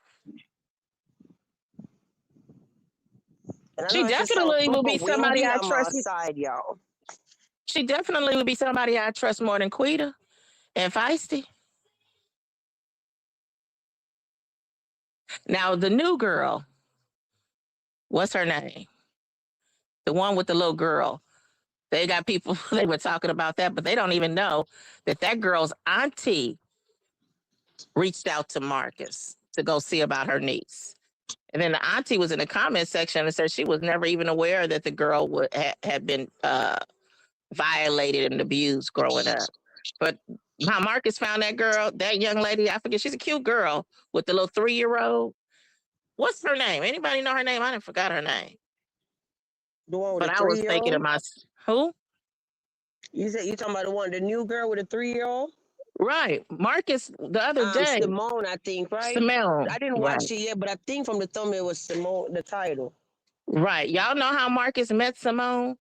And I She know it's just so definitely would super be somebody windy. I I'm trust. outside, y'all. She definitely would be somebody I trust more than Quita and Feisty. Now, the new girl, what's her name? The one with the little girl. They got people, they were talking about that, but they don't even know that that girl's auntie reached out to Marcus to go see about her niece. And then the auntie was in the comment section and said she was never even aware that the girl had been violated and abused growing up. But how Marcus found that girl, that young lady, I forget, she's a cute girl with the little 3-year-old. What's her name? Anybody know her name? I didn't forgot her name. The one with But the I was thinking to 3-year-old? myself, who? You said you talking about the new girl with the 3-year-old? Right. Marcus, the other day, Simone, I think, right? I Simone. didn't watch Right. it yet, but I think from the thumbnail it was Simone, the title. Right. Y'all know how Marcus met Simone?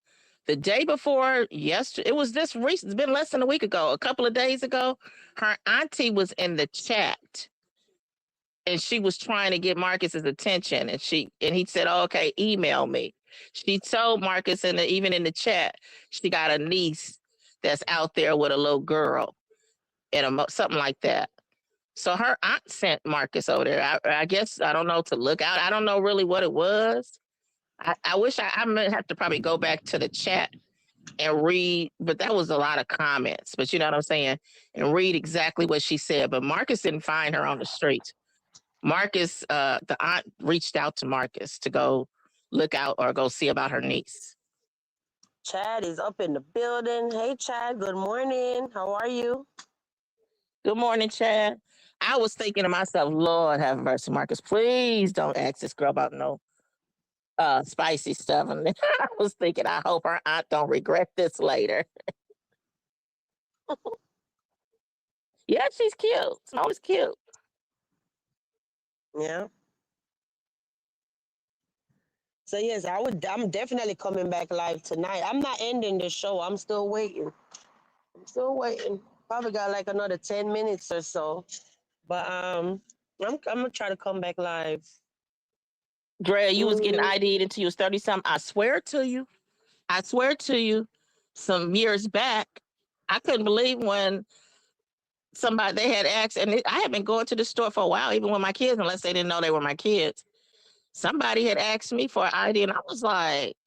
The day before yesterday, it was this recent, it's been less than a week ago, a couple of days ago. Her auntie was in the chat and she was trying to get Marcus's attention. And he said, oh, okay, email me. She told Marcus, and even in the chat, she got a niece that's out there with a little girl and something like that. So her aunt sent Marcus over there. I guess, I don't know, to look out. I don't know really what it was. I wish I might have to probably go back to the chat and read, but that was a lot of comments. But you know what I'm saying? And read exactly what she said. But Marcus didn't find her on the streets. Marcus, the aunt reached out to Marcus to go look out or go see about her niece. Chad is up in the building. Hey, Chad. Good morning. How are you? Good morning, Chad. I was thinking to myself, Lord have mercy, Marcus. Please don't ask this girl about no spicy stuff. And I was thinking, I hope her aunt don't regret this later. Yeah, she's cute. Simone's cute. Yeah. So yes, I'm definitely coming back live tonight. I'm not ending the show. I'm still waiting. Probably got like another 10 minutes or so. But I'm gonna try to come back live. Drea, you was getting ID'd until you was 30 something. I swear to you, some years back, I couldn't believe when somebody they had asked, and I had been going to the store for a while, even with my kids, unless they didn't know they were my kids. Somebody had asked me for an ID, and I was like,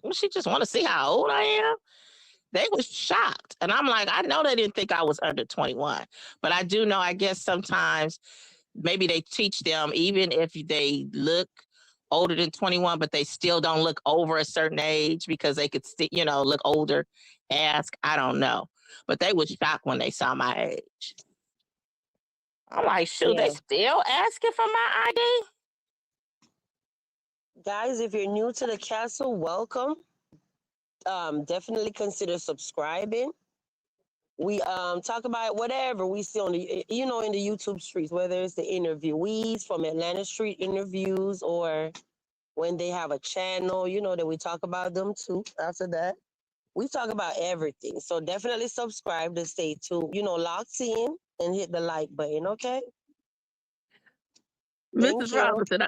well, she just want to see how old I am. They was shocked. And I'm like, I know they didn't think I was under 21, but I do know, I guess sometimes maybe they teach them, even if they look older than 21, but they still don't look over a certain age because they could look older, ask, I don't know. But they was shocked when they saw my age. I'm like, shoot, Yeah. they still asking for my ID? Guys, if you're new to the castle, welcome. Definitely consider subscribing. We talk about whatever we see on the in the YouTube streets, whether it's the interviewees from Atlanta Street Interviews or when they have a channel, that we talk about them too. After that, we talk about everything. So definitely subscribe to stay tuned, locked in and hit the like button, okay? Thank Mrs. you. Robinson,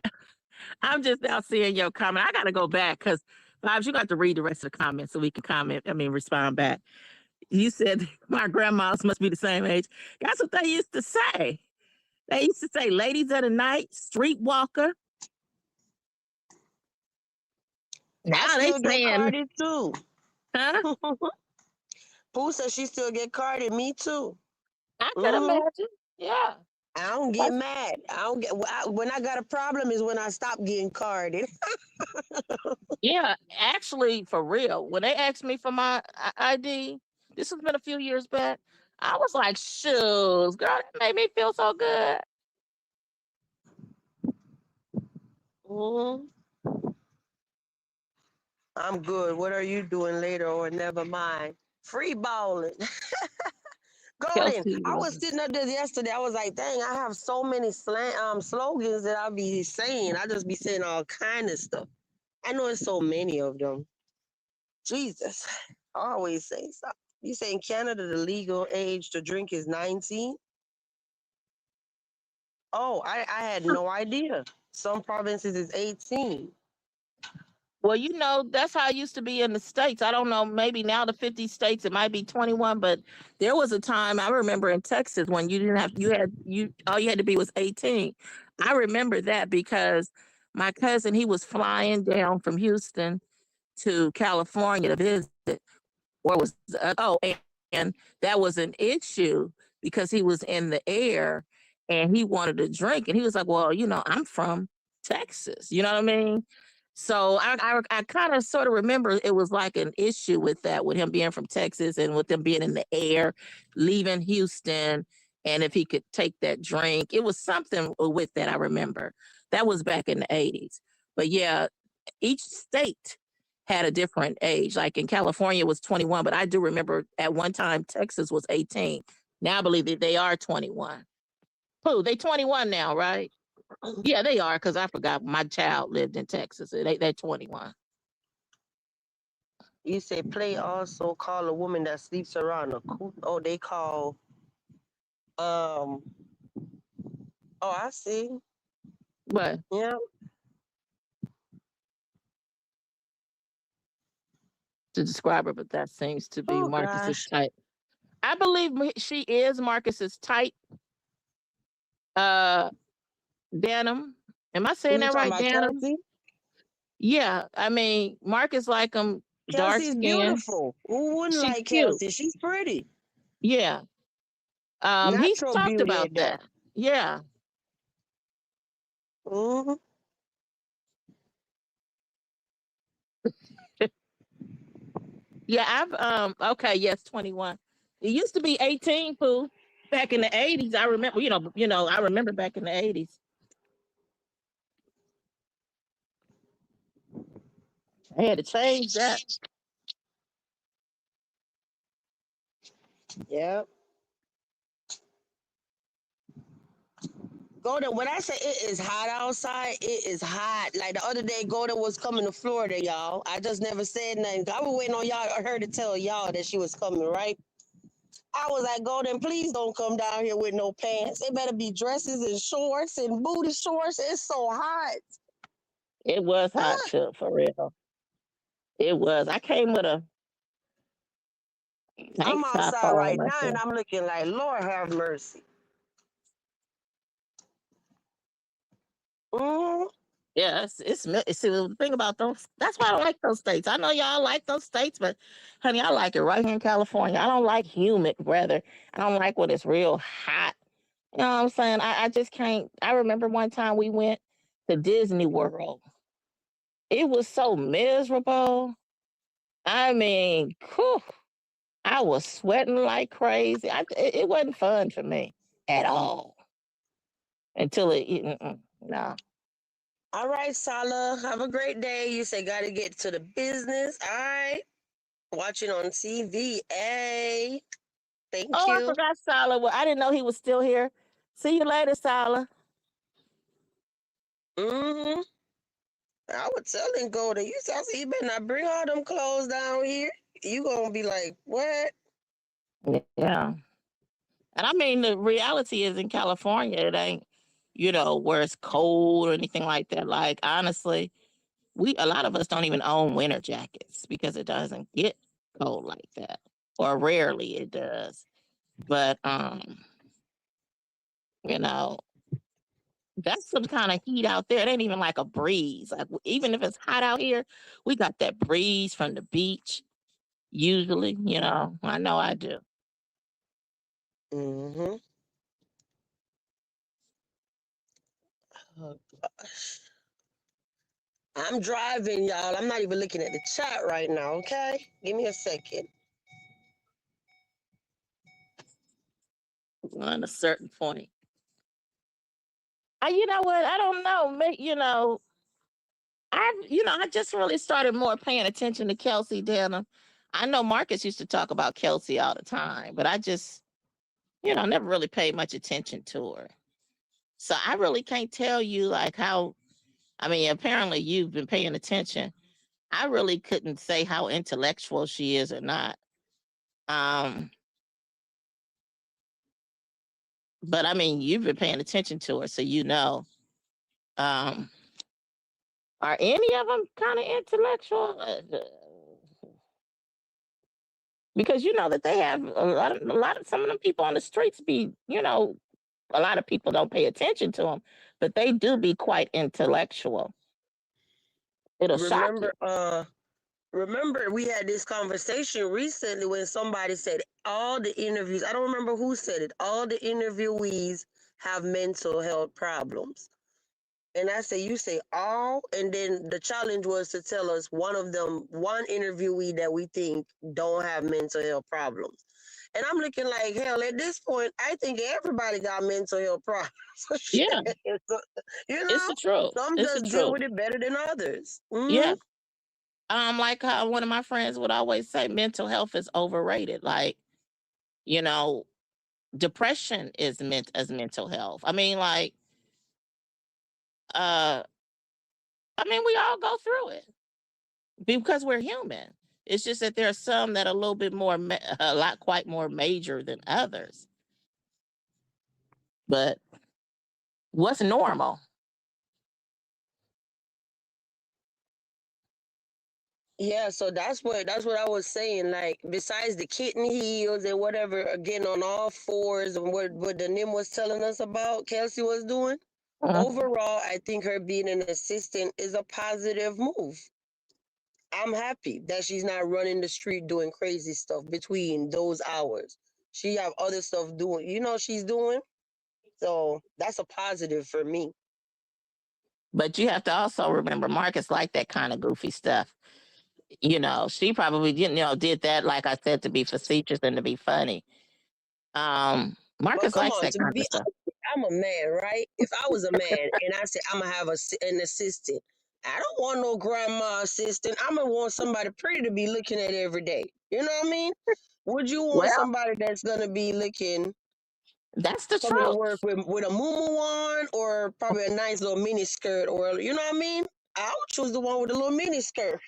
I'm just now seeing your comment. I got to go back because, Vibes, you got to read the rest of the comments so we can respond back. You said my grandmas must be the same age. That's what they used to say. They used to say ladies of the night, streetwalker. Now they get saying, carded too. huh? Pooh says she still get carded. Me too. I could imagine. Yeah. I don't get mad. I don't get when I got a problem is when I stop getting carded. Yeah, actually, for real. When they asked me for my ID, this has been a few years back. I was like, shoes, girl, that made me feel so good. Mm-hmm. I'm good. What are you doing later or never mind? Free balling. Golden. I was sitting up there yesterday. I was like, dang, I have so many slogans that I'll be saying. I just be saying all kind of stuff. I know it's so many of them. Jesus. I always say something. You say in Canada the legal age to drink is 19? Oh, I had no idea. Some provinces is 18. Well, that's how it used to be in the States. I don't know, maybe now the 50 states, it might be 21, but there was a time I remember in Texas when you didn't have, all you had to be was 18. I remember that because my cousin, he was flying down from Houston to California to visit, or was, and that was an issue because he was in the air and he wanted to drink. And he was like, well, I'm from Texas. You know what I mean? So I kind of sort of remember it was like an issue with that, with him being from Texas and with them being in the air, leaving Houston. And if he could take that drink, it was something with that. I remember that was back in the 80s. But yeah, each state had a different age. Like in California, it was 21, but I do remember at one time Texas was 18. Now I believe that they are 21. Who? They 21 now, right? Yeah, they are, because I forgot my child lived in Texas. They're 21. You say play also call a woman that sleeps around a cool. Oh, they call. Um. Oh, I see. But Yeah. to describe her, but that seems to be Oh Marcus's gosh. type. I believe she is Marcus's type. Uh, Denim. Am I saying You that talking right, about Denim? Kelsey? Yeah, I mean Marcus like him dark Kelsey's skin. beautiful. Who wouldn't She's like cute. Kelsey? She's pretty. Yeah. He's Natural talked beauty about at that. that. Yeah. Hmm. Yeah, okay, yes, 21. It used to be 18, Pooh. Back in the 80s. I remember, I remember back in the 80s. I had to change that. Yep. Golden, when I say it is hot outside, it is hot. Like the other day, Golden was coming to Florida, y'all. I just never said nothing. I was waiting on y'all, her to tell y'all that she was coming, right? I was like, Golden, please don't come down here with no pants. It better be dresses and shorts and booty shorts. It's so hot. It was hot, Ah, too, for real. It was. I came with a tank I'm top outside on, right I now and think. I'm looking like, Lord have mercy. Mm, Yeah, see, the thing about those, that's why I don't like those states. I know y'all like those states, but honey, I like it right here in California. I don't like humid weather. I don't like when it's real hot. You know what I'm saying? I just can't. I remember one time we went to Disney World. It was so miserable. I mean, whew, I was sweating like crazy. It wasn't fun for me at all until no. all right, Salah. Have a great day. You say gotta get to the business. All right. Watching on TV. Hey. Thank Oh, I you. forgot Sala. Well, I didn't know he was still here. See you later, Sala. Mm-hmm. I would tell him go to you. I said, you better not bring all them clothes down here. You gonna be like, what? Yeah. And I mean, the reality is in California, it ain't, where it's cold or anything like that. Like, honestly, a lot of us don't even own winter jackets because it doesn't get cold like that, or rarely it does. But you know, that's some kind of heat out there. It ain't even like a breeze. Like even if it's hot out here, we got that breeze from the beach. Usually, I know I do. Mm-hmm. I'm driving, y'all. I'm not even looking at the chat right now, okay? Give me a second. On a certain point. You know what? I don't know. I just really started more paying attention to Kelsey Denham. I know Marcus used to talk about Kelsey all the time, but I just, never really paid much attention to her. So I really can't tell you like how, I mean, apparently you've been paying attention. I really couldn't say how intellectual she is or not. Um, but I mean, you've been paying attention to her, so you know. Um, Are any of them kind of intellectual? Because you know that they have a lot of some of them people on the streets be, a lot of people don't pay attention to them, but they do be quite intellectual. It'll shock you. Remember we had this conversation recently when somebody said all the interviews, I don't remember who said it, all the interviewees have mental health problems. And I say, you say all, and then the challenge was to tell us one interviewee that we think don't have mental health problems. And I'm looking like, hell, at this point, I think everybody got mental health problems. Yeah, you it's know, the truth. some It's the just deal truth. with it better than others. Yeah. Like how one of my friends would always say, mental health is overrated. Like, you know, depression is meant as mental health. Uh, we all go through it because we're human. It's just that there are some that are a little bit more, a lot quite more major than others. But what's normal? Yeah, so that's what I was saying. Like, besides the kitten heels and whatever, again on all fours, and what the Nim was telling us about, Kelsey was doing. Mhm. Overall, I think her being an assistant is a positive move. I'm happy that she's not running the street doing crazy stuff between those hours. She have other stuff doing, she's doing. So that's a positive for me. But you have to also remember, Marcus like that kind of goofy stuff. She probably did that, like I said, to be facetious and to be funny. But Marcus come likes on, that to kind be of stuff. I'm a man, right? If I was a man and I said I'm gonna have an assistant, I don't want no grandma assistant. I'm gonna want somebody pretty to be looking at every day. You know what I mean? Would you want Well, somebody that's gonna be looking that's the coming to truth. work with a muumuu on, or probably a nice little mini skirt, or you know what I mean? I would choose the one with a little mini skirt.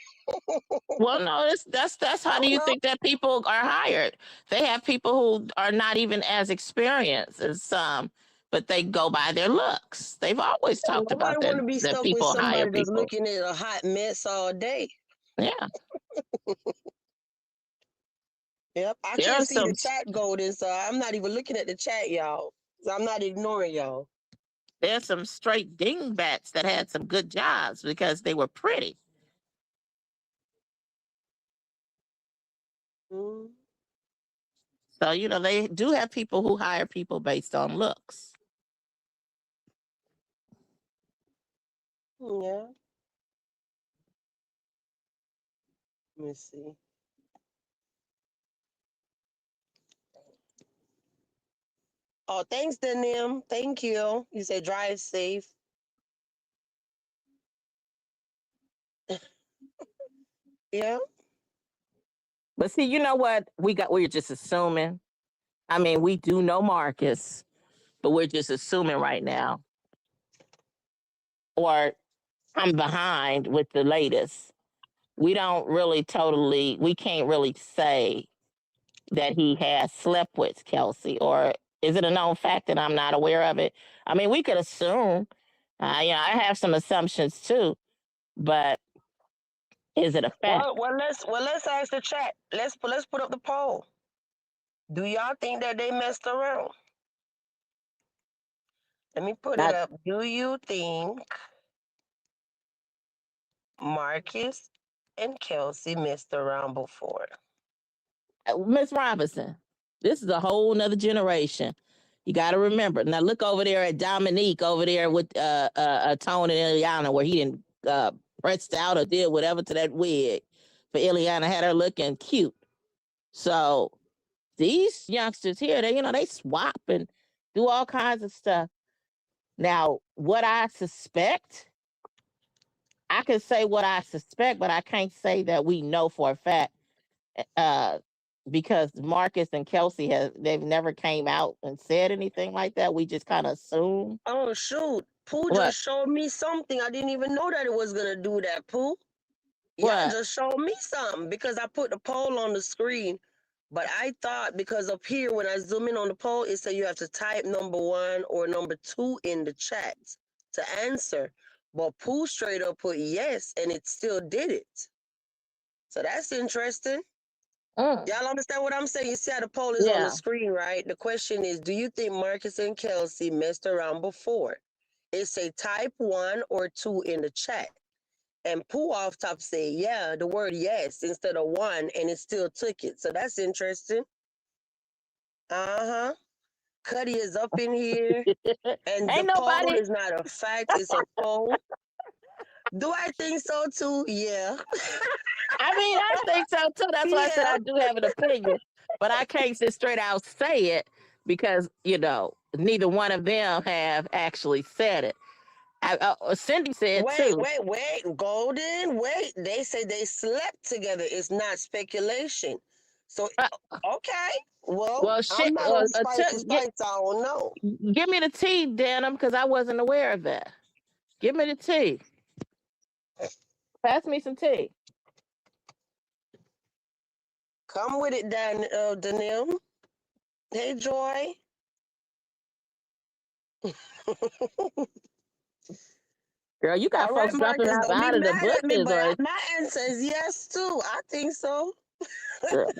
Well, no, that's I how do don't you know. think that people are hired? They have people who are not even as experienced as some, but they go by their looks. They've always talked Nobody about want that to be that stuck with people hire somebody that's people. looking at a hot mess all day. Yeah, Yep, I there can't are see the some chat golden, so I'm not even looking at the chat, y'all. So I'm not ignoring y'all. there's some straight dingbats that had some good jobs because they were pretty. Mm, So they do have people who hire people based on looks. yeah, let me see. Oh, thanks, Denim. Thank you. You said drive safe. Yeah. But see, you know what? We're just assuming. We do know Marcus, but we're just assuming right now. Or I'm behind with the latest. We can't really say that he has slept with Kelsey, or is it a known fact that I'm not aware of it? We could assume. I have some assumptions too, but is it a fact? Let's ask the chat. Let's put up the poll. Do y'all think that they messed around? Let me put it Not, up. Do you think Marcus and Kelsey messed around before? Miss Robinson, this is a whole nother generation. You got to remember. Now look over there at Dominique over there with Tone and Ileana, where he didn't pressed out or did whatever to that wig. But Ileana had her looking cute. So these youngsters here, they swap and do all kinds of stuff. Now, what I suspect, I can say what I suspect, but I can't say that we know for a fact. Uh, because Marcus and Kelsey they've never came out and said anything like that. We just kind of assume. Oh shoot. Pooh What? just showed me something. I didn't even know that it was gonna do that, Pooh. Y'all What? just showed me something because I put the poll on the screen. But I thought because up here when I zoom in on the poll, it said you have to type number one or number two in the chat to answer. But Pooh straight up put yes, and it still did it. So that's interesting. Mm. Y'all understand what I'm saying? You see how the poll is on the Yeah. screen, right? The question is, do you think Marcus and Kelsey messed around before? It's a type 1 or 2 in the chat. And Pooh off top said, yeah, the word yes instead of one, and it still took it. So that's interesting. Uh-huh. Cuddy is up in here. And the Ain't poll nobody. is not a fact, it's a poll. Do I think so too? Yeah. I mean, I think so too. That's why I said Yeah. I do have an opinion, but I can't sit straight out say it because neither one of them have actually said it. Cindy said Wait, too. wait, wait. Golden, wait. They say they slept together. It's not speculation. So, Uh, okay. Well, well, I'm shit. not on Took, spicy spice. I don't know. give me the tea, Denim, because I wasn't aware of that. Give me the tea. Pass me some tea. Come with it, Daniel. Hey, Joy. Girl, you got All right, folks jumping Marcus, up don't be out of the mad at me, bushes, but or my answer is yes, too. I think so. girl,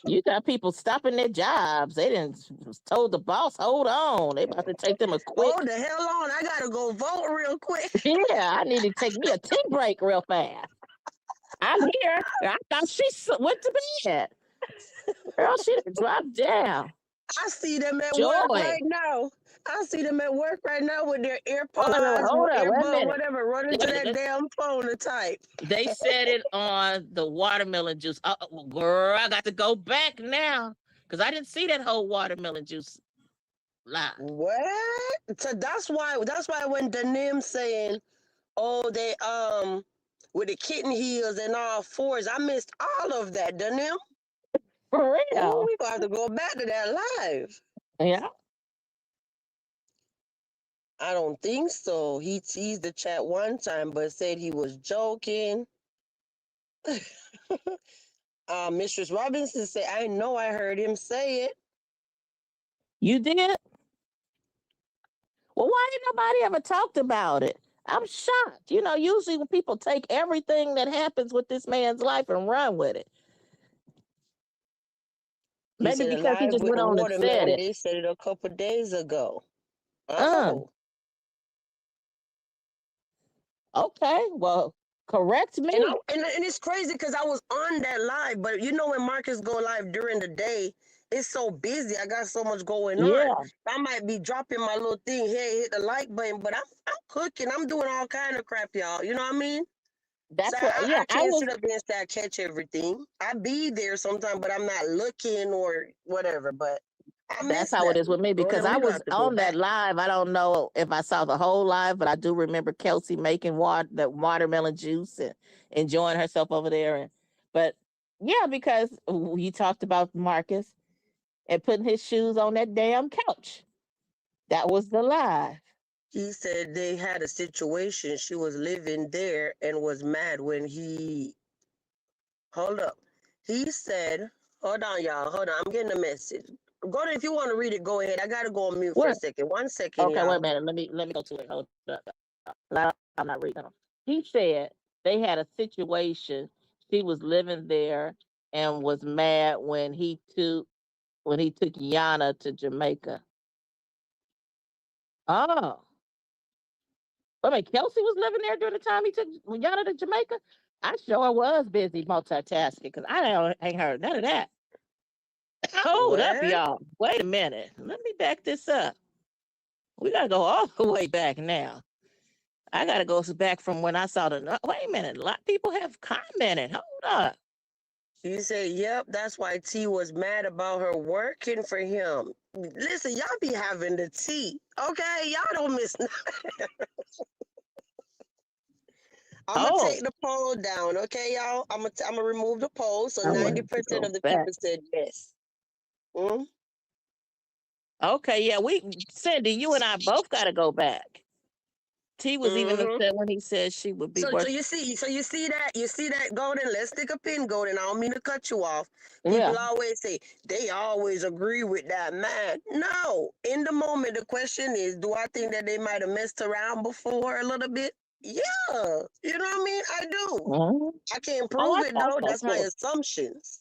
you got people stopping their jobs. They didn't told the boss, hold on, they about to take them a Hold quick. the hell on. I got to go vote real quick. Yeah, I need to take me a tea break real fast. I'm here. I thought she went to bed. Girl, she done dropped down. I see them at work Joy. right now. I see them at work right now with their AirPods, Hold up, wait a earbud, minute. whatever, running to that damn phone to type. They said it on the watermelon juice. Girl, I got to go back now because I didn't see that whole watermelon juice live. What? So that's why when Danim saying, oh, they with the kitten heels and all fours, I missed all of that, Danim. For Oh, real. we got to go back to that live. Yeah. I don't think so. He teased the chat one time, but said he was joking. Mistress Robinson said, I know I heard him say it. You did? Well, why ain't nobody ever talked about it? I'm shocked. Usually when people take everything that happens with this man's life and run with it. He Maybe said because he alive just with went the on and said watermelon. it. They said it a couple days ago. Uh, Oh. okay. Well, correct And, me. and it's crazy because I was on that live, but when Marcus go live during the day, it's so busy. I got so much going on. Yeah, I might be dropping my little thing here, hit the like button, but I'm cooking. I'm doing all kind of crap, y'all. You know what I mean? So that's what. Yeah, I I can't was. sit up there and say I catch everything. I be there sometimes, but I'm not looking or whatever. But I That's miss how it that. is with me because Golden, I we was got to go on that back. live. I don't know if I saw the whole live, but I do remember Kelsey making that watermelon juice and enjoying herself over there. But yeah, because you talked about Marcus and putting his shoes on that damn couch. That was the live. He said they had a situation. She was living there and was mad when he. Hold up. He said, hold on, y'all. Hold on. I'm getting a message. Golden, if you want to read it, go ahead. I got to go on mute for a What? second. 1 second, Okay, wait a y'all. minute. Let me go to it. Hold up. I'm not reading them. He said they had a situation. She was living there and was mad when he took Yana to Jamaica. Oh, I mean, Kelsey was living there during the time he took Yana to Jamaica. I sure was busy multitasking because ain't heard none of that. Hold up, What? y'all. Wait a minute. Let me back this up. We gotta go all the way back now. I gotta go back from when I saw the. Wait a minute. A lot of people have commented. Hold up. She said, yep, that's why T was mad about her working for him. Listen, y'all be having the tea. Okay? Y'all don't miss nothing. I'm going to Oh, take the poll down. Okay, y'all? I'm gonna remove the poll. So I wanted to 90% go of the back. people said yes. Mm? Okay, yeah, Cindy, you and I both got to go back. T was even Mm-hmm. upset when he said she would be So worth. you see that, Golden. Let's stick a pin, Golden. I don't mean to cut you off. Yeah, People always say they always agree with that man. No, in the moment, the question is, do I think that they might have messed around before a little bit? Yeah, you know what I mean? I do. Mhm. I can't Oh, prove I it thought though. so That's my too. assumptions.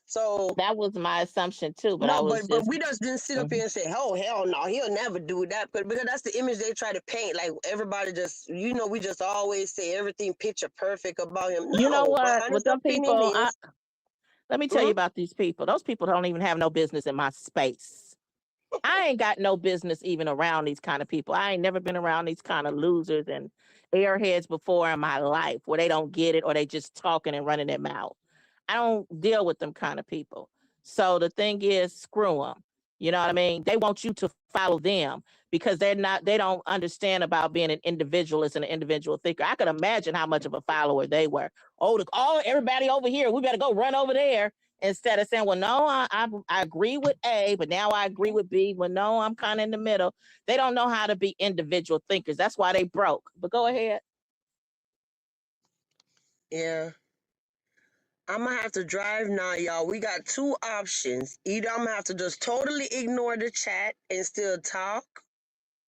So That was my assumption too, but I no, was but just we just didn't sit up here Mhm. and say, "Oh hell no, he'll never do that." But because that's the image they try to paint. Like everybody just, we just always say everything picture perfect about him. You know No, my what? With honest them opinion people, is, let me tell you mm, about these people. Those people don't even have no business in my space. I ain't got no business even around these kind of people. I ain't never been around these kind of losers and airheads before in my life where they don't get it or they just talking and running their mouth. I don't deal with them kind of people. So the thing is, screw them. You know what I mean? They want you to follow them because they don't understand about being an individualist and an individual thinker. I could imagine how much of a follower they were. Everybody over here, we better go run over there instead of saying, well, no, I agree with A, but now I agree with B. Well, no, I'm kind of in the middle. They don't know how to be individual thinkers. That's why they broke. But go ahead. yeah. I'm gonna have to drive now, y'all. We got two options. Either I'm gonna have to just totally ignore the chat and still talk,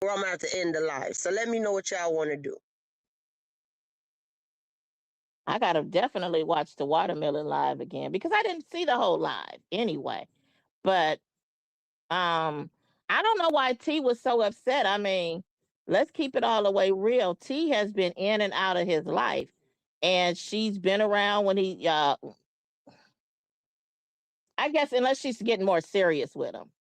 or I'm gonna have to end the live. So let me know what y'all want to do. I got to definitely watch the watermelon live again because I didn't see the whole live anyway. But um, I don't know why T was so upset. I mean, let's keep it all the way real. T has been in and out of his life, and she's been around when he. I guess unless she's getting more serious with him,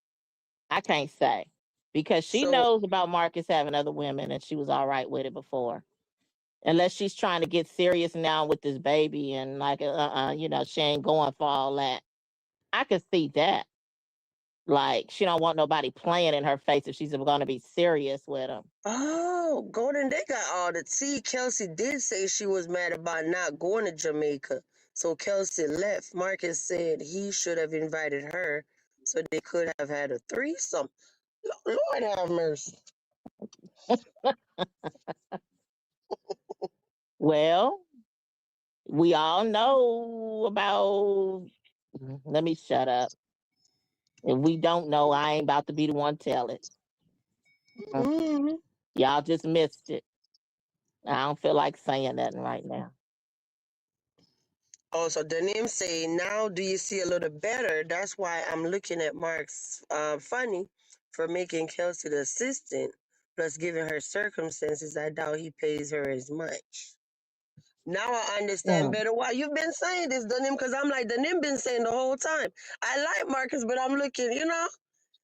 I can't say because she So, knows about Marcus having other women, and she was all right with it before. Unless she's trying to get serious now with this baby, and like, she ain't going for all that. I could see that. Like, she don't want nobody playing in her face if she's going to be serious with him. oh, Golden, they got all the tea. Kelsey did say she was mad about not going to Jamaica. So Kelsey left. Marcus said he should have invited her so they could have had a threesome. Lord have mercy. Well, we all know about. Let me shut up. If we don't know, I ain't about to be the one tell it. Mm, Mm-hmm. Y'all just missed it. I don't feel like saying nothing right now. Also, the name say, now do you see a little better? That's why I'm looking at Mark's funny for making Kelsey the assistant. Plus, given her circumstances, I doubt he pays her as much. Now I understand Mm, better why you've been saying this, Danim, because I'm like, Danim been saying the whole time. I like Marcus, but I'm looking,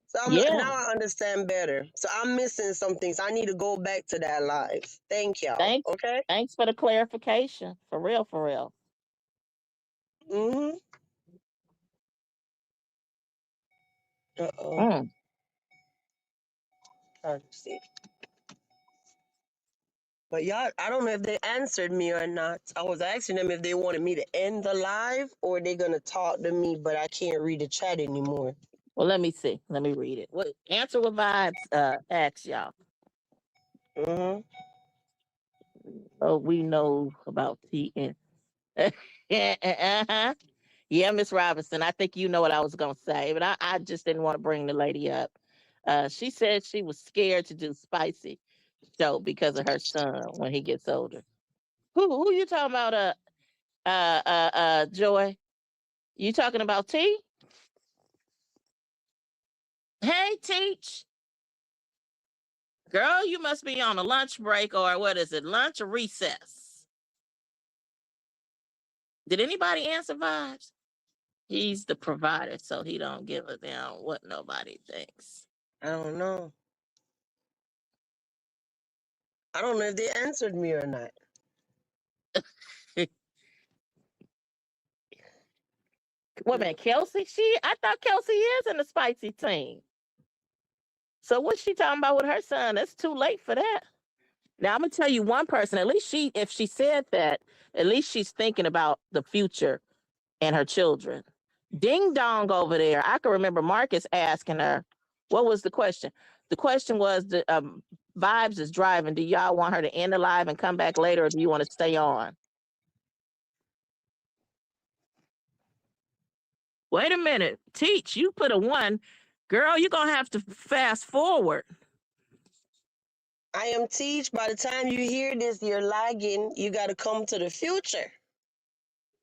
So I'm like, Yeah. now I understand better. So I'm missing some things. I need to go back to that live. Thank y'all. Thanks. Okay? Thanks for the clarification. For real, for real. Mm-hmm. Uh-oh. Mm. Trying to see. But y'all, I don't know if they answered me or not. I was asking them if they wanted me to end the live or they're gonna talk to me, but I can't read the chat anymore. Well, let me see. Let me read it. What answer with vibes? Ask y'all. Mm-hmm. Oh, we know about TN. uh-huh. Yeah, Miss Robinson. I think you know what I was gonna say, but I just didn't want to bring the lady up. She said she was scared to do spicy show because of her son when he gets older. Who you talking about? Joy. You talking about T? Hey, Teach. Girl, you must be on a lunch break or what is it? Lunch or recess? Did anybody answer vibes? He's the provider, so he don't give a damn what nobody thinks. I don't know. I don't know if they answered me or not. Wait a minute, Kelsey? I thought Kelsey is in the spicy team. So what's she talking about with her son? It's too late for that. Now I'm gonna tell you one person. At least if she said that, at least she's thinking about the future and her children. Ding dong over there. I can remember Marcus asking her, what was the question? The question was, the Vibes is driving. Do y'all want her to end the live and come back later, or do you want to stay on? Wait a minute. Teach, you put a one. Girl, you're going to have to fast forward. I am Teach. By the time you hear this, you're lagging. You got to come to the future.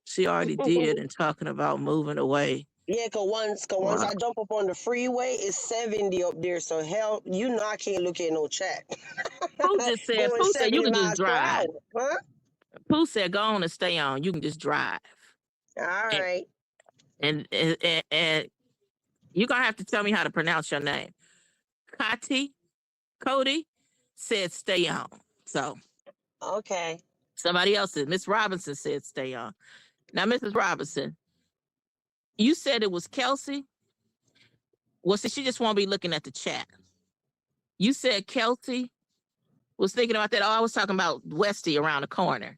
She already did and talking about moving away. Yeah, cause once Wow. I jump up on the freeway, it's 70 up there. So hell, you know I can't look at no chat. Going Pooh said you 70 can just miles per drive. hour, huh? Pooh said go on and stay on. You can just drive. All And right. and you're gonna have to tell me how to pronounce your name. Cody said stay on. So Okay. somebody else said, Miss Robinson said stay on. Now, Mrs. Robinson, you said it was Kelsey. Well, see, she just won't be looking at the chat. You said Kelsey was thinking about that. Oh, I was talking about Westy around the corner.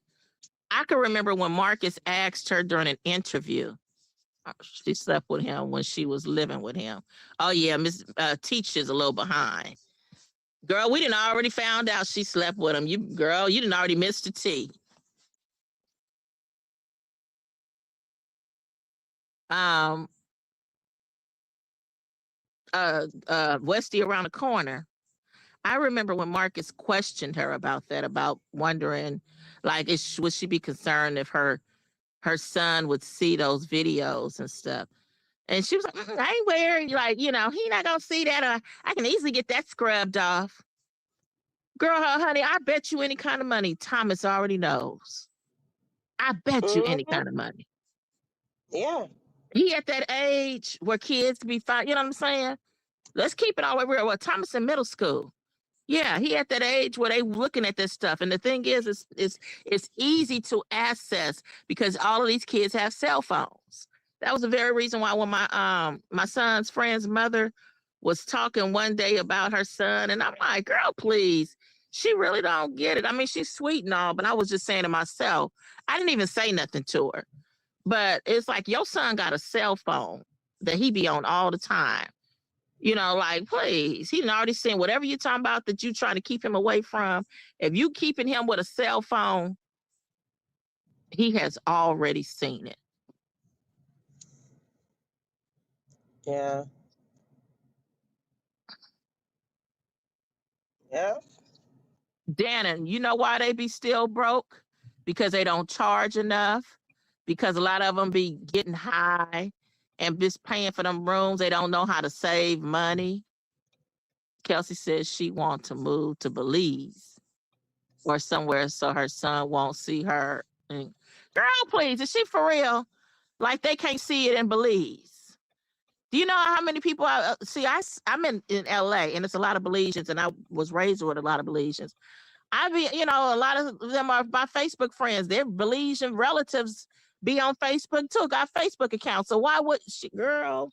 I can remember when Marcus asked her during an interview. She slept with him when she was living with him. Oh yeah, Miss Teach is a little behind. Girl, we didn't already found out she slept with him. You didn't already miss the tea. Um, Westy around the corner. I remember when Marcus questioned her about that, about wondering, like, would she be concerned if her son would see those videos and stuff? And she was like, I ain't worried. Like, he not gonna see that. Or I can easily get that scrubbed off. Girl, honey, I bet you any kind of money. Thomas already knows. I bet you any Mm-hmm. kind of money. Yeah. He at that age where kids be fine. You know what I'm saying? Let's keep it all the way real. Well, Thomas in middle school. Yeah, he at that age where they looking at this stuff. And the thing is, it's easy to access because all of these kids have cell phones. That was the very reason why when my son's friend's mother was talking one day about her son, and I'm like, girl, please. She really don't get it. I mean, she's sweet and all, but I was just saying to myself, I didn't even say nothing to her. But it's like your son got a cell phone that he be on all the time. Like, please, he done already seen whatever you're talking about that you trying to keep him away from. If you keeping him with a cell phone, he has already seen it. Yeah. Yeah. Dannon, you know why they be still broke? Because they don't charge enough. Because a lot of them be getting high and just paying for them rooms. They don't know how to save money. Kelsey says she wants to move to Belize or somewhere so her son won't see her. And, girl, please, is she for real? Like they can't see it in Belize. Do you know how many people I see? I'm in LA and it's a lot of Belizeans, and I was raised with a lot of Belizeans. A lot of them are my Facebook friends. Their Belizean relatives be on Facebook too, got Facebook accounts. So why would she, girl?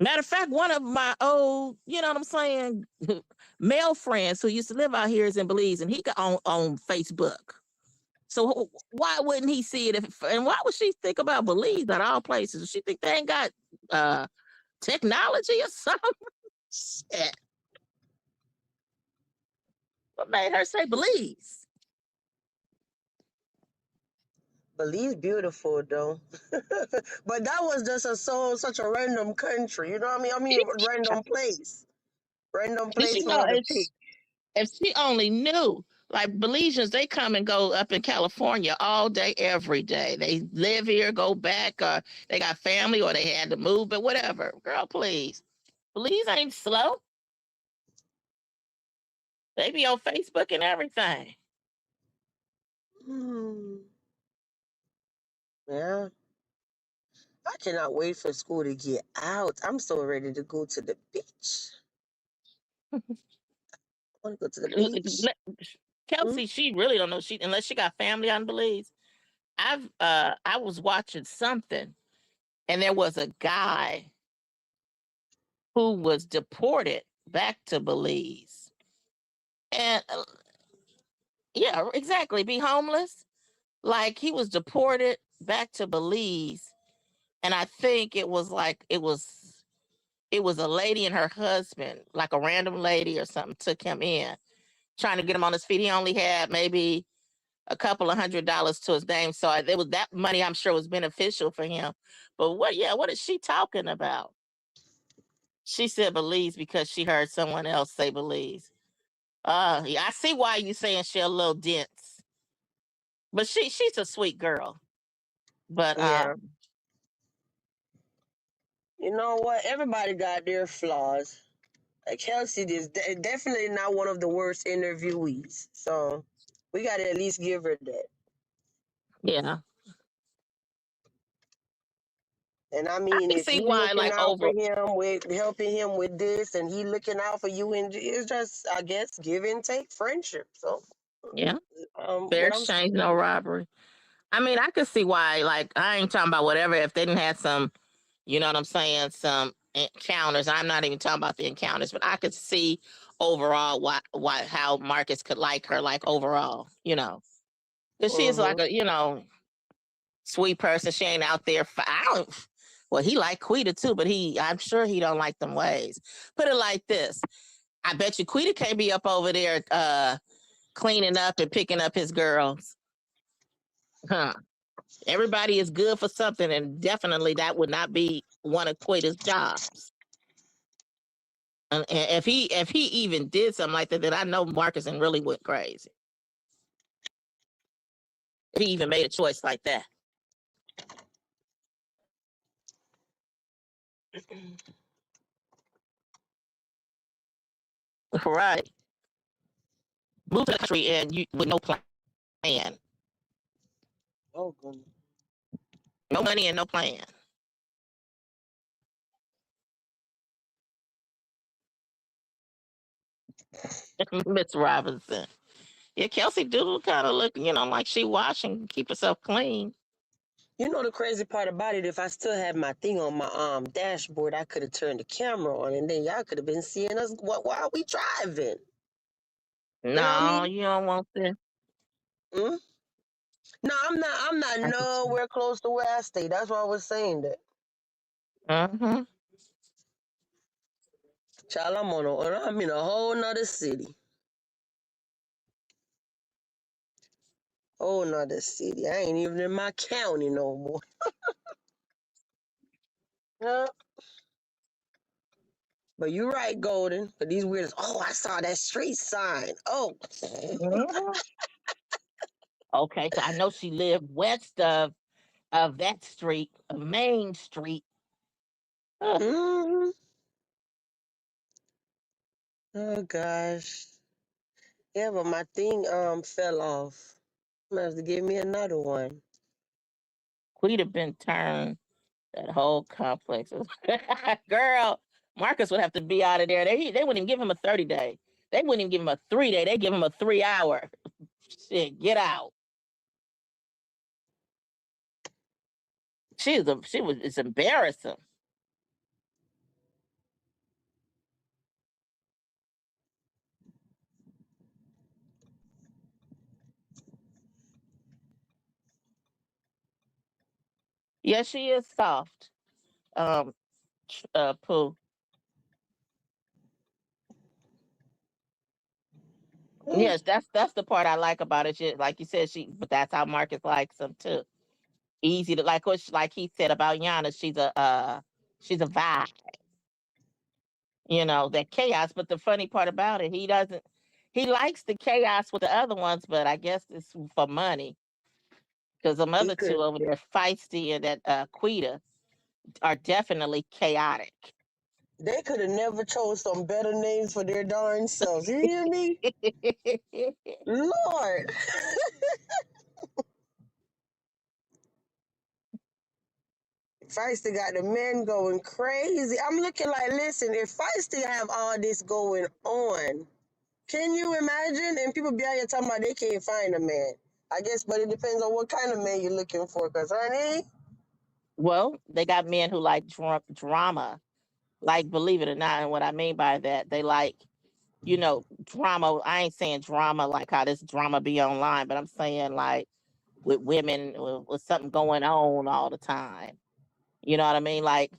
Matter of fact, one of my old, you know what I'm saying, male friends who used to live out here is in Belize, and he got on Facebook. So why wouldn't he see it? And why would she think about Belize at all places? Does she think they ain't got technology or something? Shit. What made her say Belize? Belize beautiful though. But that was just such a random country. You know what I mean? Random place. Random Did place you for know her to pick. if she only knew, like Belizeans, they come and go up in California all day, every day. They live here, go back, or they got family, or they had to move, but whatever. Girl, please. Belize ain't slow. They be on Facebook and everything. Hmm. Yeah. I cannot wait for school to get out. I'm so ready to go to the beach. I want to go to the beach. Hmm? Kelsey, she really don't know. Unless she got family on Belize. I was watching something, and there was a guy who was deported back to Belize. And yeah, exactly. Be homeless. Like he was deported back to Belize. And I think it was a lady and her husband, like a random lady or something, took him in, trying to get him on his feet. He only had maybe a couple of $100 to his name. So it was that money I'm sure was beneficial for him. But what is she talking about? She said Belize because she heard someone else say Belize. Yeah, I see why you saying she a little dense, but she's a sweet girl. But Yeah. You know what? Everybody got their flaws. Like Kelsey is definitely not one of the worst interviewees. So we got to at least give her that. yeah, And I I mean, can if see you why looking like out for over. him with helping him with this, and he looking out for you, and it's just, I guess, give and take friendship. So, Yeah, fair what I'm exchange, no robbery. I mean, I could see why. Like, I ain't talking about whatever. If they didn't have some, you know what I'm saying, some encounters. I'm not even talking about the encounters, but I could see overall why how Marcus could like her, like overall, because she is like mm-hmm. a sweet person. She ain't out there. I don't. Well, he like Quita too, but I'm sure he don't like them ways. Put it like this: I bet you Quita can't be up over there cleaning up and picking up his girls, huh? Everybody is good for something, and definitely that would not be one of Quita's jobs. And if he even did something like that, then I know Marcus and really went crazy. If he even made a choice like that, right? Move to the country and you with no plan, Oh goodness. no money and no plan. Miss Robinson. Yeah, Kelsey do kind of look, like she washing, keep herself clean. You know the crazy part about it, if I still had my thing on my dashboard, I could have turned the camera on, and then y'all could have been seeing us while we driving. You know what I No, mean? you don't want this. Mm? No, I'm not. I'm not I can see. nowhere close to where I stay. That's why I was saying that. Mm-hmm. Child, I'm in a whole nother city. Whole nother city. I ain't even in my county no more. Yeah. But you're right, Golden. But these weirdos, oh, I saw that street sign. Oh. Mhm. Okay, so I know she lived west of that street, of Main Street. Ugh. hmm Oh gosh. Yeah, but my thing fell off. I'm gonna have to give me another one. We'd have been turned that whole complex. Girl, Marcus would have to be out of there. They wouldn't even give him a 30-day. They wouldn't even give him a 3-day. They give him a 3 hour. Shit, get out. It's embarrassing. Yeah, she is soft. Um, Pooh. Mm, Yes, that's the part I like about it. Like you said, but that's how Marcus likes him too. Easy to like he said about Yana. She's a vibe. That chaos. But the funny part about it, he likes the chaos with the other ones, but I guess it's for money because the he other two could. over there, Feisty and that Quita, are definitely chaotic. They could have never chose some better names for their darn selves. You hear me? Lord. Feisty got the men going crazy. I'm looking like, listen, if Feisty have all this going on, can you imagine? And people be out here talking about they can't find a man. I guess, but it depends on what kind of man you're looking for. Cause honey, Well, they got men who like drama. Like, believe it or not, and what I mean by that, they like, drama. I ain't saying drama like how this drama be online, but I'm saying like with women with something going on all the time. You know what I mean? Like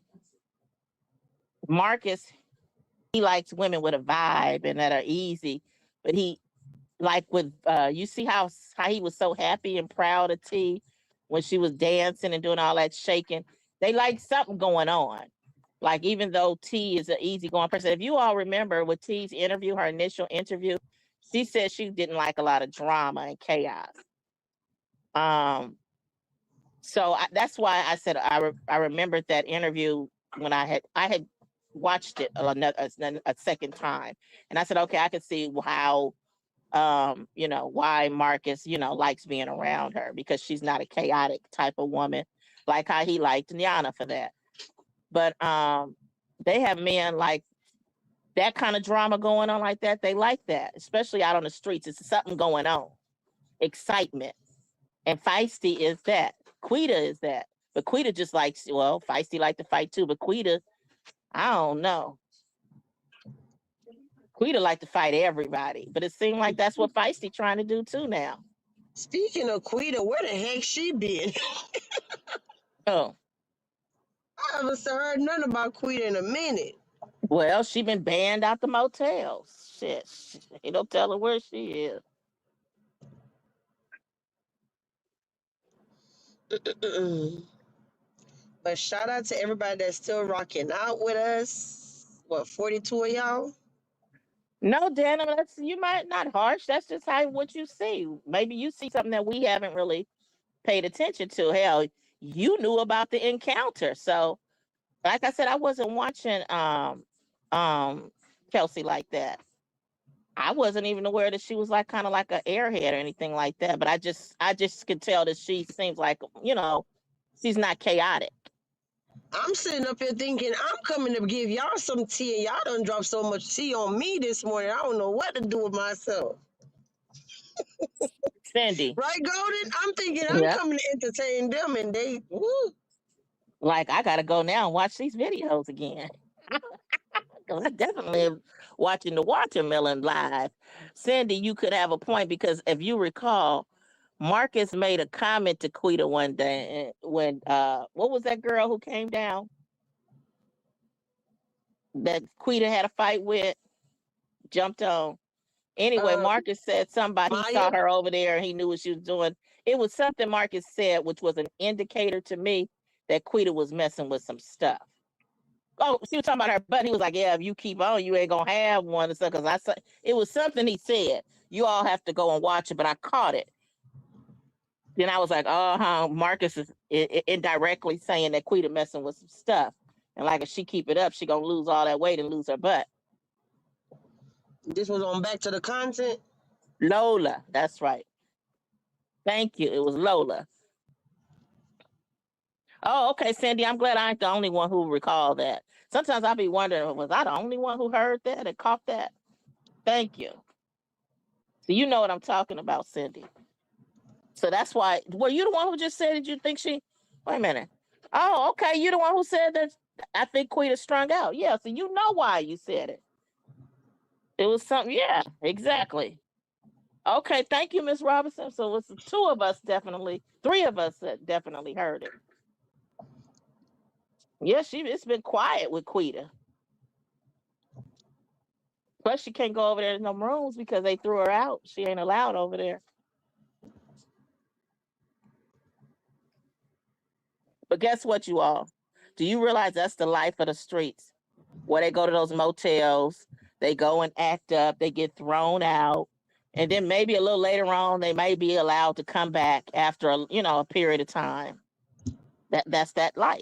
Marcus, he likes women with a vibe and that are easy, but he like with you see how he was so happy and proud of T when she was dancing and doing all that shaking. They like something going on. Like, even though T is an easygoing person, if you all remember with T's interview, her initial interview, she said she didn't like a lot of drama and chaos. So that's why I said I remembered that interview when I had watched it a second time, and I said, okay, I could see how why Marcus likes being around her, because she's not a chaotic type of woman, like how he liked Nyana for that. But they have men like that kind of drama going on like that. They like that, especially out on the streets. It's something going on, excitement. And Feisty is that. Quita is that. But Quita just likes, well, Feisty like to fight too, but Quita, I don't know. Quita like to fight everybody. But it seemed like that's what Feisty trying to do too now. Speaking of Quita, where the heck she been? Oh. I haven't heard nothing about Quita in a minute. Well, she been banned out the motels. Shit. He don't tell her where she is. But shout out to everybody that's still rocking out with us. What, 42 of y'all? No, Dana, you might not harsh. That's just what you see. Maybe you see something that we haven't really paid attention to. Hell, you knew about the encounter. So, like I said, I wasn't watching Kelsey like that. I wasn't even aware that she was like kind of like an airhead or anything like that. But I just could tell that she seems like, she's not chaotic. I'm sitting up here thinking I'm coming to give y'all some tea, and y'all done dropped so much tea on me this morning. I don't know what to do with myself. Cindy. Right, Golden? I'm thinking I'm coming to entertain them, and they, woo. Like, I got to go now and watch these videos again. I definitely am watching the watermelon live. Cindy, you could have a point, because if you recall, Marcus made a comment to Quita one day when what was that girl who came down that Quita had a fight with, jumped on? Anyway, Marcus said somebody, he saw her over there and he knew what she was doing. It was something Marcus said, which was an indicator to me that Quita was messing with some stuff. Oh, she was talking about her butt. He was like, yeah, if you keep on, you ain't going to have one. And stuff. Because it was something he said. You all have to go and watch it, but I caught it. Then I was like, Marcus is indirectly saying that Quita messing with some stuff. And like, if she keep it up, she going to lose all that weight and lose her butt. This was on Back to the Content? Lola, that's right. Thank you. It was Lola. Oh, okay, Cindy. I'm glad I ain't the only one who recalled that. Sometimes I'll be wondering, was I the only one who heard that and caught that? Thank you. So you know what I'm talking about, Cindy. So that's why. Were you the one who just said that you think she? Wait a minute. Oh, okay. You're the one who said that. I think Quita strung out. Yeah. So you know why you said it. It was something. Yeah. Exactly. Okay. Thank you, Miss Robinson. So it's two of us definitely. Three of us that definitely heard it. Yeah, it's been quiet with Quita. Plus, she can't go over there in no rooms because they threw her out. She ain't allowed over there. But guess what, you all? Do you realize that's the life of the streets? Where they go to those motels, they go and act up, they get thrown out, and then maybe a little later on, they may be allowed to come back after a period of time. That's that life.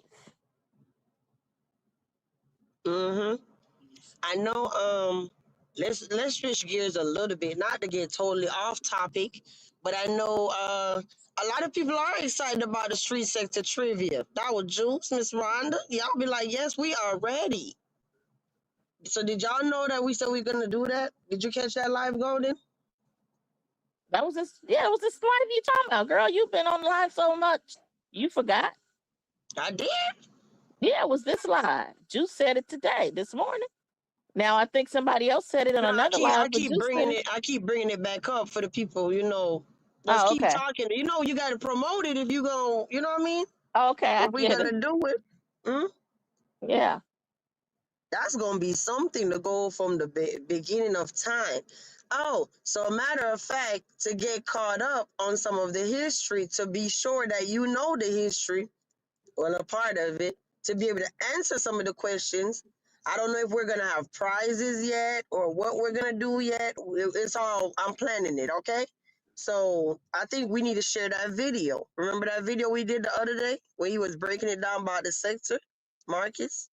I know. Let's switch gears a little bit, not to get totally off topic, but I know a lot of people are excited about the street sector trivia. That was Juice, Miss Rhonda. Y'all be like, yes, we are ready. So did y'all know that we said we're gonna do that? Did you catch that live, Golden? It was this live you talking about, girl. You've been on live so much, you forgot. I did. Yeah, it was this live. Juice said it this morning. Now I think somebody else said it on another live. I keep bringing it back up for the people. Let's keep talking. You got to promote it if you go. You know what I mean? Okay. If we gonna do it. Yeah. That's gonna be something to go from the beginning of time. Oh, so a matter of fact, to get caught up on some of the history, to be sure that you know the history, well, a part of it, to be able to answer some of the questions. I don't know if we're gonna have prizes yet or what we're gonna do yet. It's all I'm planning it, okay? So I think we need to share that video. Remember that video we did the other day where he was breaking it down about the sector, Marcus?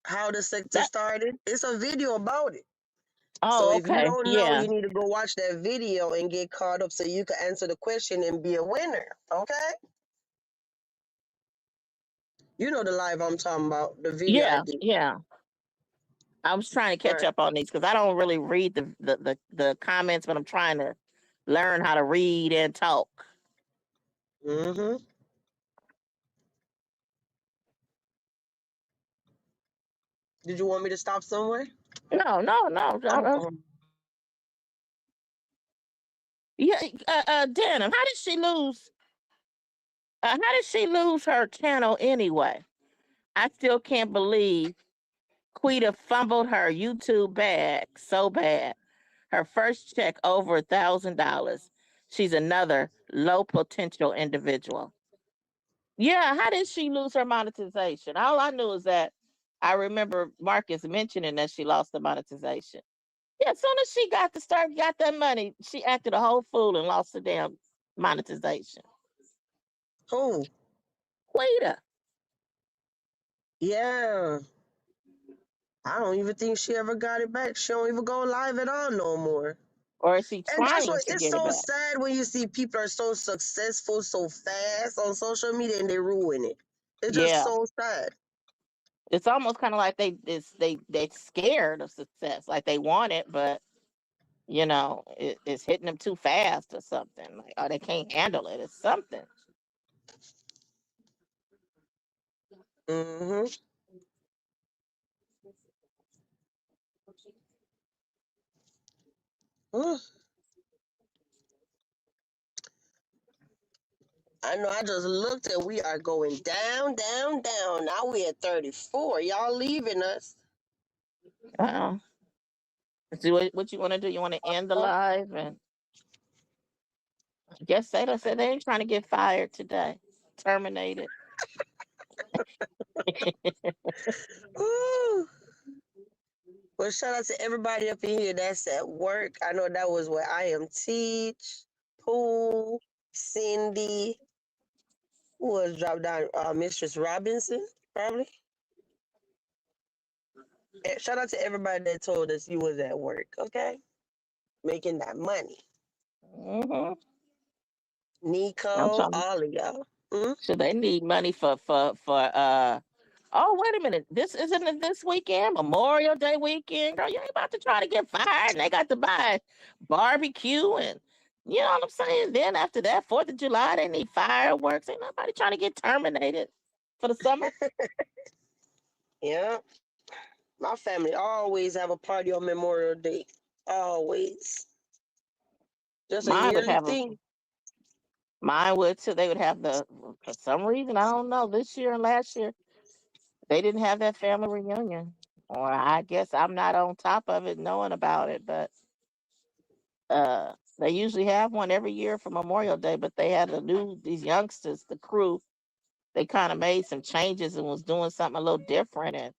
How the sector That started? It's a video about it. So oh, if you okay. don't know, Yeah. you need to go watch that video and get caught up so you can answer the question and be a winner. Okay? You know the live I'm talking about, the video I Yeah. did. Yeah. I was trying to catch Right. up on these because I don't really read the comments, but I'm trying to learn how to read and talk. Mm-hmm. Did you want me to stop somewhere? No, no, no. I'm going. Yeah, Denim. How did she lose her channel anyway? I still can't believe Quita fumbled her YouTube bag so bad. Her first check over $1,000. She's another low potential individual. Yeah, how did she lose her monetization? All I knew is that I remember Marcus mentioning that she lost the monetization. Yeah, as soon as she got that money, she acted a whole fool and lost the damn monetization. Oh, Quita. yeah. I don't even think she ever got it back. She don't even go live at all no more. Or is she And that's trying what to it's get it so back? sad when you see people are so successful so fast on social media and they ruin it. It's just Yeah. so sad. It's almost kind of like they scared of success. Like they want it, but it's hitting them too fast or something. Like, oh, they can't handle it. It's something. Mm-hmm. I know I just looked and we are going down, down, down. Now we at 34. Y'all leaving us. Uh-oh. See what you want to do? You want to end the live? And I guess they said they ain't trying to get fired today. Terminated. Ooh. Well, shout out to everybody up in here that's at work. I know that was where I am Teach, Pool, Cindy, who was dropped down, Mistress Robinson, probably. And shout out to everybody that told us you was at work, okay? Making that money. Hmm. I'm Nico, talking. all of y'all. Mm? So they need money for. Oh, wait a minute. This isn't it this weekend, Memorial Day weekend. Girl, you ain't about to try to get fired. And they got to buy barbecue and you know what I'm saying? Then after that, 4th of July, they need fireworks. Ain't nobody trying to get terminated for the summer. Yeah. My family always have a party on Memorial Day. Always. Just a Mine would yearly have a thing. mine would too. They would have the for some reason, I don't know, this year and last year, they didn't have that family reunion. Or I guess I'm not on top of it knowing about it, but they usually have one every year for Memorial Day, but they had these youngsters, the crew, they kind of made some changes and was doing something a little different. And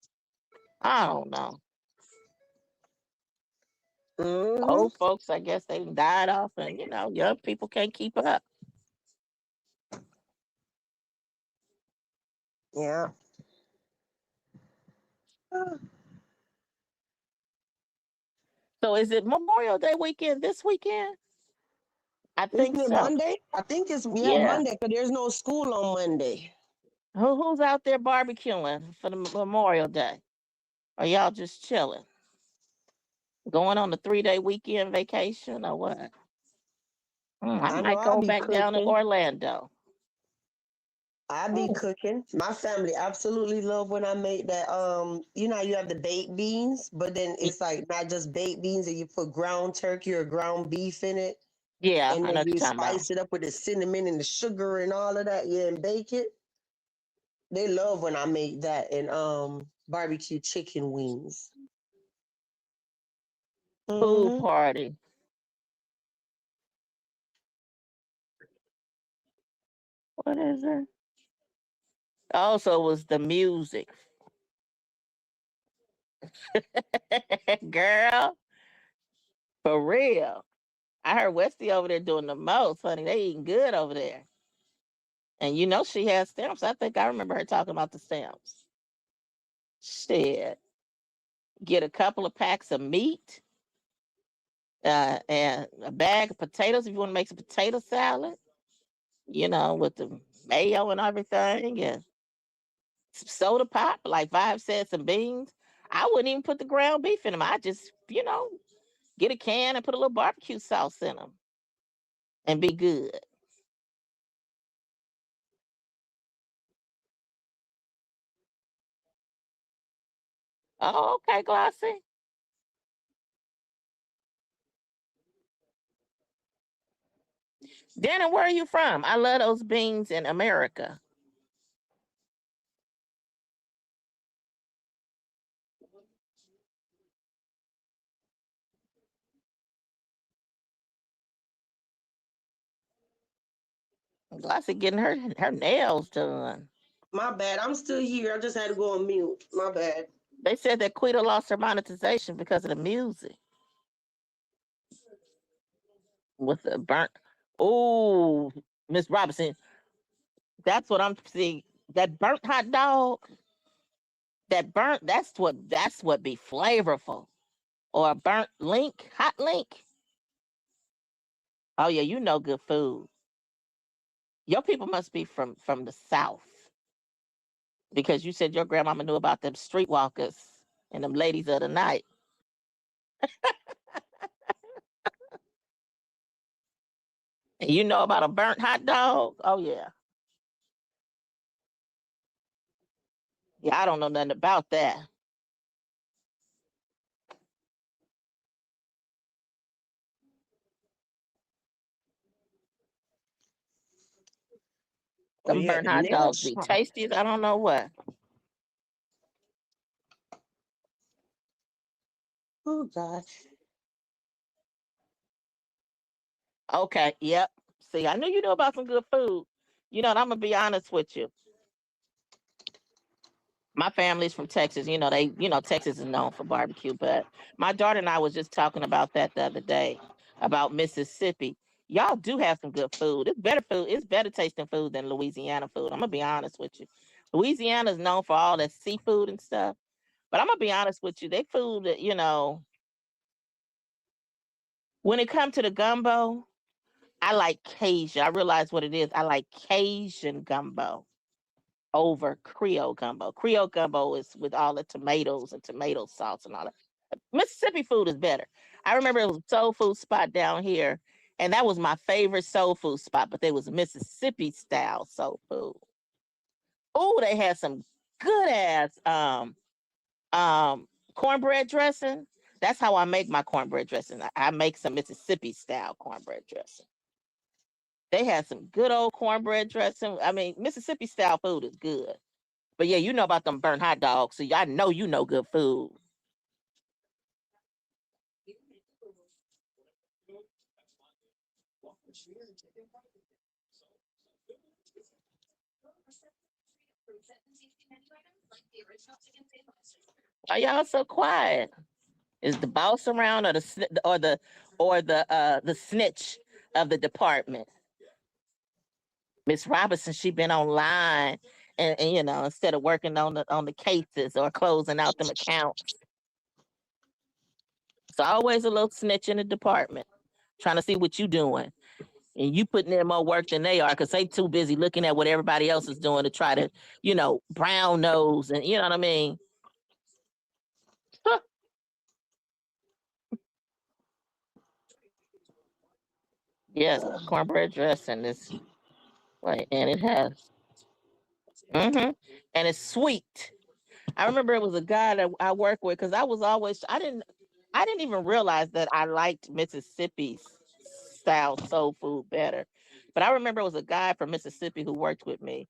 I don't know. Mm-hmm. Old folks, I guess they died off, and young people can't keep up. Yeah. So is it Memorial Day weekend this weekend? I Isn't think it so. Monday? I think it's, yeah, Yeah. Monday, because there's no school on Monday. Who's out there barbecuing for the Memorial Day? Or y'all just chilling? Going on a 3-day weekend vacation or what? I I know might I'll go be back down to cooking. Orlando. I be Oh, cooking. My family absolutely love when I make that. You know how you have the baked beans, but then it's like not just baked beans, and you put ground turkey or ground beef in it, yeah, and I know then what you you're talking about. spice it up with the cinnamon and the sugar and all of that. Yeah, and bake it. They love when I make that and barbecue chicken wings. Pool Mm-hmm. party. What is it? Also, it was the music. Girl, for real. I heard Westy over there doing the most, honey. They eating good over there. And you know she has stamps. I think I remember her talking about the stamps. Shit. Get a couple of packs of meat, and a bag of potatoes if you want to make some potato salad, with the mayo and everything, and some soda pop, like Vibe said, some beans. I wouldn't even put the ground beef in them. I just, get a can and put a little barbecue sauce in them and be good. Oh, okay, Glossy. Danny, where are you from? I love those beans in America. Glossy getting her nails done. My bad. I'm still here. I just had to go on mute. My bad. They said that Quita lost her monetization because of the music with the burnt. Oh, Miss Robinson, that's what I'm seeing. That burnt hot dog, that burnt. That's what be flavorful. Or a burnt link, hot link. Oh yeah, you know good food. Your people must be from the south because you said your grandmama knew about them streetwalkers and them ladies of the night. And you know about a burnt hot dog? Oh yeah. Yeah, I don't know nothing about that. Oh Them yeah, burnt the hot nail dogs be shop. tasty as I don't know what. Oh gosh. Okay, yep. See, I knew you knew about some good food. I'm gonna be honest with you. My family's from Texas. Texas is known for barbecue, but my daughter and I was just talking about that the other day about Mississippi. Y'all do have some good food. It's better food. It's better tasting food than Louisiana food. I'm gonna be honest with you. Louisiana is known for all that seafood and stuff, but I'm gonna be honest with you. They food, when it comes to the gumbo, I like Cajun. I realize what it is. I like Cajun gumbo over Creole gumbo. Creole gumbo is with all the tomatoes and tomato sauce and all that. Mississippi food is better. I remember it was a soul food spot down here, and that was my favorite soul food spot, but there was Mississippi style soul food. Oh, they had some good ass cornbread dressing. That's how I make my cornbread dressing. I make some Mississippi style cornbread dressing. They had some good old cornbread dressing. I mean, Mississippi style food is good. But yeah, you know about them burnt hot dogs, so I know you know good food. Why y'all so quiet? Is the boss around, or the snitch of the department? Miss Robinson, she been online, and instead of working on the cases or closing out them accounts. It's always a little snitch in the department trying to see what you doing. And you putting in more work than they are because they too busy looking at what everybody else is doing to try to, brown nose, and you know what I mean? Yes, cornbread dressing is right, and it has. hmm And it's sweet. I remember it was a guy that I worked with because I didn't even realize that I liked Mississippi's style soul food better. But I remember it was a guy from Mississippi who worked with me.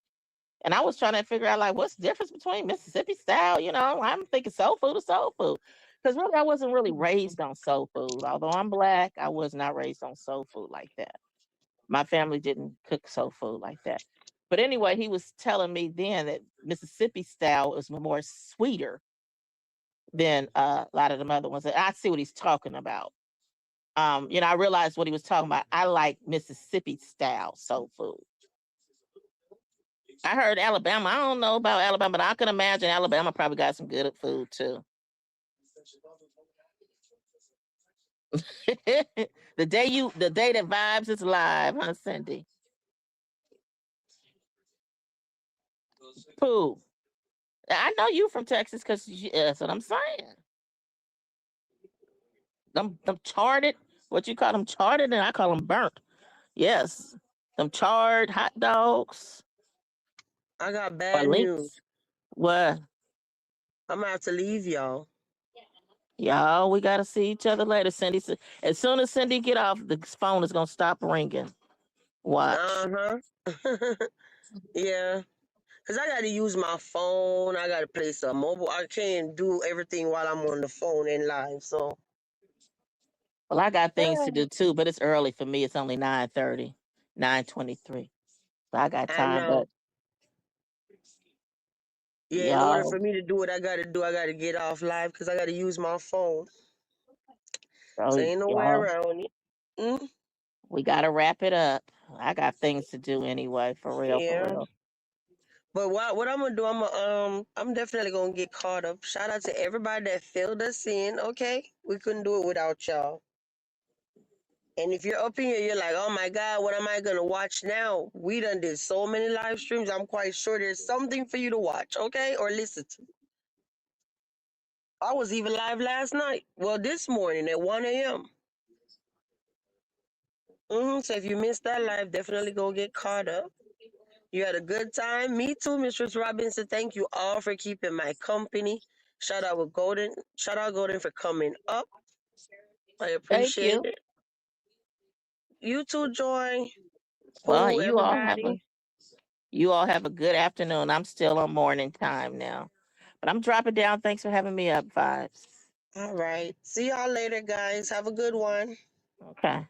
And I was trying to figure out like what's the difference between Mississippi style, I'm thinking soul food or soul food. Because really I wasn't really raised on soul food. Although I'm black, I was not raised on soul food like that. My family didn't cook soul food like that. But anyway, he was telling me then that Mississippi style was more sweeter than a lot of the other ones. I see what he's talking about. I realized what he was talking about. I like Mississippi style soul food. I heard Alabama. I don't know about Alabama, but I can imagine Alabama probably got some good food too. the day that Vibes is live, huh, Cindy? Pooh. I know you from Texas because that's what I'm saying. Them charted, what you call them, charted, and I call them burnt. Yes, them charred hot dogs. I got Or bad links. news. What? I'm gonna have to leave y'all. Y'all, we gotta see each other later. Cindy, as soon as Cindy get off, the phone is gonna stop ringing. Watch. Yeah. Cause I gotta use my phone. I gotta play some mobile. I can't do everything while I'm on the phone and live. So. Well, I got things to do too, but it's early for me. It's only 9:30, 9:23. So I got I time, know. but Yeah, in order y'all, for me to do what I gotta do, I gotta get off live because I gotta use my phone. So ain't no way y'all, around it. Mm, we gotta wrap it up. I got things to do anyway, for real, for yeah. real. But what I'm gonna do, I'm definitely gonna get caught up. Shout out to everybody that filled us in. Okay, we couldn't do it without y'all. And if you're up in here, you're like, oh my God, what am I gonna watch now? We done did so many live streams. I'm quite sure there's something for you to watch, okay, or listen to. I was even live last night. Well, this morning at 1 a.m. So if you missed that live, definitely go get caught up. You had a good time. Me too, Mistress Robinson. Thank you all for keeping my company. Shout out with Golden. Shout out Golden for coming up. I Thank appreciate you. it. You too, Joy. Well, Pooh, everybody. you all have a good afternoon. I'm still on morning time now, but I'm dropping down. Thanks for having me up, Vibes. All right. See y'all later, guys. Have a good one. Okay.